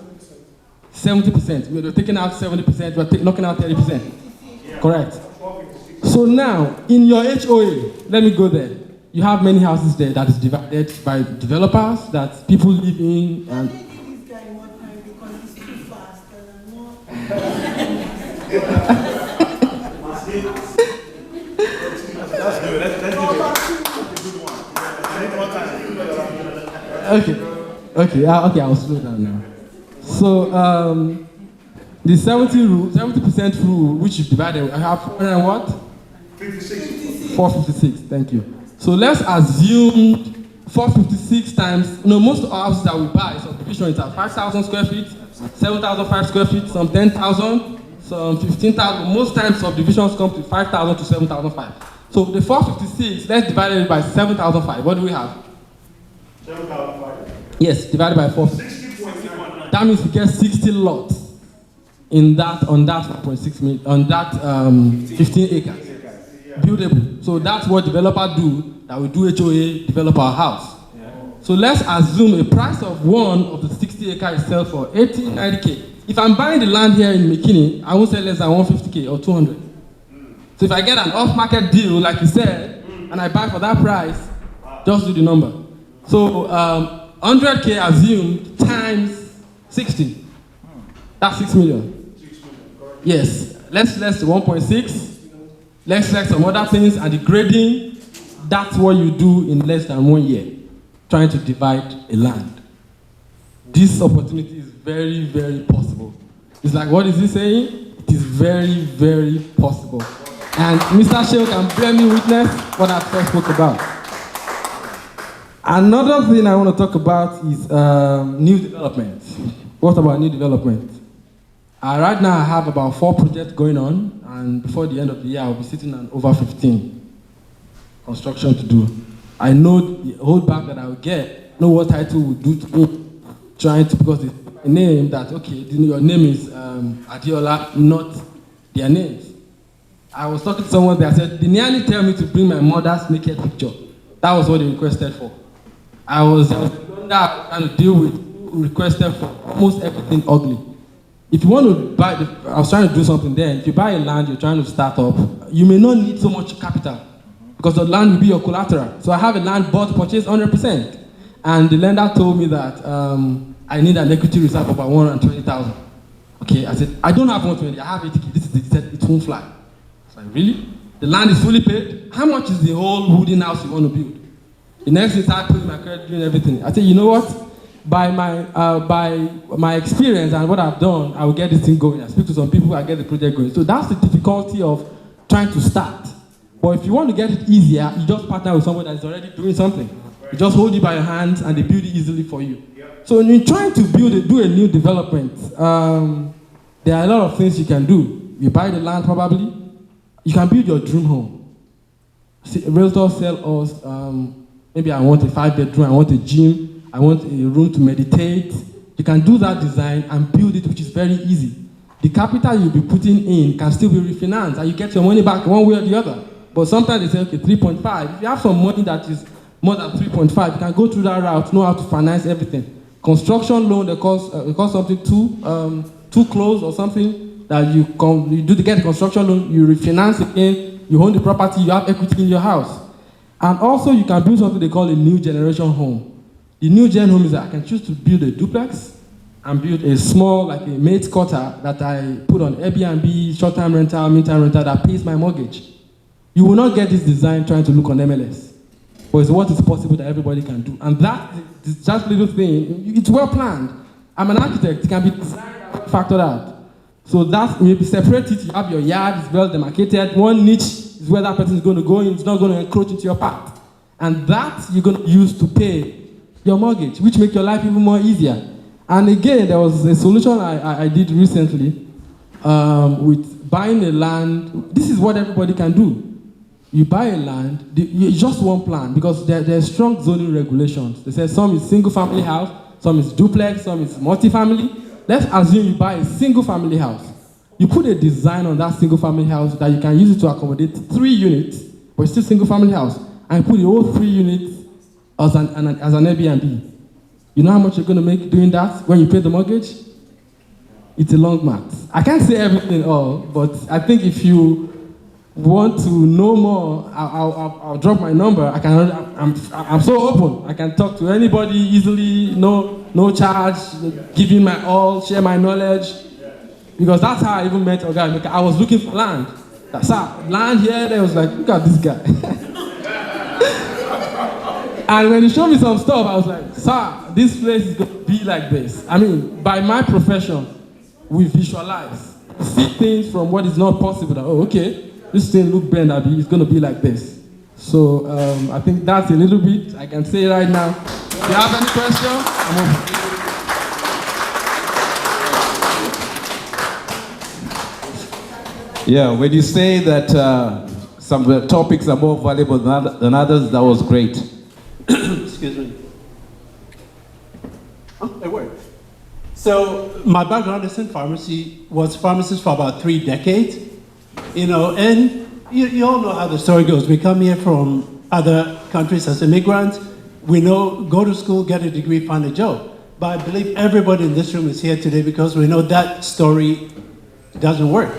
70%. We're taking out 70%, we're knocking out 30%. Correct. So now, in your HOA, let me go there. You have many houses there that is divided by developers that people live in. And
this guy one time because he's too fast That's good. Let's do it. That's a good one. I need more time.
Okay, I'll slow down now. So, the 70% rule, which is divided, I have 400 and what?
56.
456, thank you. So let's assume 456 times, most of our houses that we buy, subdivision is at 5,000 square feet, 7,005 square feet, some 10,000, some 15,000. Most times subdivisions come to 5,000 to 7,005. So the 456, let's divide it by 7,005. What do we have?
7,005.
Yes, divided by 4.
60.1.
That means we get 60 lots on that 1.6 million, on that 15 acres. Buildable. So that's what developers do, that we do HOA, develop our house. Yeah. So let's assume a price of one of the 60 acres is sell for 90K. If I'm buying the land here in McKinney, I won't sell less than 150K or 200. So if I get an off-market deal, like you said, and I buy for that price, just do the number. So 100K assumed times 60. That's 6 million. Yes. Let's 1.6. Let's select some other things, and the grading, that's what you do in less than 1 year, trying to divide a land. This opportunity is very, very possible. It's like, what is he saying? It is very, very possible. And Mr. Sheo can bear me witness what I first spoke about. Another thing I want to talk about is new development. What about new development? Right now I have about 4 projects going on, and before the end of the year I'll be sitting on over 15 construction to do. I know the holdback that I will get, know what title will do to me, trying to, because it's a name that, okay, your name is Adiola, not their names. I was talking to someone there, I said, they nearly tell me to bring my mother's naked picture. That was what they requested for. I was trying to deal with, requested for almost everything ugly. If you want to buy, I was trying to do something there. If you buy a land, you're trying to start up, you may not need so much capital because the land will be your collateral. So I have a land bought, purchased 100%. And the lender told me that I need an equity reserve of about 120,000. Okay, I said, I don't have 120, I have 80K. This is the set, it won't fly. I said, really? The land is fully paid? How much is the whole wooden house you want to build? The next thing, I put my credit, doing everything. I said, you know what? By my experience and what I've done, I will get this thing going. I speak to some people, I get the project going. So that's the difficulty of trying to start. But if you want to get it easier, you just partner with someone that is already doing something. You just hold it by your hands and they build it easily for you. So when you're trying to do a new development, there are a lot of things you can do. You buy the land probably. You can build your dream home. See, realtors sell us, maybe I want a 5-bedroom, I want a gym, I want a room to meditate. You can do that design and build it, which is very easy. The capital you'll be putting in can still be refinanced, and you get your money back one way or the other. But sometimes they say, okay, 3.5. If you have some money that is more than 3.5, you can go through that route, know how to finance everything. Construction loan, they cost something too close or something that you do to get a construction loan, you refinance again, you own the property, you have equity in your house. And also you can build something they call a new generation home. The new gen home is that I can choose to build a duplex and build a small, like a mate's quarter that I put on Airbnb, short-term rental, mid-term rental that pays my mortgage. You will not get this design trying to look on MLS. But it's what is possible that everybody can do. And that is just little thing, it's well planned. I'm an architect, it can be designed, factored out. So that's, maybe separate it, you have your yard, it's well demarcated, one niche is where that person is going to go in, it's not going to encroach into your path. And that you're going to use to pay your mortgage, which makes your life even more easier. And again, there was a solution I did recently with buying a land. This is what everybody can do. You buy a land, it's just one plan because there are strong zoning regulations. They say some is single family house, some is duplex, some is multifamily. Let's assume you buy a single family house. You put a design on that single family house that you can use it to accommodate 3 units, but it's still single family house, and put the whole 3 units as an Airbnb. You know how much you're going to make doing that when you pay the mortgage? It's a long math. I can't say everything all, but I think if you want to know more, I'll drop my number. I'm so open. I can talk to anybody easily, no charge, giving my all, share my knowledge. Because that's how I even met Oga. I was looking for land. Sir, land here, they was like, look at this guy. And when he showed me some stuff, I was like, sir, this place is going to be like this. I mean, by my profession, we visualize. See things from what is not possible. That, oh, okay, this thing look bent, it's going to be like this. So I think that's a little bit I can say right now. If you have any questions, I'm open.
Yeah, when you say that some of the topics are more valuable than others, that was great.
Excuse me. Oh, it worked. So my background is in pharmacy, was pharmacist for about 3 decades, and you all know how the story goes. We come here from other countries as immigrants. We know, go to school, get a degree, find a job. But I believe everybody in this room is here today because we know that story doesn't work.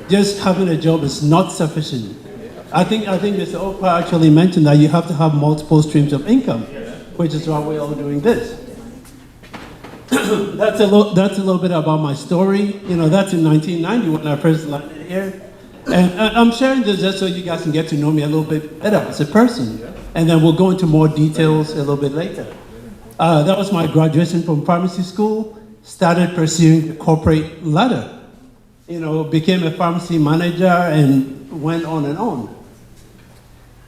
Just having a job is not sufficient. I think Mr. Opa actually mentioned that you have to have multiple streams of income, which is why we're all doing this. That's a little bit about my story. That's in 1990 when I first landed here. And I'm sharing this just so you guys can get to know me a little bit better as a person. And then we'll go into more details a little bit later. That was my graduation from pharmacy school. Started pursuing the corporate ladder. Became a pharmacy manager and went on and on.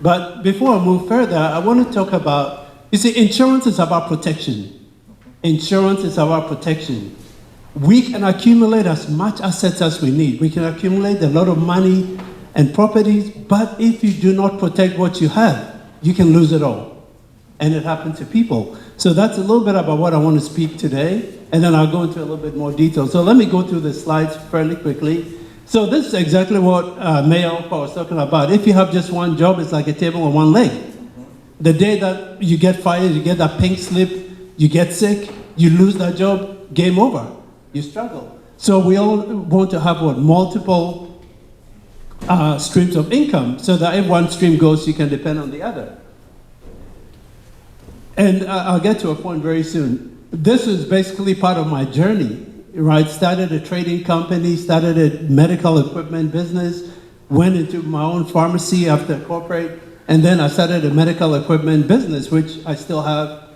But before I move further, I want to talk about, insurance is about protection. Insurance is about protection. We can accumulate as much assets as we need. We can accumulate a lot of money and properties, but if you do not protect what you have, you can lose it all. And it happens to people. So that's a little bit about what I want to speak today, and then I'll go into a little bit more detail. So let me go through the slides fairly quickly. So this is exactly what Mayor Opa was talking about. If you have just one job, it's like a table on one leg. The day that you get fired, you get that pink slip, you get sick, you lose that job, game over. You struggle. So we all want to have multiple streams of income so that if one stream goes, you can depend on the other. And I'll get to a point very soon. This is basically part of my journey, right? Started a trading company, started a medical equipment business, went into my own pharmacy after corporate, and then I started a medical equipment business, which I still have.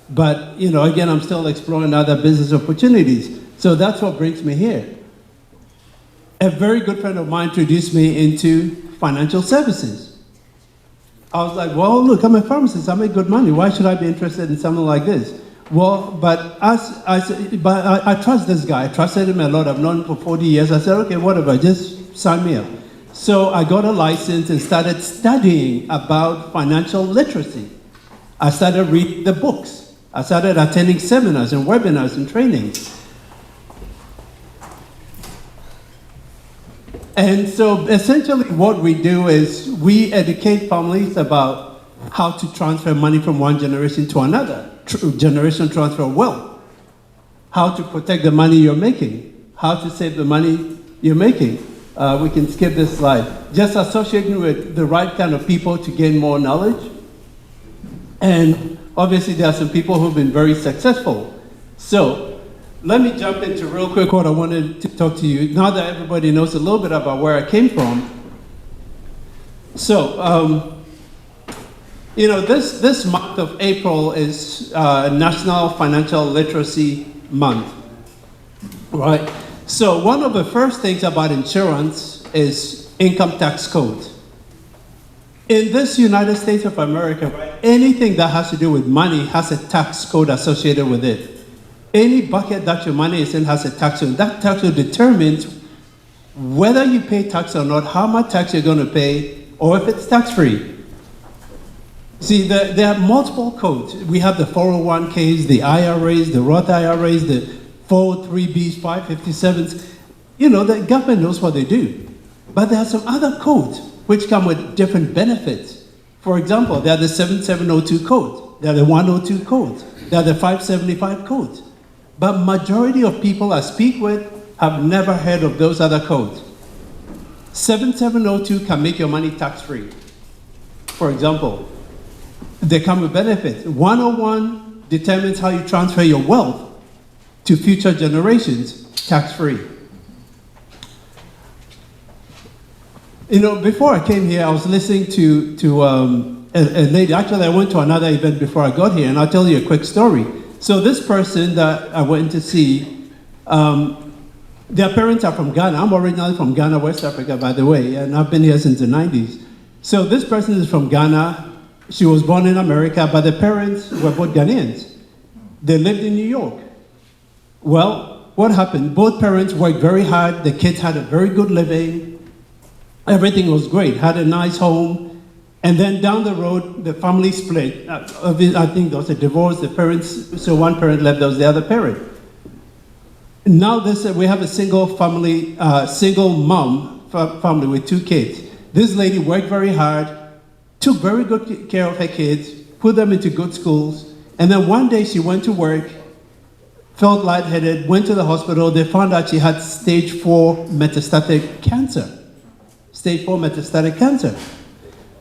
But, again, I'm still exploring other business opportunities. So that's what brings me here. A very good friend of mine introduced me into financial services. I was like, well, look, I'm a pharmacist. I make good money. Why should I be interested in something like this? Well, but I trust this guy. I trusted him a lot. I've known him for 40 years. I said, okay, whatever, just sign me up. So I got a license and started studying about financial literacy. I started reading the books. I started attending seminars and webinars and trainings. And so essentially what we do is we educate families about how to transfer money from one generation to another, generation transfer wealth, how to protect the money you're making, how to save the money you're making, We can skip this slide. Just associating with the right kind of people to gain more knowledge. And obviously there are some people who've been very successful. So let me jump into real quick what I wanted to talk to you. Now that everybody knows a little bit about where I came from. So, you know, this month of April is National Financial Literacy Month, right? So one of the first things about insurance is income tax code. In this United States of America, right, anything that has to do with money has a tax code associated with it. Any bucket that your money is in has a tax code. That tax code determines whether you pay tax or not, how much tax you're going to pay, or if it's tax-free. See, there are multiple codes. We have the 401ks, the IRAs, the Roth IRAs, the 403bs, 557s. You know, the government knows what they do. But there are some other codes which come with different benefits. For example, there are the 7702 code, there are the 102 codes, there are the 575 codes. But majority of people I speak with have never heard of those other codes. 7702 can make your money tax-free. For example, they come with benefits. 101 determines how you transfer your wealth to future generations, tax-free. You know, before I came here, I was listening to a lady. Actually, I went to another event before I got here, and I'll tell you a quick story. So this person that I went to see, their parents are from Ghana. I'm originally from Ghana, West Africa, by the way, and I've been here since the 90s. So this person is from Ghana. She was born in America, but the parents were both Ghanaians. They lived in New York. Well, what happened? Both parents worked very hard. The kids had a very good living. Everything was great, had a nice home. And then down the road, the family split. I think there was a divorce. The parents, so one parent left, there was the other parent. Now we have a single family, single mom family with 2 kids. This lady worked very hard, took very good care of her kids, put them into good schools. And then one day she went to work, felt lightheaded, went to the hospital. They found out she had stage 4 metastatic cancer. Stage 4 metastatic cancer.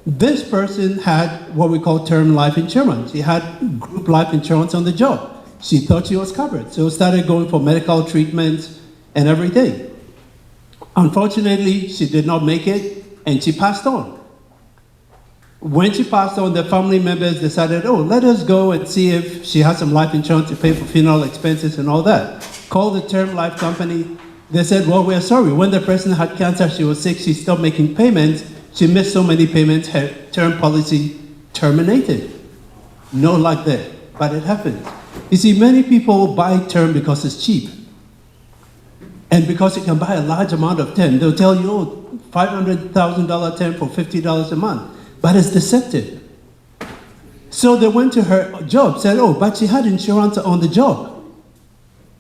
This person had what we call term life insurance. She had group life insurance on the job. She thought she was covered, so started going for medical treatment and everything. Unfortunately, she did not make it, and she passed on. When she passed on, the family members decided, oh, let us go and see if she has some life insurance to pay for funeral expenses and all that. Called the term life company. They said, well, we're sorry. When the person had cancer, she was sick, she stopped making payments. She missed so many payments, her term policy terminated. No luck there, but it happens. You see, many people buy term because it's cheap. And because you can buy a large amount of term, they'll tell you, oh, $500,000 term for $50 a month. But it's deceptive. So they went to her job, said, oh, but she had insurance on the job.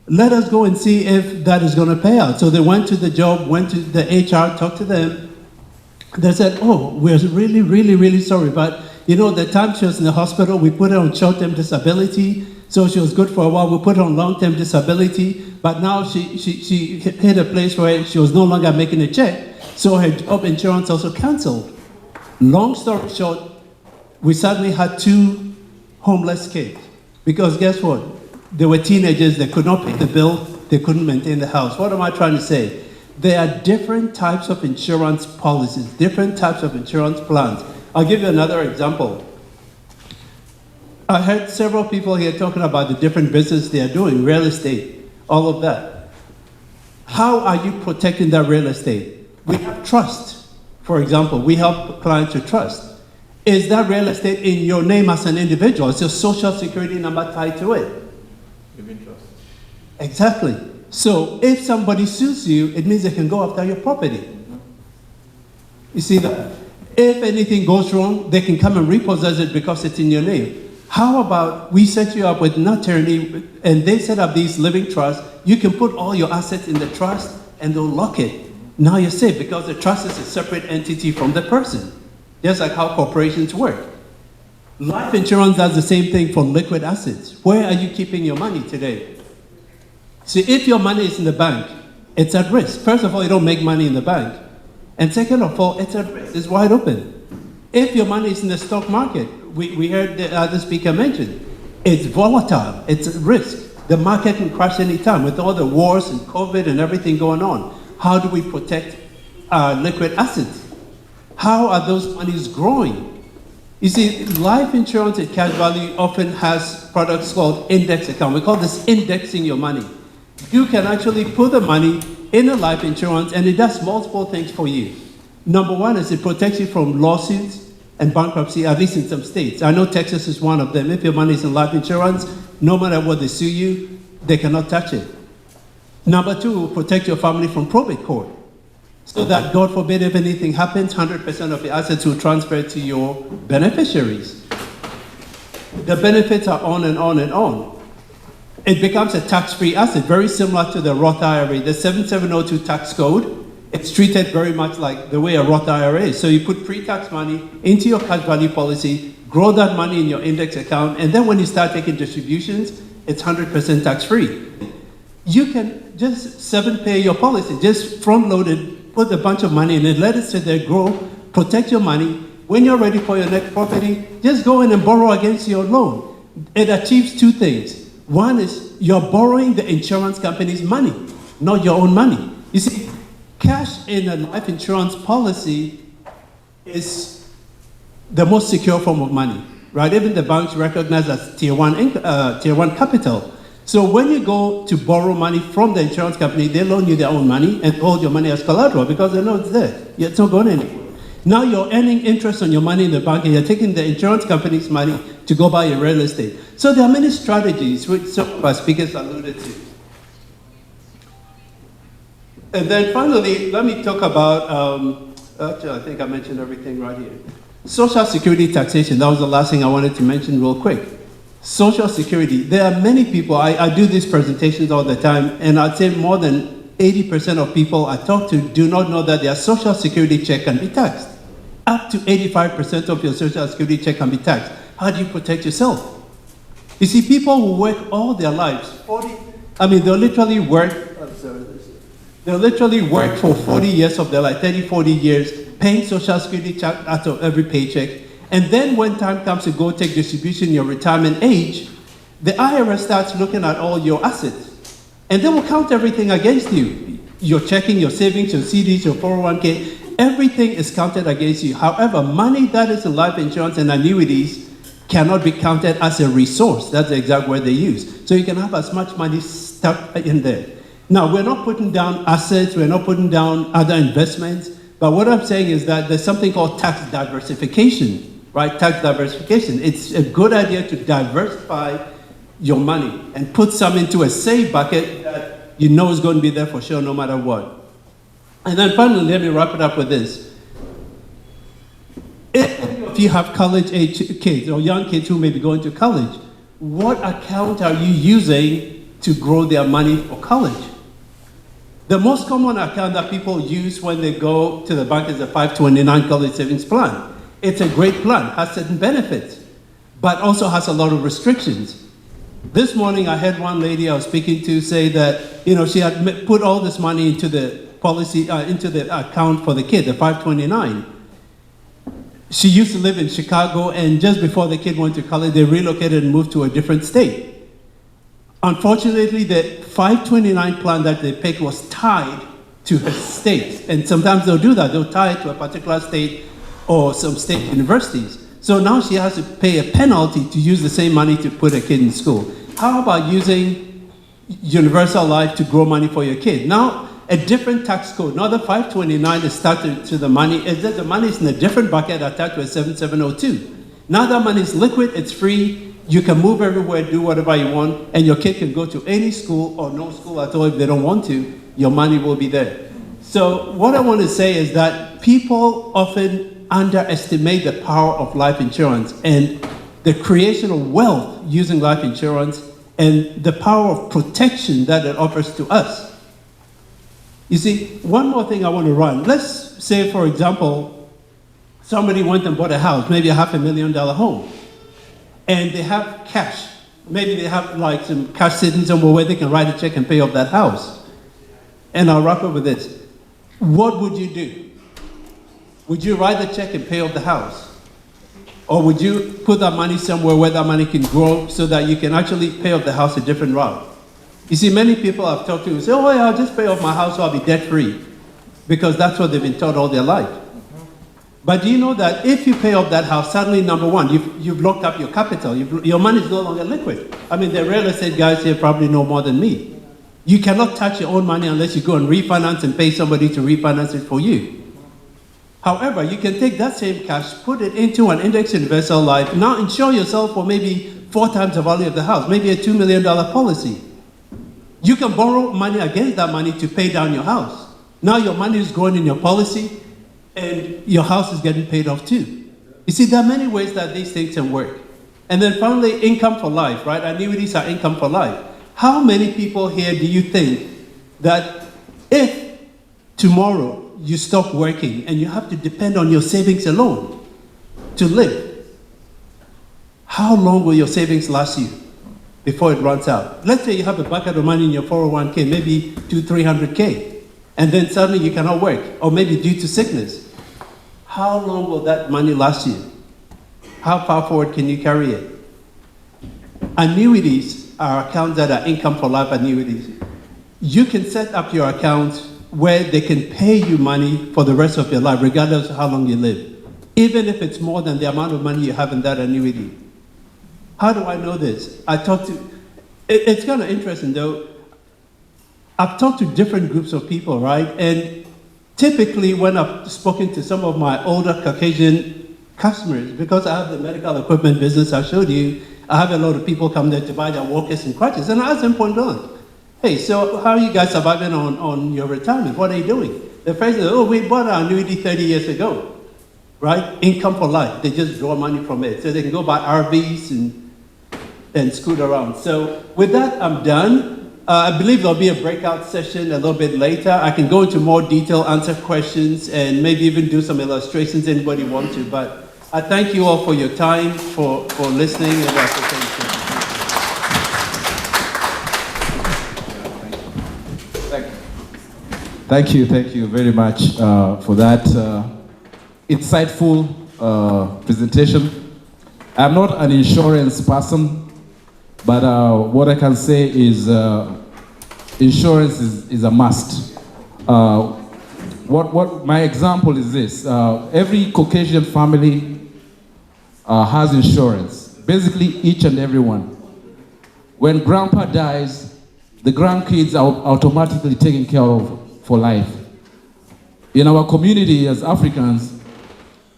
Let us go and see if that is going to pay out. So they went to the job, went to the HR, talked to them. They said, oh, we're really, really, really sorry, but you know, the time she was in the hospital, we put her on short-term disability, so she was good for a while. We put her on long-term disability, but now she hit a place where she was no longer making a check, so her job insurance also canceled. Long story short, we suddenly had 2 homeless kids, because guess what? They were teenagers, they could not pay the bill, they couldn't maintain the house. What am I trying to say? There are different types of insurance policies, different types of insurance plans. I'll give you another example. I heard several people here talking about the different business they are doing, real estate, all of that. How are you protecting that real estate? We have trust. For example, we help clients to trust. Is that real estate in your name as an individual? Is your social security number tied to it?
Giving trust.
Exactly. So if somebody sues you, it means they can go after your property. You see that? If anything goes wrong, they can come and repossess it because it's in your name. How about we set you up with an attorney and they set up these living trusts? You can put all your assets in the trust and they'll lock it. Now you're safe because the trust is a separate entity from the person. Just like how corporations work. Life insurance does the same thing for liquid assets. Where are you keeping your money today? See, if your money is in the bank, it's at risk. First of all, you don't make money in the bank. And second of all, it's wide open. If your money is in the stock market, we heard the other speaker mention, it's volatile, it's a risk. The market can crash anytime with all the wars and COVID and everything going on. How do we protect our liquid assets? How are those monies growing? You see, life insurance at cash value often has products called index account. We call this indexing your money. You can actually put the money in a life insurance and it does multiple things for you. Number one is it protects you from lawsuits and bankruptcy, at least in some states. I know Texas is one of them. If your money is in life insurance, no matter what they sue you, they cannot touch it. Number two, it will protect your family from probate court. So that, God forbid, if anything happens, 100% of the assets will transfer to your beneficiaries. The benefits are on and on and on. It becomes a tax-free asset, very similar to the Roth IRA. The 7702 tax code, it's treated very much like the way a Roth IRA is. So you put pre-tax money into your cash value policy, grow that money in your index account, and then when you start taking distributions, it's 100% tax-free. You can just 7-pay your policy, just front-load it, put a bunch of money in it, let it sit there, grow, protect your money. When you're ready for your next property, just go in and borrow against your loan. It achieves two things. One is you're borrowing the insurance company's money, not your own money. You see, cash in a life insurance policy is the most secure form of money, right? Even the banks recognize as tier one capital. So when you go to borrow money from the insurance company, they loan you their own money and hold your money as collateral because they know it's there. It's not going anywhere. Now you're earning interest on your money in the bank and you're taking the insurance company's money to go buy your real estate. So there are many strategies which some of our speakers alluded to. And then finally, let me talk about, actually I think I mentioned everything right here. Social Security taxation, that was the last thing I wanted to mention real quick. Social Security, there are many people, I do these presentations all the time, and I'd say more than 80% of people I talk to do not know that their Social Security check can be taxed. Up to 85% of your Social Security check can be taxed. How do you protect yourself? You see, people who work all their lives, they'll literally work for 40 years of their life, 30, 40 years, paying Social Security check out of every paycheck. And then when time comes to go take distribution, your retirement age, the IRS starts looking at all your assets. And they will count everything against you. Your checking, your savings, your CDs, your 401k, everything is counted against you. However, money that is in life insurance and annuities cannot be counted as a resource. That's the exact word they use. So you can have as much money stuck in there. Now, we're not putting down assets, we're not putting down other investments, but what I'm saying is that there's something called tax diversification, right? Tax diversification. It's a good idea to diversify your money and put some into a safe bucket that you know is going to be there for sure no matter what. And then finally, let me wrap it up with this. If you have college-age kids or young kids who may be going to college, what account are you using to grow their money for college? The most common account that people use when they go to the bank is the 529 college savings plan. It's a great plan, has certain benefits, but also has a lot of restrictions. This morning, I had one lady I was speaking to say that, she had put all this money into the policy, into the account for the kid, the 529. She used to live in Chicago, and just before the kid went to college, they relocated and moved to a different state. Unfortunately, the 529 plan that they picked was tied to her state. And sometimes they'll do that. They'll tie it to a particular state or some state universities. So now she has to pay a penalty to use the same money to put a kid in school. How about using Universal Life to grow money for your kid? Now, a different tax code. Now the 529 is started to the money. Is that the money is in a different bucket attached to a 7702. Now that money is liquid, it's free. You can move everywhere, do whatever you want, and your kid can go to any school or no school at all if they don't want to. Your money will be there. So what I want to say is that people often underestimate the power of life insurance and the creation of wealth using life insurance and the power of protection that it offers to us. You see, one more thing I want to run. Let's say, for example, somebody went and bought a house, maybe a $500,000 home. And they have cash. Maybe they have like some cash sitting somewhere where they can write a check and pay off that house. And I'll wrap up with this. What would you do? would you write the check and pay off the house? Or would you put that money somewhere where that money can grow so that you can actually pay off the house a different route? You see, many people I've talked to say, oh yeah, I'll just pay off my house so I'll be debt free. Because that's what they've been taught all their life. But do you know that if you pay off that house, suddenly, number one, you've locked up your capital. Your money is no longer liquid. I mean, the real estate guys here probably know more than me. You cannot touch your own money unless you go and refinance and pay somebody to refinance it for you. However, you can take that same cash, put it into an index investor life, now insure yourself for maybe 4 times the value of the house, maybe a $2 million policy. You can borrow money against that money to pay down your house. Now your money is growing in your policy, and your house is getting paid off too. You see, there are many ways that these things can work. And then finally, income for life, right? Annuities are income for life. How many people here do you think that if tomorrow you stop working and you have to depend on your savings alone to live, how long will your savings last you before it runs out? Let's say you have a bucket of money in your 401k, maybe 200-300K, and then suddenly you cannot work, or maybe due to sickness. How long will that money last you? How far forward can you carry it? Annuities are accounts that are income for life annuities. You can set up your accounts where they can pay you money for the rest of your life, regardless of how long you live, even if it's more than the amount of money you have in that annuity. How do I know this? It's kind of interesting though. I've talked to different groups of people, right? And typically when I've spoken to some of my older Caucasian customers, because I have the medical equipment business I showed you, I have a lot of people come there to buy their walkers and crutches, and I ask them point blank, hey, so how are you guys surviving on your retirement? What are you doing? The first is, oh, we bought our annuity 30 years ago, right? Income for life. They just draw money from it. So they can go buy RVs and scoot around. So with that, I'm done. I believe there'll be a breakout session a little bit later. I can go into more detail, answer questions, and maybe even do some illustrations anybody wants to. But I thank you all for your time, for listening and attention.
Thank you very much for that insightful presentation. I'm not an insurance person, but what I can say is insurance is a must. What my example is this: every Caucasian family has insurance. Basically, each and every one. When grandpa dies, the grandkids are automatically taken care of for life. In our community as Africans,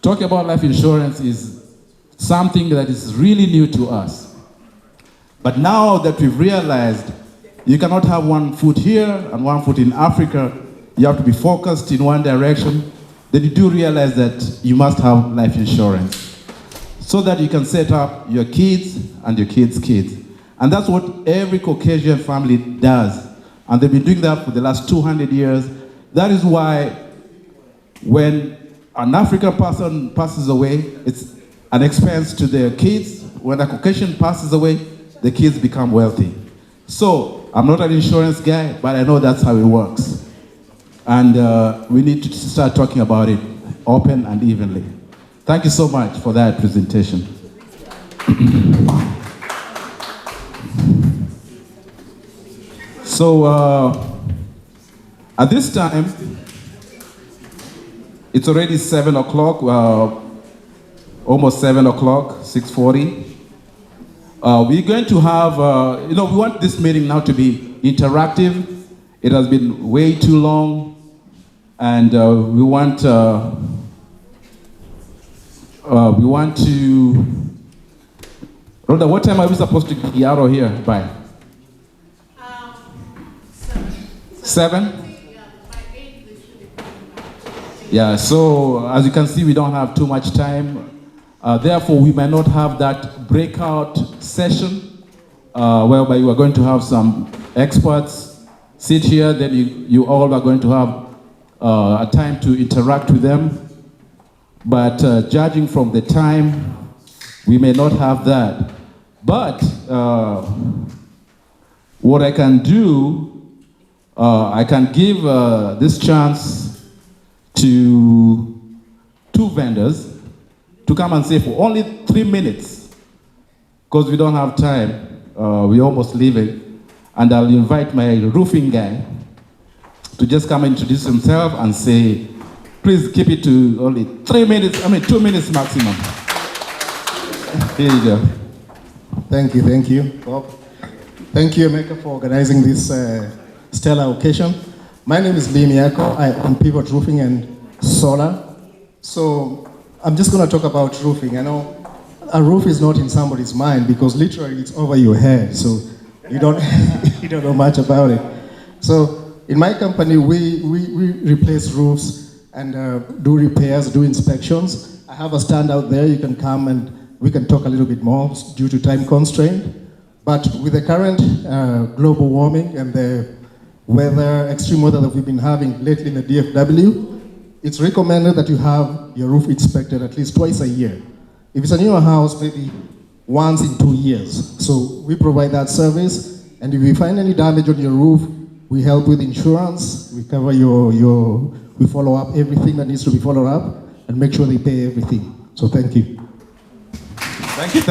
talking about life insurance is something that is really new to us. But now that we've realized you cannot have one foot here and one foot in Africa, you have to be focused in one direction, then you do realize that you must have life insurance so that you can set up your kids and your kids' kids. And that's what every Caucasian family does. And they've been doing that for the last 200 years. That is why when an African person passes away, it's an expense to their kids. When a Caucasian passes away, the kids become wealthy. So I'm not an insurance guy, but I know that's how it works. And we need to start talking about it open and evenly. Thank you so much for that presentation. So at this time, it's already 7 o'clock, almost 7 o'clock, 6:40. We're going to have, we want this meeting now to be interactive. It has been way too long, and we want to, Rhoda, what time are we supposed to be out of here by? 7? Yeah, so as you can see, we don't have too much time. Therefore, we might not have that breakout session whereby you are going to have some experts sit here, then you all are going to have a time to interact with them. But judging from the time, we may not have that. But what I can do, I can give this chance to vendors to come and say for only 3 minutes, because we don't have time, we're almost leaving, and I'll invite my roofing guy to just come and introduce himself and say, please keep it to only 3 minutes, 2 minutes maximum. Here you go.
Thank you, Bob. Thank you, Emeka, for organizing this stellar occasion. My name is Lee Miyako. I am Pivot Roofing and Solar. So I'm just going to talk about roofing. I know a roof is not in somebody's mind because literally it's over your head, so you don't you don't know much about it. So in my company, we replace roofs and do repairs, do inspections. I have a stand out there. You can come and we can talk a little bit more due to time constraint. But with the current global warming and the extreme weather that we've been having lately in the DFW, it's recommended that you have your roof inspected at least twice a year. If it's a newer house, maybe once in 2 years. So we provide that service, and if we find any damage on your roof, we help with insurance, we cover we follow up everything that needs to be followed up, and make sure they pay everything. So thank you.
Thank you.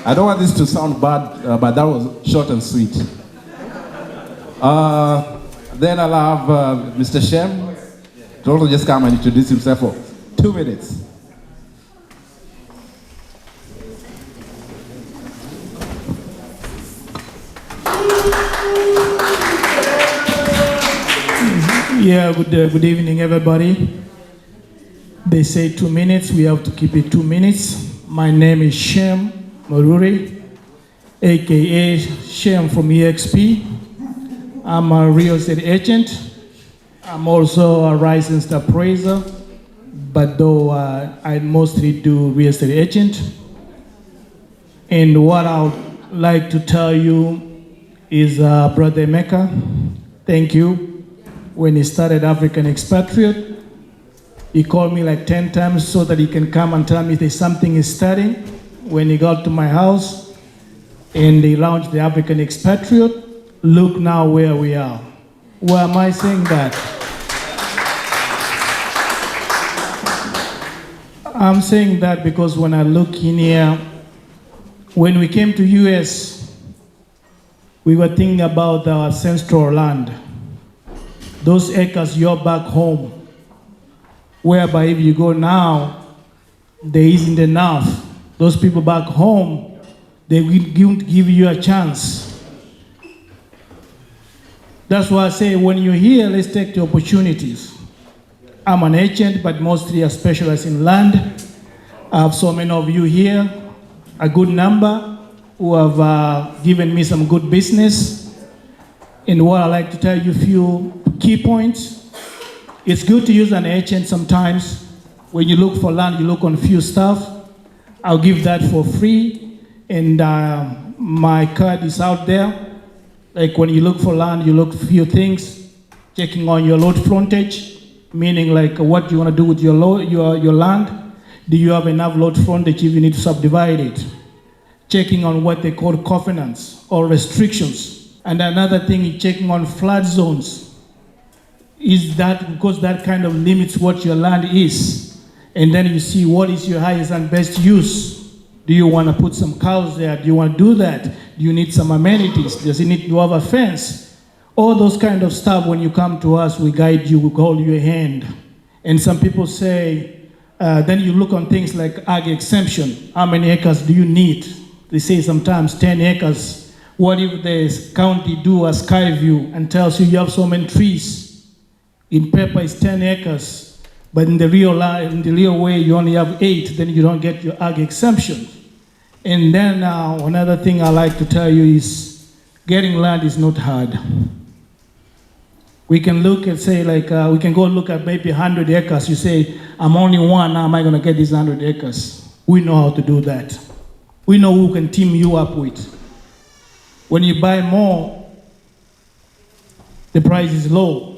I don't want this to sound bad, but that was short and sweet. Then I'll have Mr. Shem to also just come and introduce himself for 2 minutes.
Yeah, good evening, everybody. They say 2 minutes, we have to keep it 2 minutes. My name is Shem Maruri, aka Shem from EXP. I'm a real estate agent. I'm also a licensed appraiser, but though I mostly do real estate agent. And what I would like to tell you is, Brother Emeka, thank you. When he started African Expatriate, he called me like 10 times so that he can come and tell me there's something he's studying. When he got to my house and they launched the African Expatriate, look now where we are. Why am I saying that? I'm saying that because when I look in here, when we came to US, we were thinking about our ancestral land. Those acres you're back home, whereby if you go now, there isn't enough. Those people back home, they won't give you a chance. That's why I say when you're here, let's take the opportunities. I'm an agent, but mostly I specialize in land. I have so many of you here, a good number, who have given me some good business. And what I like to tell you, a few key points. It's good to use an agent sometimes. When you look for land, you look on few stuff. I'll give that for free. And my card is out there. Like when you look for land, you look for few things, checking on your load frontage, meaning like what you want to do with your land. Do you have enough load frontage if you need to subdivide it? Checking on what they call covenants or restrictions. And another thing is checking on flood zones. Is that because that kind of limits what your land is? And then you see what is your highest and best use. Do you want to put some cows there? Do you want to do that? Do you need some amenities? Does it need to have a fence? All those kind of stuff, when you come to us, we guide you, we hold your hand. And some people say, then you look on things like ag exemption. How many acres do you need? They say sometimes 10 acres. What if the county do a sky view and tells you have so many trees? In paper it's 10 acres, but in the real way you only have 8, then you don't get your ag exemption. And then another thing I like to tell you is getting land is not hard. We can look and say like, we can go look at maybe 100 acres. You say, I'm only one, how am I gonna get these 100 acres? We know how to do that. We know who can team you up with. When you buy more, the price is low.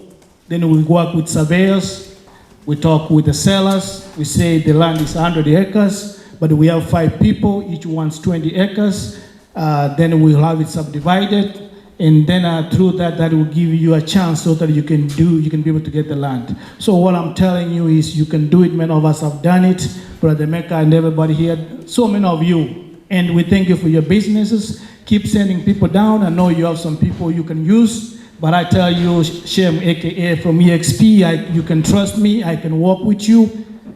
Then we work with surveyors, we talk with the sellers, we say the land is 100 acres, but we have 5 people, each wants 20 acres, then we'll have it subdivided, and then through that, that will give you a chance so that you can be able to get the land. So what I'm telling you is you can do it. Many of us have done it, Brother Mecca and everybody here, so many of you. And we thank you for your businesses. Keep sending people down. I know you have some people you can use, but I tell you, Shem, AKA from EXP, you can trust me, I can work with you.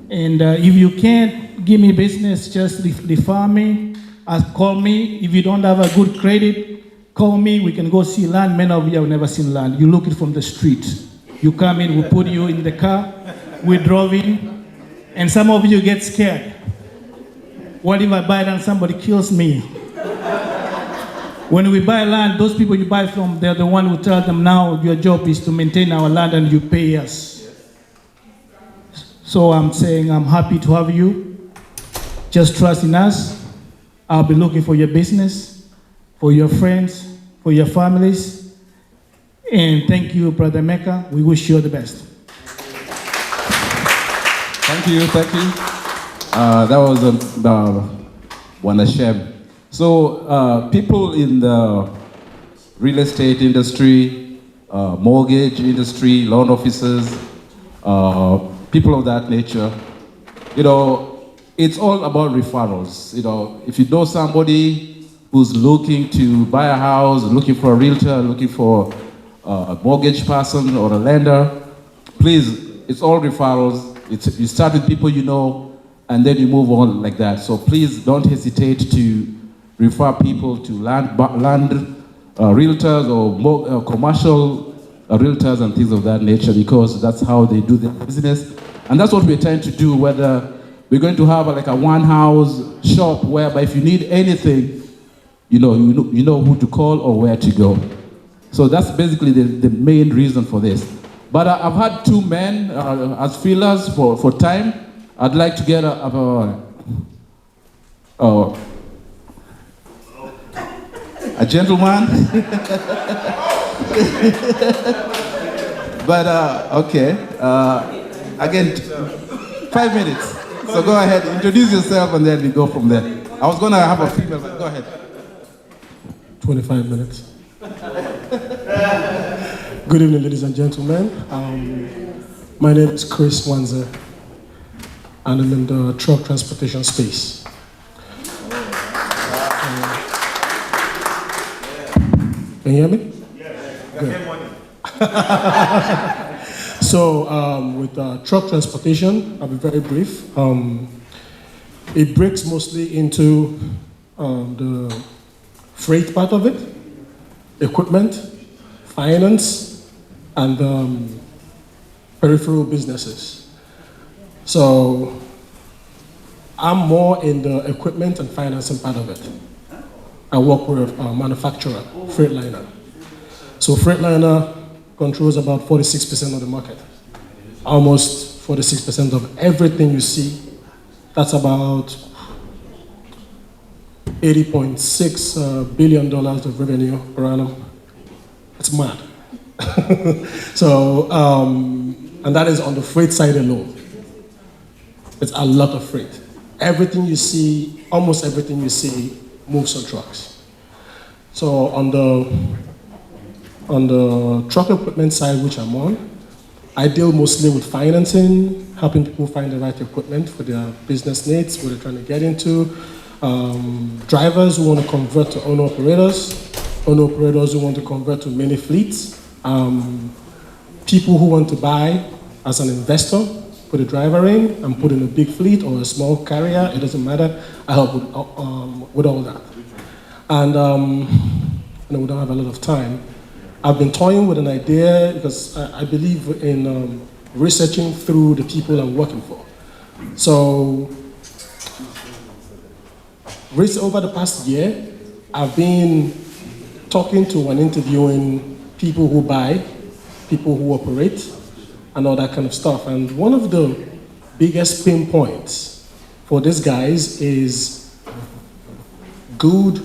And if you can't give me business, just refer me, call me. If you don't have a good credit, call me, we can go see land. Many of you have never seen land. You look it from the street. You come in, we put you in the car, we drove in, and some of you get scared. What if I buy land, somebody kills me? When we buy land, those people you buy from, they're the one who tell them now your job is to maintain our land and you pay us. So I'm saying I'm happy to have you. Just trust in us. I'll be looking for your business, for your friends, for your families. And thank you, Brother Mecca. We wish you all the best.
Thank you, thank you. That was one Hashem. So people in the real estate industry, mortgage industry, loan officers, people of that nature, you know, it's all about referrals. You know, if you know somebody who's looking to buy a house, looking for a realtor, looking for a mortgage person or a lender, please, it's all referrals. You start with people you know, and then you move on like that. So please don't hesitate to refer people to land realtors or commercial realtors and things of that nature, because that's how they do their business. And that's what we're trying to do, whether we're going to have like a one-house shop whereby if you need anything, you know who to call or where to go. So that's basically the main reason for this. But I've had two men as fillers for time. I'd like to get a gentleman. But okay, again, 5 minutes. So go ahead, introduce yourself, and then we go from there. I was gonna have a female, but go ahead.
25 minutes. Good evening, ladies and gentlemen. My name is Chris Wanzer, and I'm in the truck transportation space. Can you hear me? So with truck transportation, I'll be very brief. It breaks mostly into the freight part of it, equipment, finance, and peripheral businesses. So I'm more in the equipment and financing part of it. I work with a manufacturer, Freightliner. So Freightliner controls about 46% of the market. Almost 46% of everything you see. That's about $80.6 billion of revenue per annum. It's mad. So, and that is on the freight side alone. It's a lot of freight. Everything you see, almost everything you see, moves on trucks. So on the truck equipment side, which I'm on, I deal mostly with financing, helping people find the right equipment for their business needs, what they're trying to get into. Drivers who want to convert to owner-operators who want to convert to mini fleets, people who want to buy as an investor, put a driver in and put in a big fleet or a small carrier, it doesn't matter. I help with all that. And I know we don't have a lot of time. I've been toying with an idea because I believe in researching through the people I'm working for. So over the past year, I've been talking to and interviewing people who buy, people who operate, and all that kind of stuff. And one of the biggest pain points for these guys is good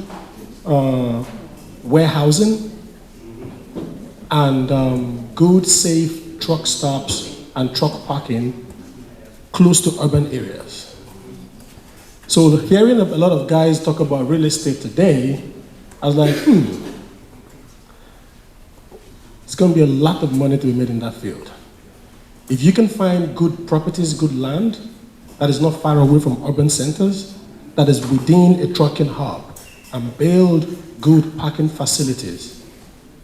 warehousing and good, safe truck stops and truck parking close to urban areas. So hearing a lot of guys talk about real estate today, I was like, It's going to be a lot of money to be made in that field. If you can find good properties, good land, that is not far away from urban centers, that is within a trucking hub, and build good parking facilities,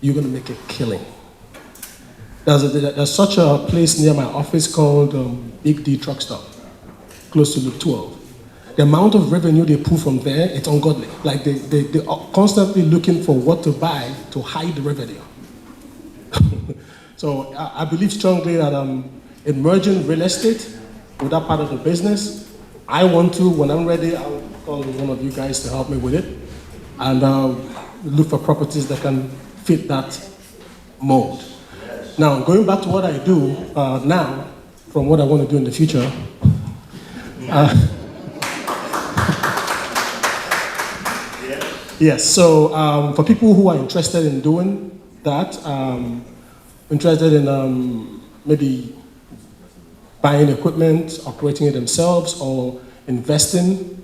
you're going to make a killing. There's such a place near my office called Big D Truck Stop, close to Loop 12. The amount of revenue they pull from there, it's ungodly. Like they are constantly looking for what to buy to hide the revenue. So I believe strongly that in merging real estate with that part of the business, I want to, when I'm ready, I'll call one of you guys to help me with it and look for properties that can fit that mold. Now, going back to what I do now, from what I want to do in the future, yes, so for people who are interested in doing that, interested in maybe buying equipment, operating it themselves, or investing,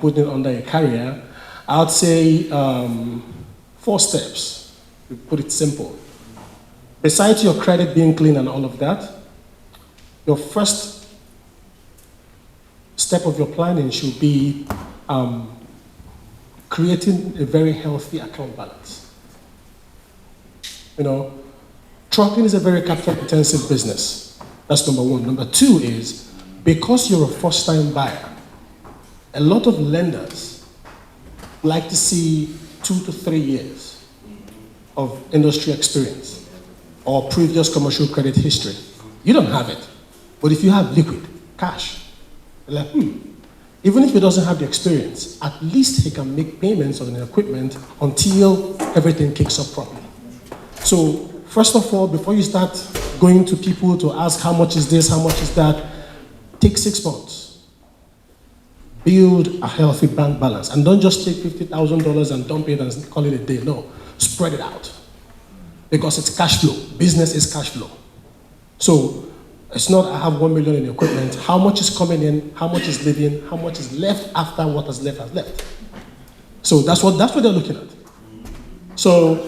putting it under a carrier, I would say 4 steps, to put it simple. Besides your credit being clean and all of that, your first step of your planning should be creating a very healthy account balance. You know, trucking is a very capital-intensive business. That's number 1. Number 2 is, because you're a first-time buyer, a lot of lenders like to see 2 to 3 years of industry experience or previous commercial credit history. You don't have it. But if you have liquid, cash, they're like, even if he doesn't have the experience, at least he can make payments on the equipment until everything kicks up properly. So, first of all, before you start going to people to ask how much is this, how much is that, take 6 months. Build a healthy bank balance. And don't just take $50,000 and dump it and call it a day. No, spread it out. Because it's cash flow. Business is cash flow. So, it's not I have 1 million in equipment. How much is coming in? How much is leaving? How much is left after what has left has left? So that's what they're looking at. So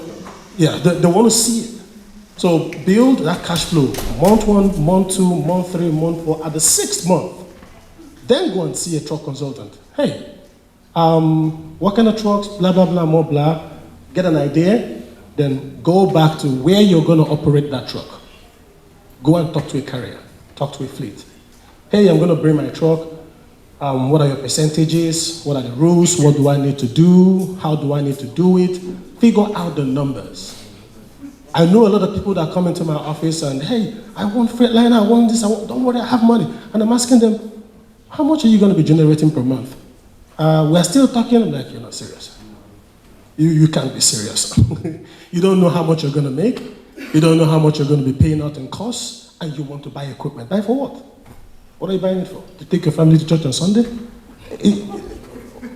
yeah, they want to see it. So build that cash flow. Month 1, month 2, month 3, month 4. At the 6th month, then go and see a truck consultant. Hey, what kind of trucks? Blah blah blah, more blah. Get an idea. Then go back to where you're going to operate that truck. Go and talk to a carrier, talk to a fleet. Hey, I'm going to bring my truck. What are your percentages? What are the rules? What do I need to do? How do I need to do it? Figure out the numbers. I know a lot of people that come into my office and, hey, I want Freightliner, I want this, don't worry, I have money. And I'm asking them, how much are you going to be generating per month? We're still talking. I'm like, you're not serious. You can't be serious. You don't know how much you're going to make. You don't know how much you're going to be paying out in costs, and you want to buy equipment. Buy for what? What are you buying it for? To take your family to church on Sunday?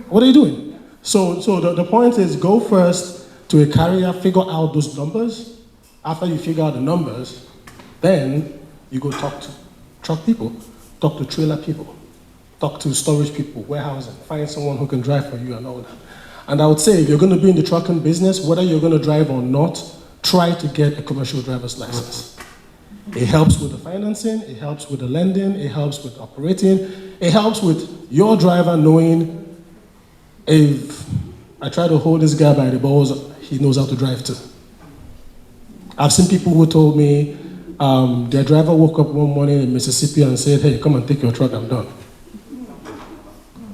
What are you doing? So the point is, go first to a carrier, figure out those numbers. After you figure out the numbers, then you go talk to truck people, talk to trailer people, talk to storage people, warehousing, find someone who can drive for you and all that. And I would say, if you're going to be in the trucking business, whether you're going to drive or not, try to get a commercial driver's license. It helps with the financing, it helps with the lending, it helps with operating, it helps with your driver knowing if I try to hold this guy by the balls, he knows how to drive too. I've seen people who told me their driver woke up one morning in Mississippi and said, hey, come and take your truck, I'm done.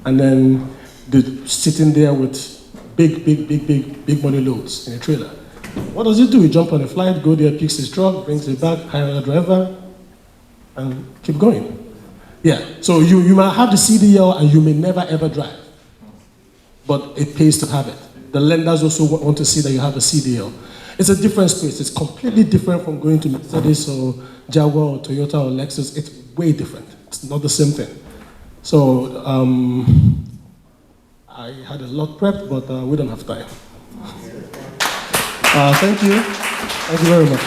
And then they're sitting there with big money loads in a trailer. What does he do? He jump on a flight, go there, picks his truck, brings it back, hire a driver, and keep going. Yeah, so you might have the CDL and you may never ever drive, but it pays to have it. The lenders also want to see that you have a CDL. It's a different space. It's completely different from going to Mercedes or Jaguar or Toyota or Lexus. It's way different. It's not the same thing. So I had a lot prepped, but we don't have time. Thank you. Thank you very much.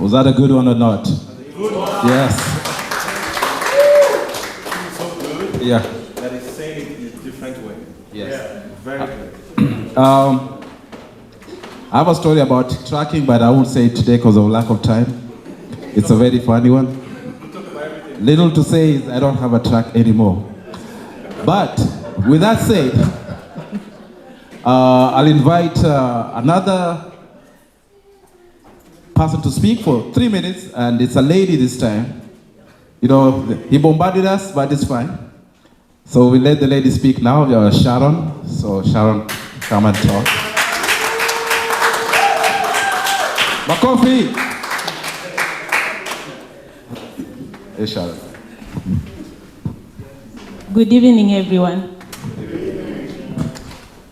Was that a good one or not?
Good one.
Yes.
So good.
Yeah.
That is saying it in a different way.
Yes.
Yeah. Very good.
I have a story about trucking, but I won't say it today because of lack of time. It's a very funny one. Little to say is I don't have a truck anymore. But with that said, I'll invite another person to speak for 3 minutes, and it's a lady this time. You know, he bombarded us, but it's fine. So we let the lady speak now, Sharon. So Sharon, come and talk. Makofi! Hey, Sharon.
Good evening, everyone.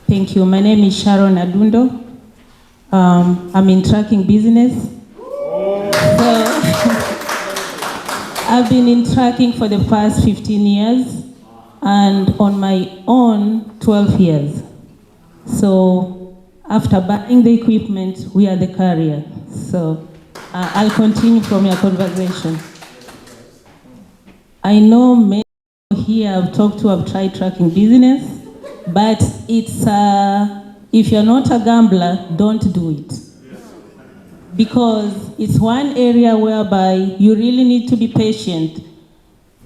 Thank you. My name is Sharon Adundo. I'm in trucking business. So I've been in trucking for the past 15 years and on my own 12 years. So after buying the equipment, we are the carrier. So I'll continue from your conversation. I know many here I've talked to have tried trucking business, but it's if you're not a gambler, don't do it. Because it's one area whereby you really need to be patient.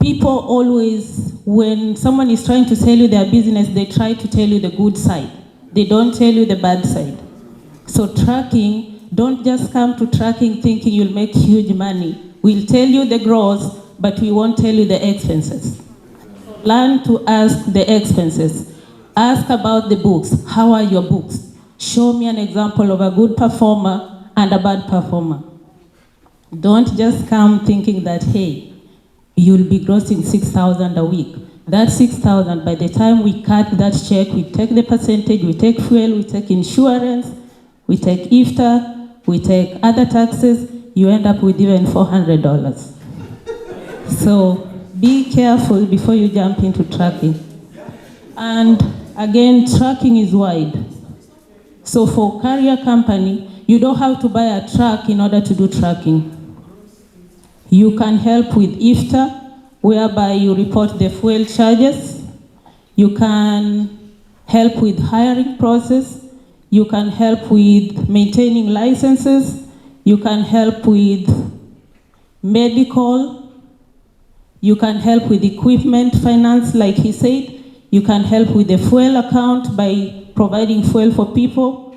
People always, when someone is trying to sell you their business, they try to tell you the good side. They don't tell you the bad side. So trucking, don't just come to trucking thinking you'll make huge money. We'll tell you the gross, but we won't tell you the expenses. Learn to ask the expenses. Ask about the books. How are your books? Show me an example of a good performer and a bad performer. Don't just come thinking that, hey, you'll be grossing 6,000 a week. That 6,000, by the time we cut that check, we take the percentage, we take fuel, we take insurance, we take IFTA, we take other taxes, you end up with even $400. So be careful before you jump into trucking. And again, trucking is wide. So for carrier company, you don't have to buy a truck in order to do trucking. You can help with IFTA, whereby you report the fuel charges. You can help with hiring process. You can help with maintaining licenses. You can help with medical. You can help with equipment finance, like he said. You can help with the fuel account by providing fuel for people.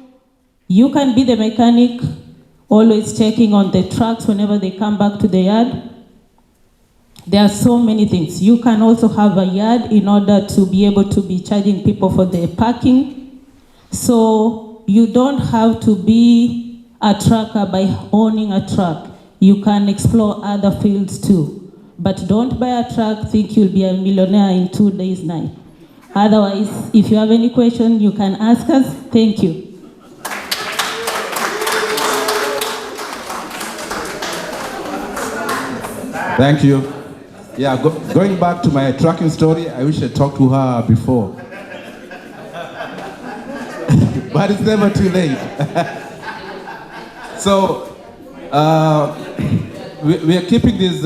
You can be the mechanic, always checking on the trucks whenever they come back to the yard. There are so many things. You can also have a yard in order to be able to be charging people for their parking. So you don't have to be a trucker by owning a truck. You can explore other fields too. But don't buy a truck, think you'll be a millionaire in 2 days' night. Otherwise, if you have any question, you can ask us. Thank you.
Thank you. Yeah, going back to my trucking story, I wish I talked to her before. But it's never too late. So, we are keeping these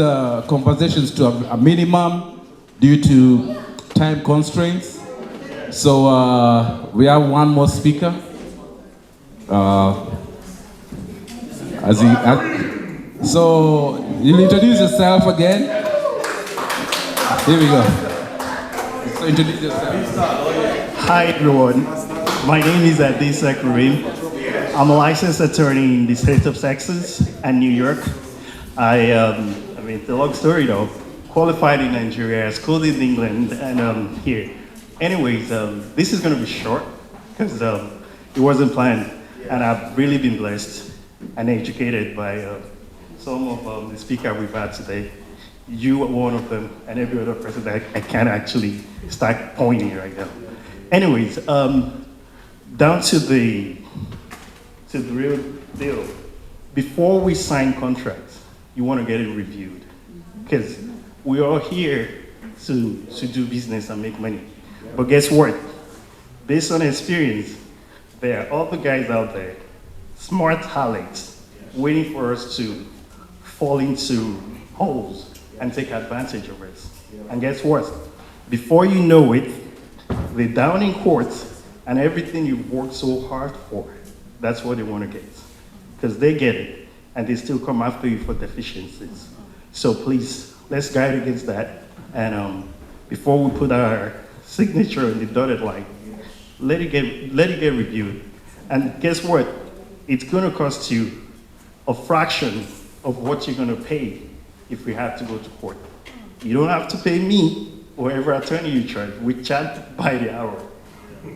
conversations to a minimum due to time constraints. So we have one more speaker. So you'll introduce yourself again. Here we go. So introduce yourself.
Hi everyone. My name is Adisa Karim. I'm a licensed attorney in the state of Texas and New York. It's a long story though. Qualified in Nigeria, schooled in England, and here. Anyways, this is going to be short because it wasn't planned, and I've really been blessed and educated by some of the speakers we've had today. You are one of them, and every other person that I can't actually start pointing right now. Anyways, down to the real deal. Before we sign contracts, you want to get it reviewed, because we are here to do business and make money. But guess what? Based on experience, there are other guys out there, smart Alex, waiting for us to fall into holes and take advantage of us. And guess what? Before you know it, they're down in court And everything you've worked so hard for, that's what they want to get. Because they get it, and they still come after you for deficiencies. So please, let's guide against that. And before we put our signature in the dotted line, let it get reviewed. And guess what? It's going to cost you a fraction of what you're going to pay if we have to go to court. You don't have to pay me or every attorney you charge. We charge by the hour.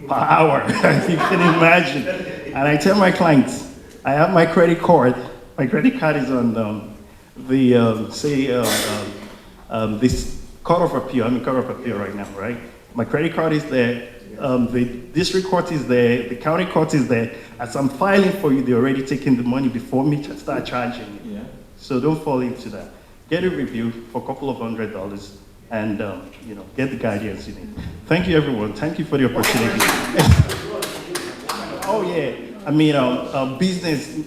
Per hour, you can imagine. And I tell my clients, I have my credit card. My credit card is on this court of appeal. I'm in court of appeal right now, right? My credit card is there. The district court is there. The county court is there. As I'm filing for you, they're already taking the money before me to start charging you. Yeah. So don't fall into that. Get a review for a couple of $100s. And get the guidance you need. Thank you, everyone. Thank you for the opportunity. Oh yeah, I mean, business.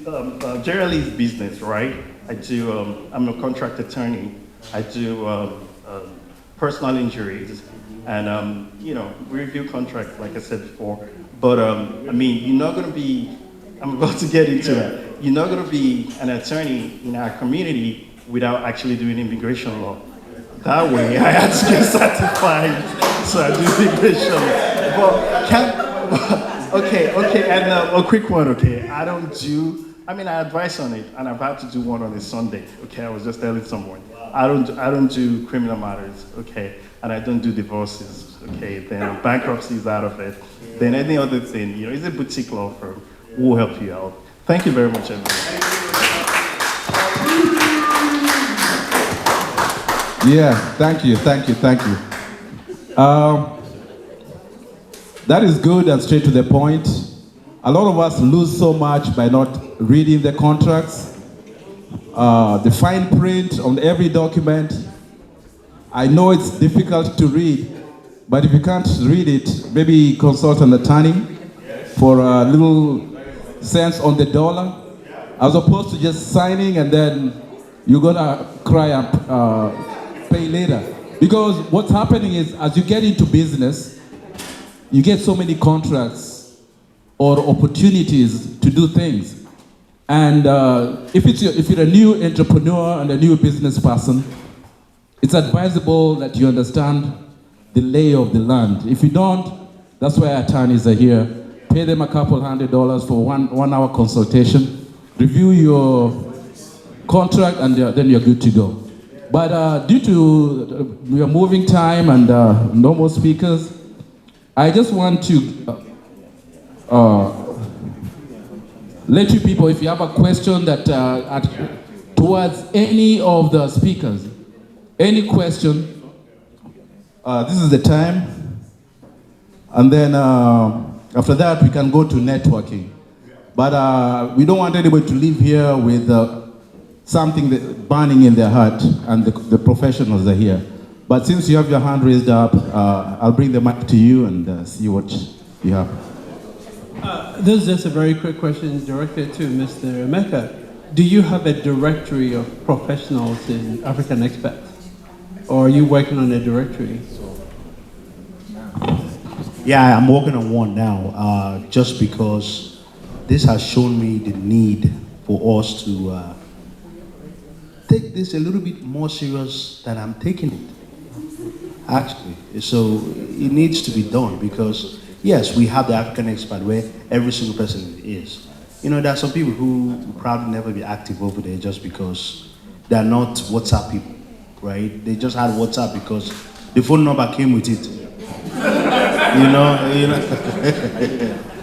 Generally, is business, right? I do. I'm a contract attorney. I do personal injuries, and we review contracts, like I said before. But I mean, you're not going to be. I'm about to get into it. You're not going to be an attorney in our community without actually doing immigration law. That way, I had to get certified, so I do immigration law. Okay, and a quick one, okay? I advise on it, and I've had to do one on a Sunday, okay? I was just telling someone. I don't do criminal matters, okay? And I don't do divorces, okay? Then bankruptcy is out of it. Then any other thing, it's a boutique law firm. We'll help you out. Thank you very much, everyone.
Yeah, thank you. That is good and straight to the point. A lot of us lose so much by not reading the contracts, the fine print on every document. I know it's difficult to read, but if you can't read it, maybe consult an attorney for a little cents on the dollar, as opposed to just signing and then you're gonna cry and pay later. Because what's happening is, as you get into business, you get so many contracts or opportunities to do things. And if you're a new entrepreneur and a new business person, it's advisable that you understand the lay of the land. If you don't, that's why attorneys are here. Pay them a couple $100 for one hour consultation, review your contract, and then you're good to go. But due to your moving time and no more speakers, I just want to let you people, if you have a question that towards any of the speakers, any question, this is the time. And then after that, we can go to networking. But we don't want anybody to leave here with something that burning in their heart, and the professionals are here. But since you have your hand raised up, I'll bring the mic to you and see what you have.
This is just a very quick question directed to Mr. Emeka. Do you have a directory of professionals in African expats? Or are you working on a directory?
Yeah, I'm working on one now, just because this has shown me the need for us to take this a little bit more serious than I'm taking it, actually. So it needs to be done because, yes, we have the African expat where every single person is. There are some people who will probably never be active over there just because they're not WhatsApp people, right? They just had WhatsApp because the phone number came with it.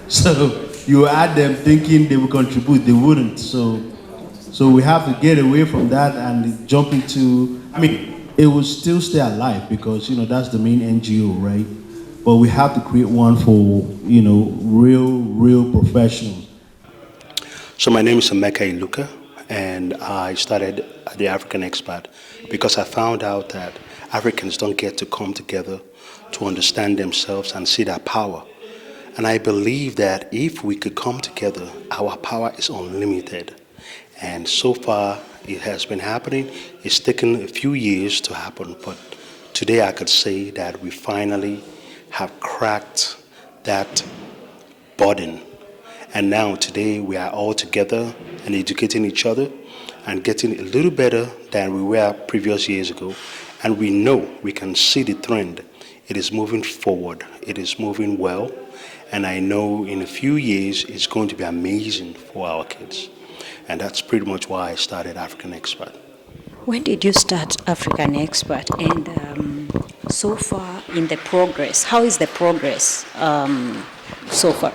So you add them thinking they will contribute, they wouldn't. So we have to get away from that and jump into, it will still stay alive because, that's the main NGO, right? But we have to create one for, real professionals.
So my name is Emeka Iluka, and I started at the African Expat because I found out that Africans don't get to come together to understand themselves and see their power. And I believe that if we could come together, our power is unlimited. And so far, it has been happening. It's taken a few years to happen, but today I could say that we finally have cracked that burden. And now, today, we are all together and educating each other and getting a little better than we were previous years ago. And we know, we can see the trend. It is moving forward. It is moving well. And I know in a few years, it's going to be amazing for our kids. And that's pretty much why I started African Expat.
When did you start African Expert? And so far in the progress, how is the progress so far?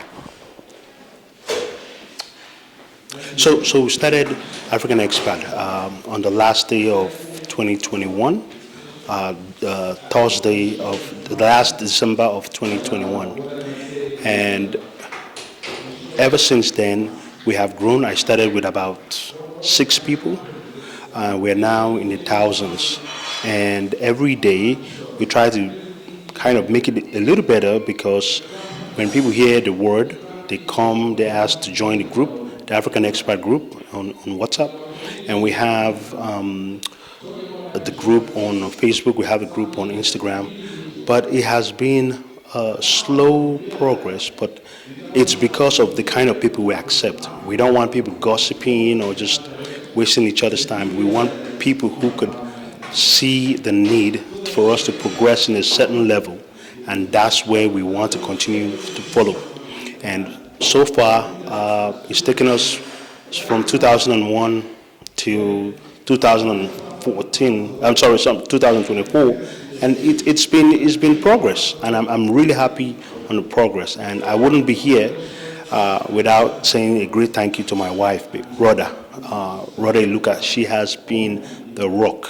So we started African Expat on the last day of 2021, Thursday of the last December of 2021. And ever since then, we have grown. I started with about 6 people. We're now in the thousands. And every day, we try to kind of make it a little better, because when people hear the word, they come, they ask to join the group, the African Expat group on WhatsApp. And we have the group on Facebook, we have a group on Instagram. But it has been a slow progress, but it's because of the kind of people we accept. We don't want people gossiping or just wasting each other's time. We want people who could see the need for us to progress in a certain level, and that's where we want to continue to follow. And so far, it's taken us from 2001 to 2014. 2024, and it's been progress, and I'm really happy on the progress. And I wouldn't be here without saying a great thank you to my wife, Rhoda Luca. She has been the rock,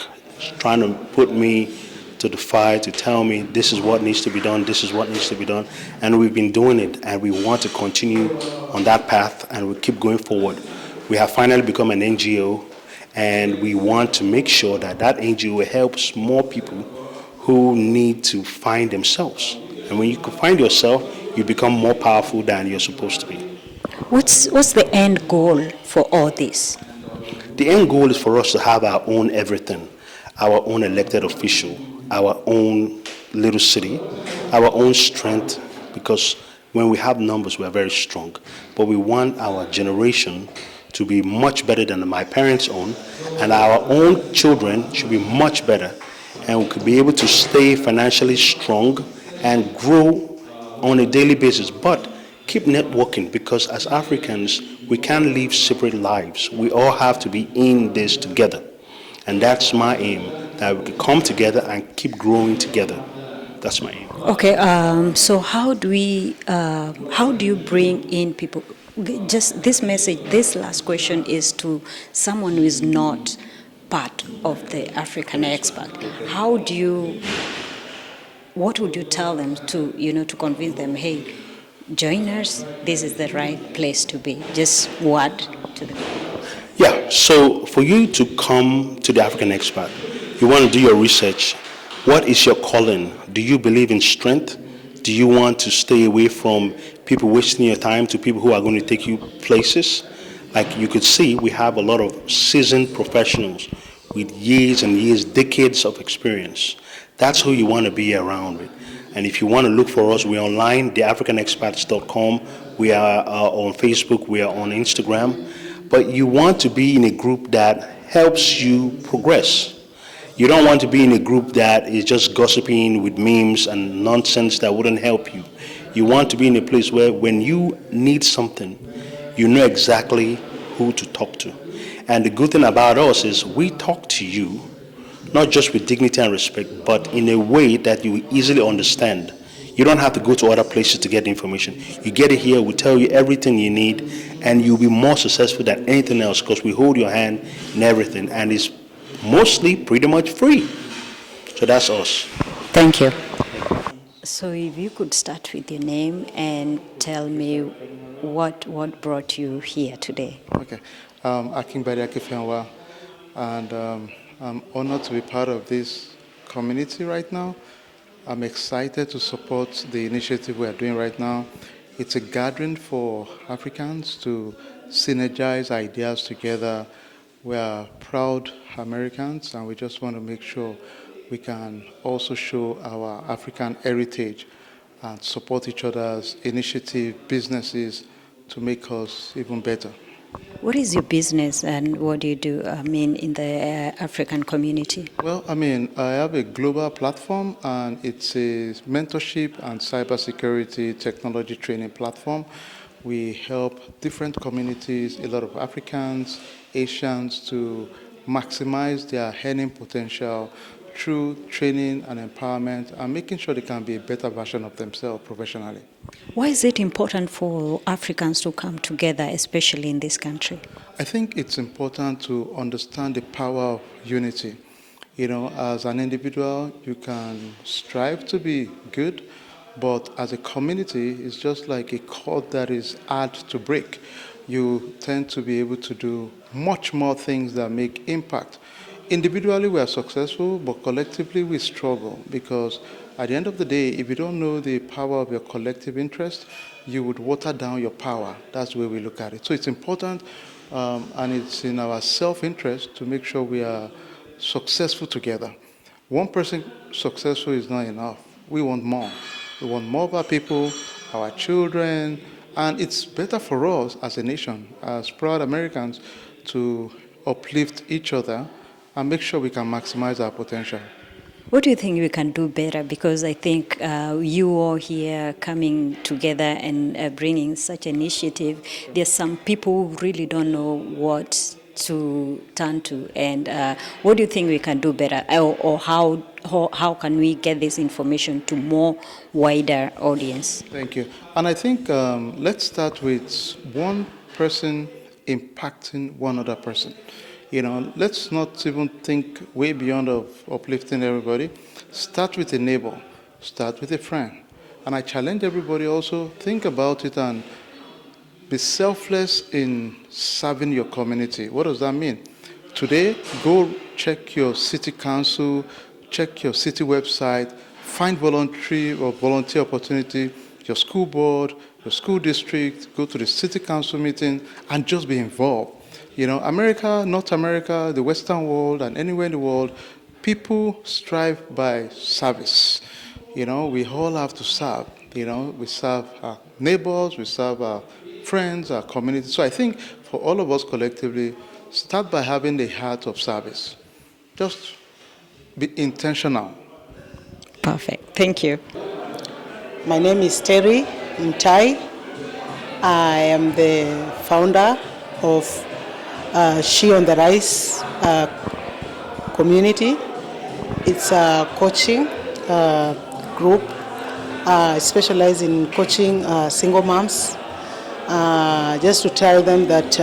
trying to put me to the fire, to tell me this is what needs to be done, this is what needs to be done. And we've been doing it, and we want to continue on that path, and we keep going forward. We have finally become an NGO, and we want to make sure that that NGO helps more people who need to find themselves. And when you can find yourself, you become more powerful than you're supposed to be.
What's the end goal for all this?
The end goal is for us to have our own everything, our own elected official, our own little city, our own strength, because when we have numbers, we are very strong. But we want our generation to be much better than my parents' own, and our own children should be much better, and we could be able to stay financially strong and grow on a daily basis. But keep networking, because as Africans, we can't live separate lives. We all have to be in this together. And that's my aim, that we can come together and keep growing together. That's my aim.
Okay, so how do you bring in people? Just this message, this last question is to someone who is not part of the African Expat. What would you tell them to convince them, hey, join us, this is the right place to be? Just word to them.
Yeah, so for you to come to the African Expat, you want to do your research. What is your calling? Do you believe in strength? Do you want to stay away from people wasting your time to people who are going to take you places? Like you could see, we have a lot of seasoned professionals with years and years, decades of experience. That's who you want to be around with. And if you want to look for us, we're online, theafricanexpats.com. We are on Facebook, we are on Instagram. But you want to be in a group that helps you progress. You don't want to be in a group that is just gossiping with memes and nonsense that wouldn't help you. You want to be in a place where when you need something, you know exactly who to talk to. And the good thing about us is we talk to you, not just with dignity and respect, but in a way that you easily understand. You don't have to go to other places to get information. You get it here, we tell you everything you need, and you'll be more successful than anything else, because we hold your hand in everything, and it's mostly pretty much free. So that's us.
Thank you. So if you could start with your name and tell me what brought you here today.
Okay. Akinbade Akifenwa, and I'm honored to be part of this community right now. I'm excited to support the initiative we are doing right now. It's a gathering for Africans to synergize ideas together. We are proud Americans, and we just want to make sure we can also show our African heritage
and support each other's initiative, businesses to make us even better.
What is your business and what do you do, in the African community?
Well, I have a global platform and it's a mentorship and cybersecurity technology training platform. We help different communities, a lot of Africans, Asians, to maximize their earning potential through training and empowerment and making sure they can be a better version of themselves professionally.
Why is it important for Africans to come together, especially in this country?
I think it's important to understand the power of unity. You know, as an individual, you can strive to be good, but as a community, it's just like a cord that is hard to break. You tend to be able to do much more things that make impact. Individually, we are successful, but collectively, we struggle because at the end of the day, if you don't know the power of your collective interest, you would water down your power. That's the way we look at it. So it's important, and it's in our self-interest to make sure we are successful together. One person successful is not enough. We want more. We want more of our people, our children, and it's better for us as a nation, as proud Americans, to uplift each other and make sure we can maximize our potential.
What do you think we can do better? Because I think you all here coming together and bringing such initiative, there's some people who really don't know what to turn to. And what do you think we can do better? Or how can we get this information to more wider audience?
Thank you. And I think let's start with one person impacting one other person. You know, let's not even think way beyond of uplifting everybody. Start with a neighbor, start with a friend. And I challenge everybody also, think about it and be selfless in serving your community. What does that mean? Today, go check your city council, check your city website, find volunteer opportunity, your school board, your school district, go to the city council meeting and just be involved. You know, America, North America, the Western world, and anywhere in the world, people strive by service. You know, we all have to serve. You know, we serve our neighbors, we serve our friends, our community. So I think for all of us collectively, start by having the heart of service. Just be intentional.
Perfect. Thank you.
My name is Terry Mtai. I am the founder of She on the Rise community. It's a coaching group specialized in coaching single moms. Just to tell them that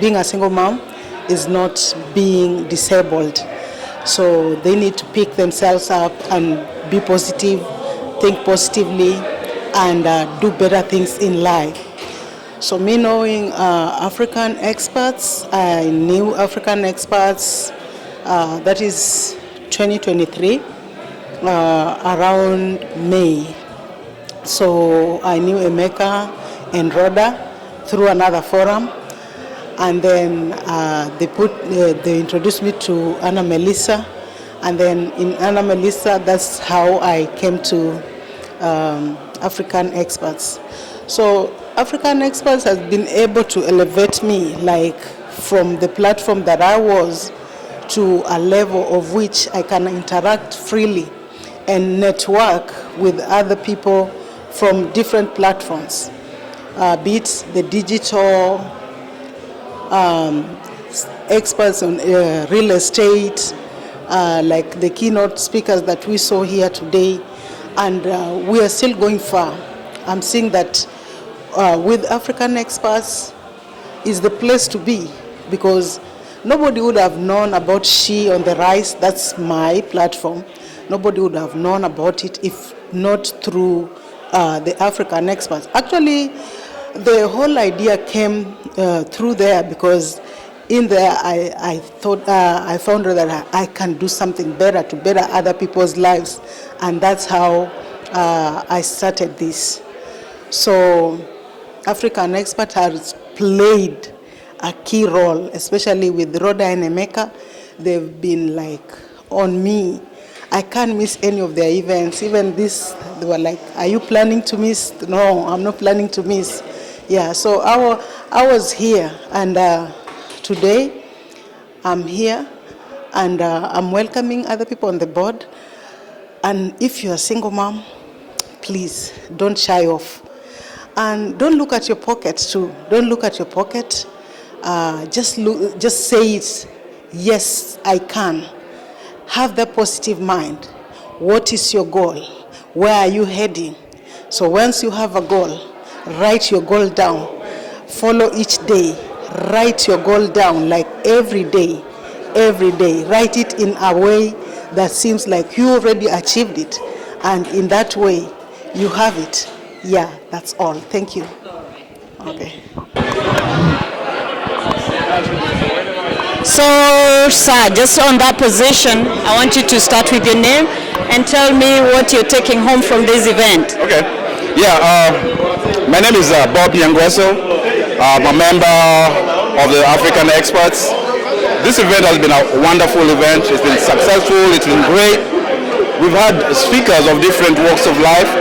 being a single mom is not being disabled. So they need to pick themselves up and be positive, think positively, and do better things in life. So me knowing African Expats, I knew African Expats, that is 2023, around May. So I knew Emeka and Rhoda through another forum. And then they introduced me to Anna Melissa. And then in Anna Melissa, that's how I came to African Expats. So African Expats has been able to elevate me, like from the platform that I was to a level of which I can interact freely and network with other people from different platforms, be it the digital experts on real estate, like the keynote speakers that we saw here today, and we are still going far. I'm seeing that with African Expats is the place to be, because nobody would have known about She on the Rise. That's my platform. Nobody would have known about it if not through the African Expats. Actually, the whole idea came through there, because in there I thought I found that I can do something better to better other people's lives, and that's how I started this. So African Expert has played a key role, especially with Rhoda and Emeka. They've been like on me, I can't miss any of their events. Even this, they were like, "Are you planning to miss?" No, I'm not planning to miss. Yeah, so I was here, and today I'm here, and I'm welcoming other people on the board. And if you're a single mom, please don't shy off. And don't look at your pockets too. Don't look at your pocket. Just say it. Yes, I can. Have that positive mind. What is your goal? Where are you heading? So once you have a goal, write your goal down. Follow each day. Write your goal down, like every day. Every day. Write it in a way that seems like you already achieved it. And in that way, you have it. Yeah, that's all. Thank you. Okay.
So, sir, just on that position, I want you to start with your name and tell me what you're taking home from this event.
Okay. Yeah, my name is Bob Nyangweso. I'm a member of the African Expats. This event has been a wonderful event. It's been successful. It's been great. We've had speakers of different walks of life.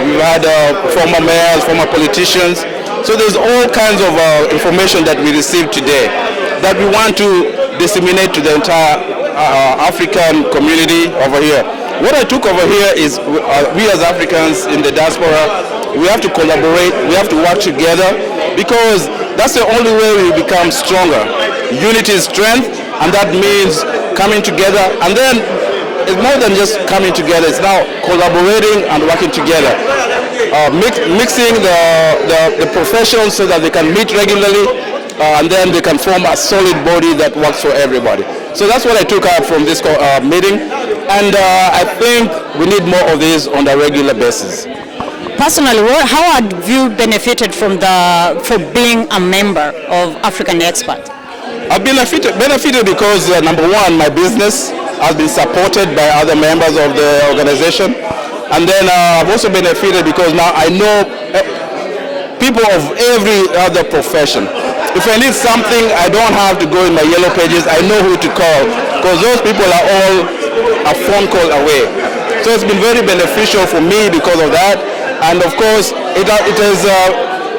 We've had former mayors, former politicians. So there's all kinds of information that we received today that we want to disseminate to the entire African community over here. What I took over here is we as Africans in the diaspora, we have to collaborate, we have to work together, because that's the only way we become stronger. Unity is strength, and that means coming together. And then it's more than just coming together, it's now collaborating and working together. Mixing the professions so that they can meet regularly, and then they can form a solid body that works for everybody. So that's what I took out from this meeting, and I think we need more of this on a regular basis.
Personally, how have you benefited for being a member of African Expats?
I've benefited because, number one, my business has been supported by other members of the organization. And then I've also benefited because now I know people of every other profession. If I need something, I don't have to go in my yellow pages. I know who to call, because those people are all a phone call away. So it's been very beneficial for me because of that. And of course, it is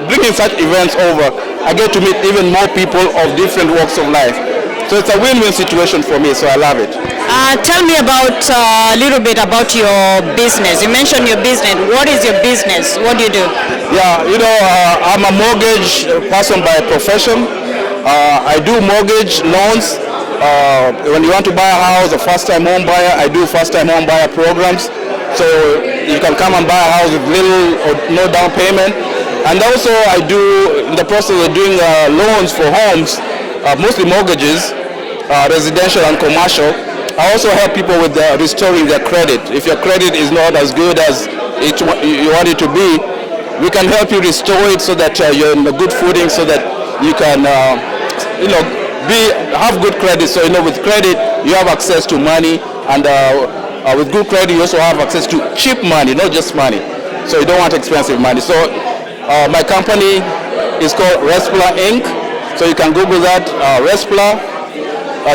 bringing such events over. I get to meet even more people of different walks of life. So it's a win-win situation for me, so I love it.
Tell me about a little bit about your business. You mentioned your business. What is your business? What do you do?
Yeah, I'm a mortgage person by profession. I do mortgage loans. When you want to buy a house, a first-time home buyer, I do first-time home buyer programs. So you can come and buy a house with little or no down payment. And also I do, in the process of doing loans for homes, mostly mortgages, residential and commercial. I also help people with restoring their credit. If your credit is not as good as you want it to be, we can help you restore it so that you're in a good footing, so that you can, have good credit. So with credit you have access to money, and with good credit you also have access to cheap money, not just money. So you don't want expensive money. So my company is called Respla Inc. So you can Google that, Respla,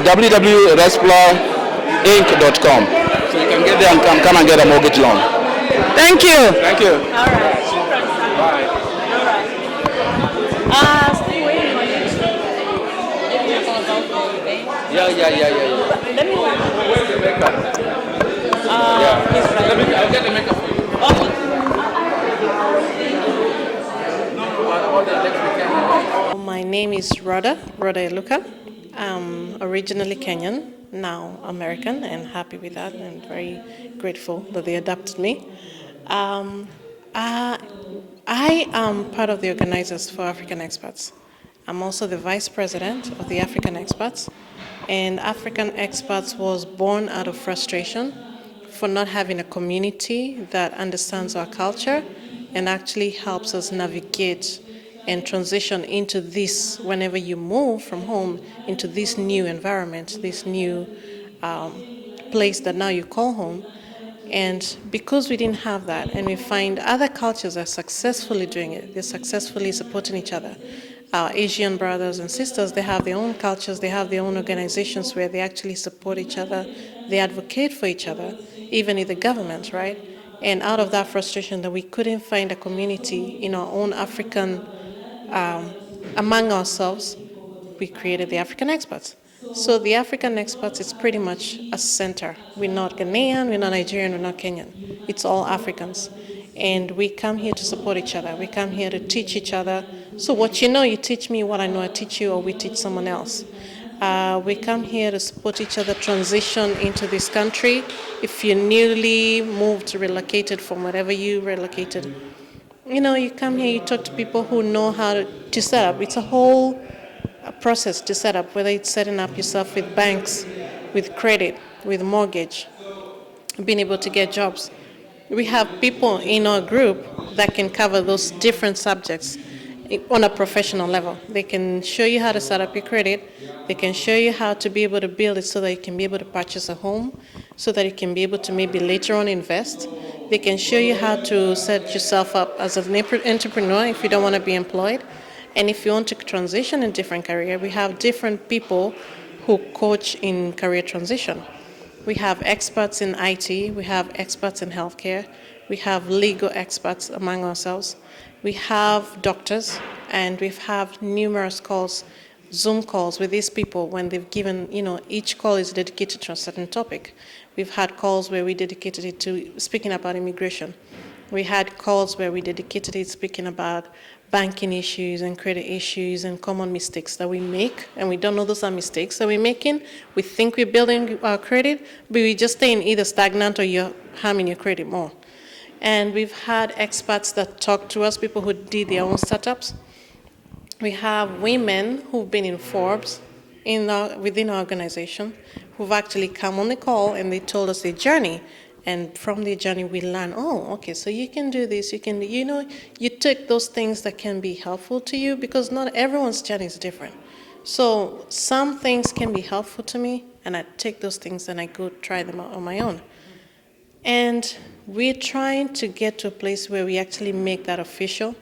www.resplainc.com. So you can get there and come and get a mortgage loan.
Thank you.
Thank you.
All right. Still waiting on you.
Yeah.
Let me he's right.
I'll get the makeup for you.
My name is Rhoda Luca. I'm originally Kenyan, now American, and happy with that, and very grateful that they adopted me. I am part of the organizers for African Expats. I'm also the vice president of the African Expats, and African Expats was born out of frustration for not having a community that understands our culture and actually helps us navigate and transition into this, whenever you move from home into this new environment, this new place that now you call home. And because we didn't have that, and we find other cultures are successfully doing it, they're successfully supporting each other. Our Asian brothers and sisters, they have their own cultures, they have their own organizations where they actually support each other, they advocate for each other, even in the government, right? And out of that frustration that we couldn't find a community in our own African, among ourselves, we created the African Expats. So the African Expats is pretty much a center. We're not Ghanaian, we're not Nigerian, we're not Kenyan. It's all Africans. And we come here to support each other. We come here to teach each other. So what you know, you teach me. What I know, I teach you, or we teach someone else. We come here to support each other transition into this country. If you're newly moved, relocated from wherever you relocated, you know, you come here, you talk to people who know how to set up. It's a whole process to set up, whether it's setting up yourself with banks, with credit, with mortgage, being able to get jobs. We have people in our group that can cover those different subjects on a professional level. They can show you how to set up your credit. They can show you how to be able to build it so that you can be able to purchase a home, so that you can be able to maybe later on invest. They can show you how to set yourself up as an entrepreneur if you don't want to be employed. And if you want to transition in different career, we have different people who coach in career transition. We have experts in IT, we have experts in healthcare, we have legal experts among ourselves, we have doctors, and we have numerous calls, Zoom calls with these people when they've given, you know, each call is dedicated to a certain topic. We've had calls where we dedicated it to speaking about immigration. We had calls where we dedicated it speaking about banking issues and credit issues and common mistakes that we make, and we don't know those are mistakes that we're making. We think we're building our credit, but we just staying either stagnant or you're harming your credit more. And we've had experts that talk to us, people who did their own startups. We have women who've been in Forbes within our organization who've actually come on the call and they told us their journey. And from the journey, we learn, oh, okay, so you can do this, you can, you know, you take those things that can be helpful to you because not everyone's journey is different. So some things can be helpful to me, and I take those things and I go try them out on my own. And we're trying to get to a place where we actually make that official.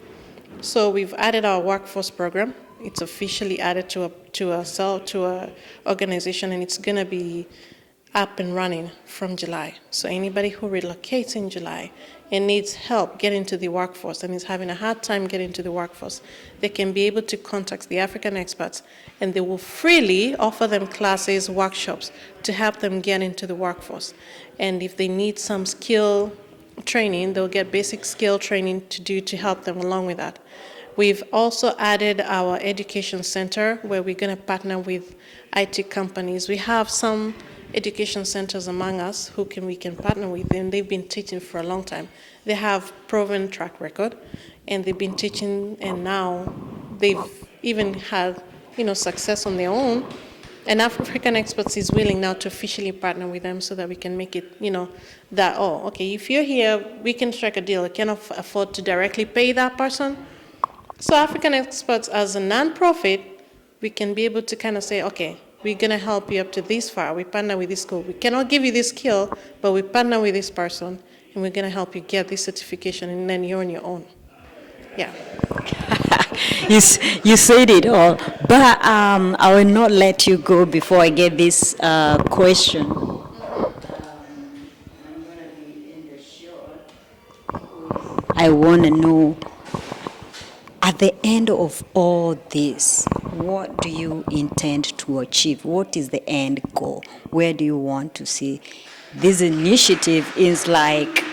So we've added our workforce program. It's officially added to a organization, and it's going to be up and running from July. So anybody who relocates in July and needs help getting to the workforce and is having a hard time getting to the workforce, they can be able to contact the African Expats, and they will freely offer them classes, workshops to help them get into the workforce. And if they need some skill training, they'll get basic skill training to help them along with that. We've also added our education center where we're going to partner with IT companies. We have some education centers among us who we can partner with, and they've been teaching for a long time. They have proven track record, and they've been teaching, and now they've even had, you know, success on their own. And African Experts is willing now to officially partner with them so that we can make it, you know, that, oh, okay, if you're here, we can strike a deal. I cannot afford to directly pay that person. So African Experts, as a non-profit, we can be able to kind of say, okay, we're going to help you up to this far. We partner with this school. We cannot give you this skill, but we partner with this person, and we're going to help you get this certification, and then you're on your own. Yeah.
You said it all, but I will not let you go before I get this question. I want to know, at the end of all this, what do you intend to achieve? What is the end goal? Where do you want to see? This initiative is like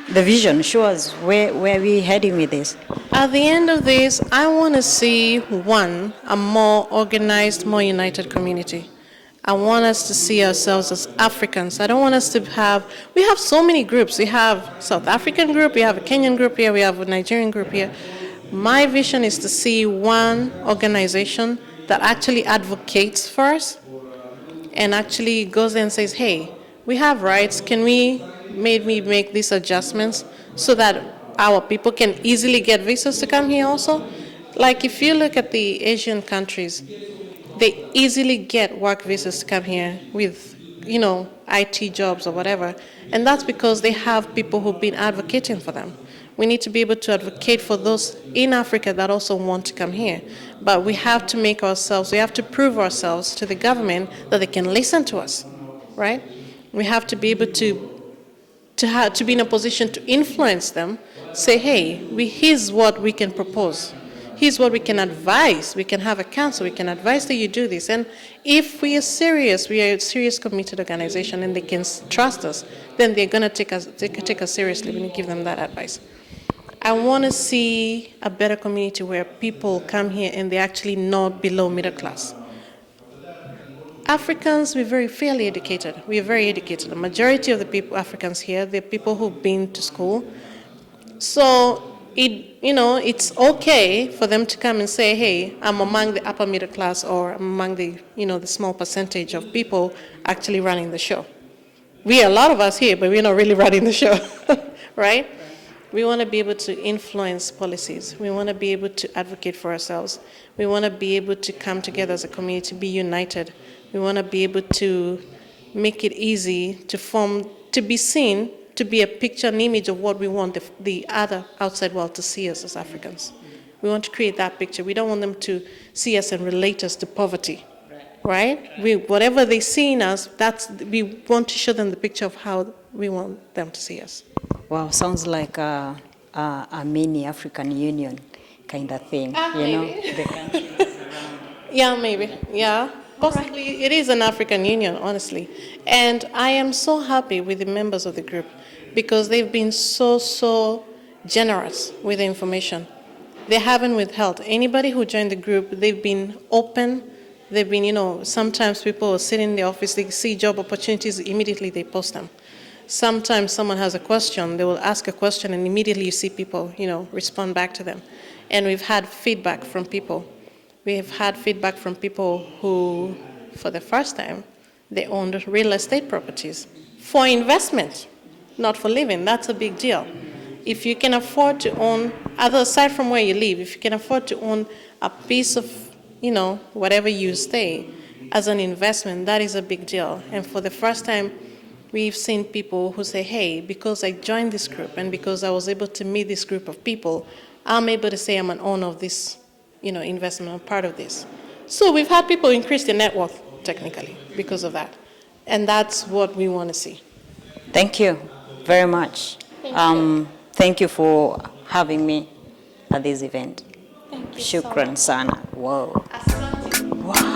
the vision. Show us where are we heading with this?
At the end of this, I want to see, one, a more organized, more united community. I want us to see ourselves as Africans. I don't want us to we have so many groups. We have South African group, we have a Kenyan group here, we have a Nigerian group here. My vision is to see one organization that actually advocates for us and actually goes there and says, hey, we have rights. Can we maybe make these adjustments so that our people can easily get visas to come here also? Like if you look at the Asian countries, they easily get work visas to come here with, you know, IT jobs or whatever. And that's because they have people who've been advocating for them. We need to be able to advocate for those in Africa that also want to come here. But we have to we have to prove ourselves to the government that they can listen to us, right? We have to be able to be in a position to influence them, say, hey, here's what we can propose. Here's what we can advise. We can have a council. We can advise that you do this. And if we are a serious committed organization and they can trust us, then they're going to take us seriously when you give them that advice. I want to see a better community where people come here and they're actually not below middle class. Africans, we're very fairly educated. We are very educated. The majority of the people, Africans here, they're people who've been to school. So it's okay for them to come and say, hey, I'm among the upper middle class, or I'm among the, the small percentage of people actually running the show. We are a lot of us here, but we're not really running the show, right? We want to be able to influence policies. We want to be able to advocate for ourselves. We want to be able to come together as a community, be united. We want to be able to make it easy to be seen, to be a picture and image of what we want the other outside world to see us as Africans. We want to create that picture. We don't want them to see us and relate us to poverty, right? Whatever they see in us, we want to show them the picture of how we want them to see us.
Wow, sounds like a mini African Union kind of thing,
maybe.
The countries around.
Yeah, maybe, yeah. Possibly it is an African Union, honestly. And I am so happy with the members of the group because they've been so generous with the information. They haven't withheld. Anybody who joined the group, they've been open. They've been, sometimes people sit in the office, they see job opportunities, immediately they post them. Sometimes someone has a question, they will ask a question and immediately you see people, respond back to them. And we've had feedback from people. We've had feedback from people who, for the first time, they owned real estate properties for investment, not for living. That's a big deal. If you can afford to own, aside from where you live, if you can afford to own a piece of, whatever you stay as an investment, that is a big deal. And for the first time, we've seen people who say, hey, because I joined this group and because I was able to meet this group of people, I'm able to say I'm an owner of this, investment, I'm part of this. So we've had people increase their net worth, technically, because of that. And that's what we want to see.
Thank you very much. Thank you for having me at this event.
Thank you.
Shukran sana. Wow.
Asante.
Wow.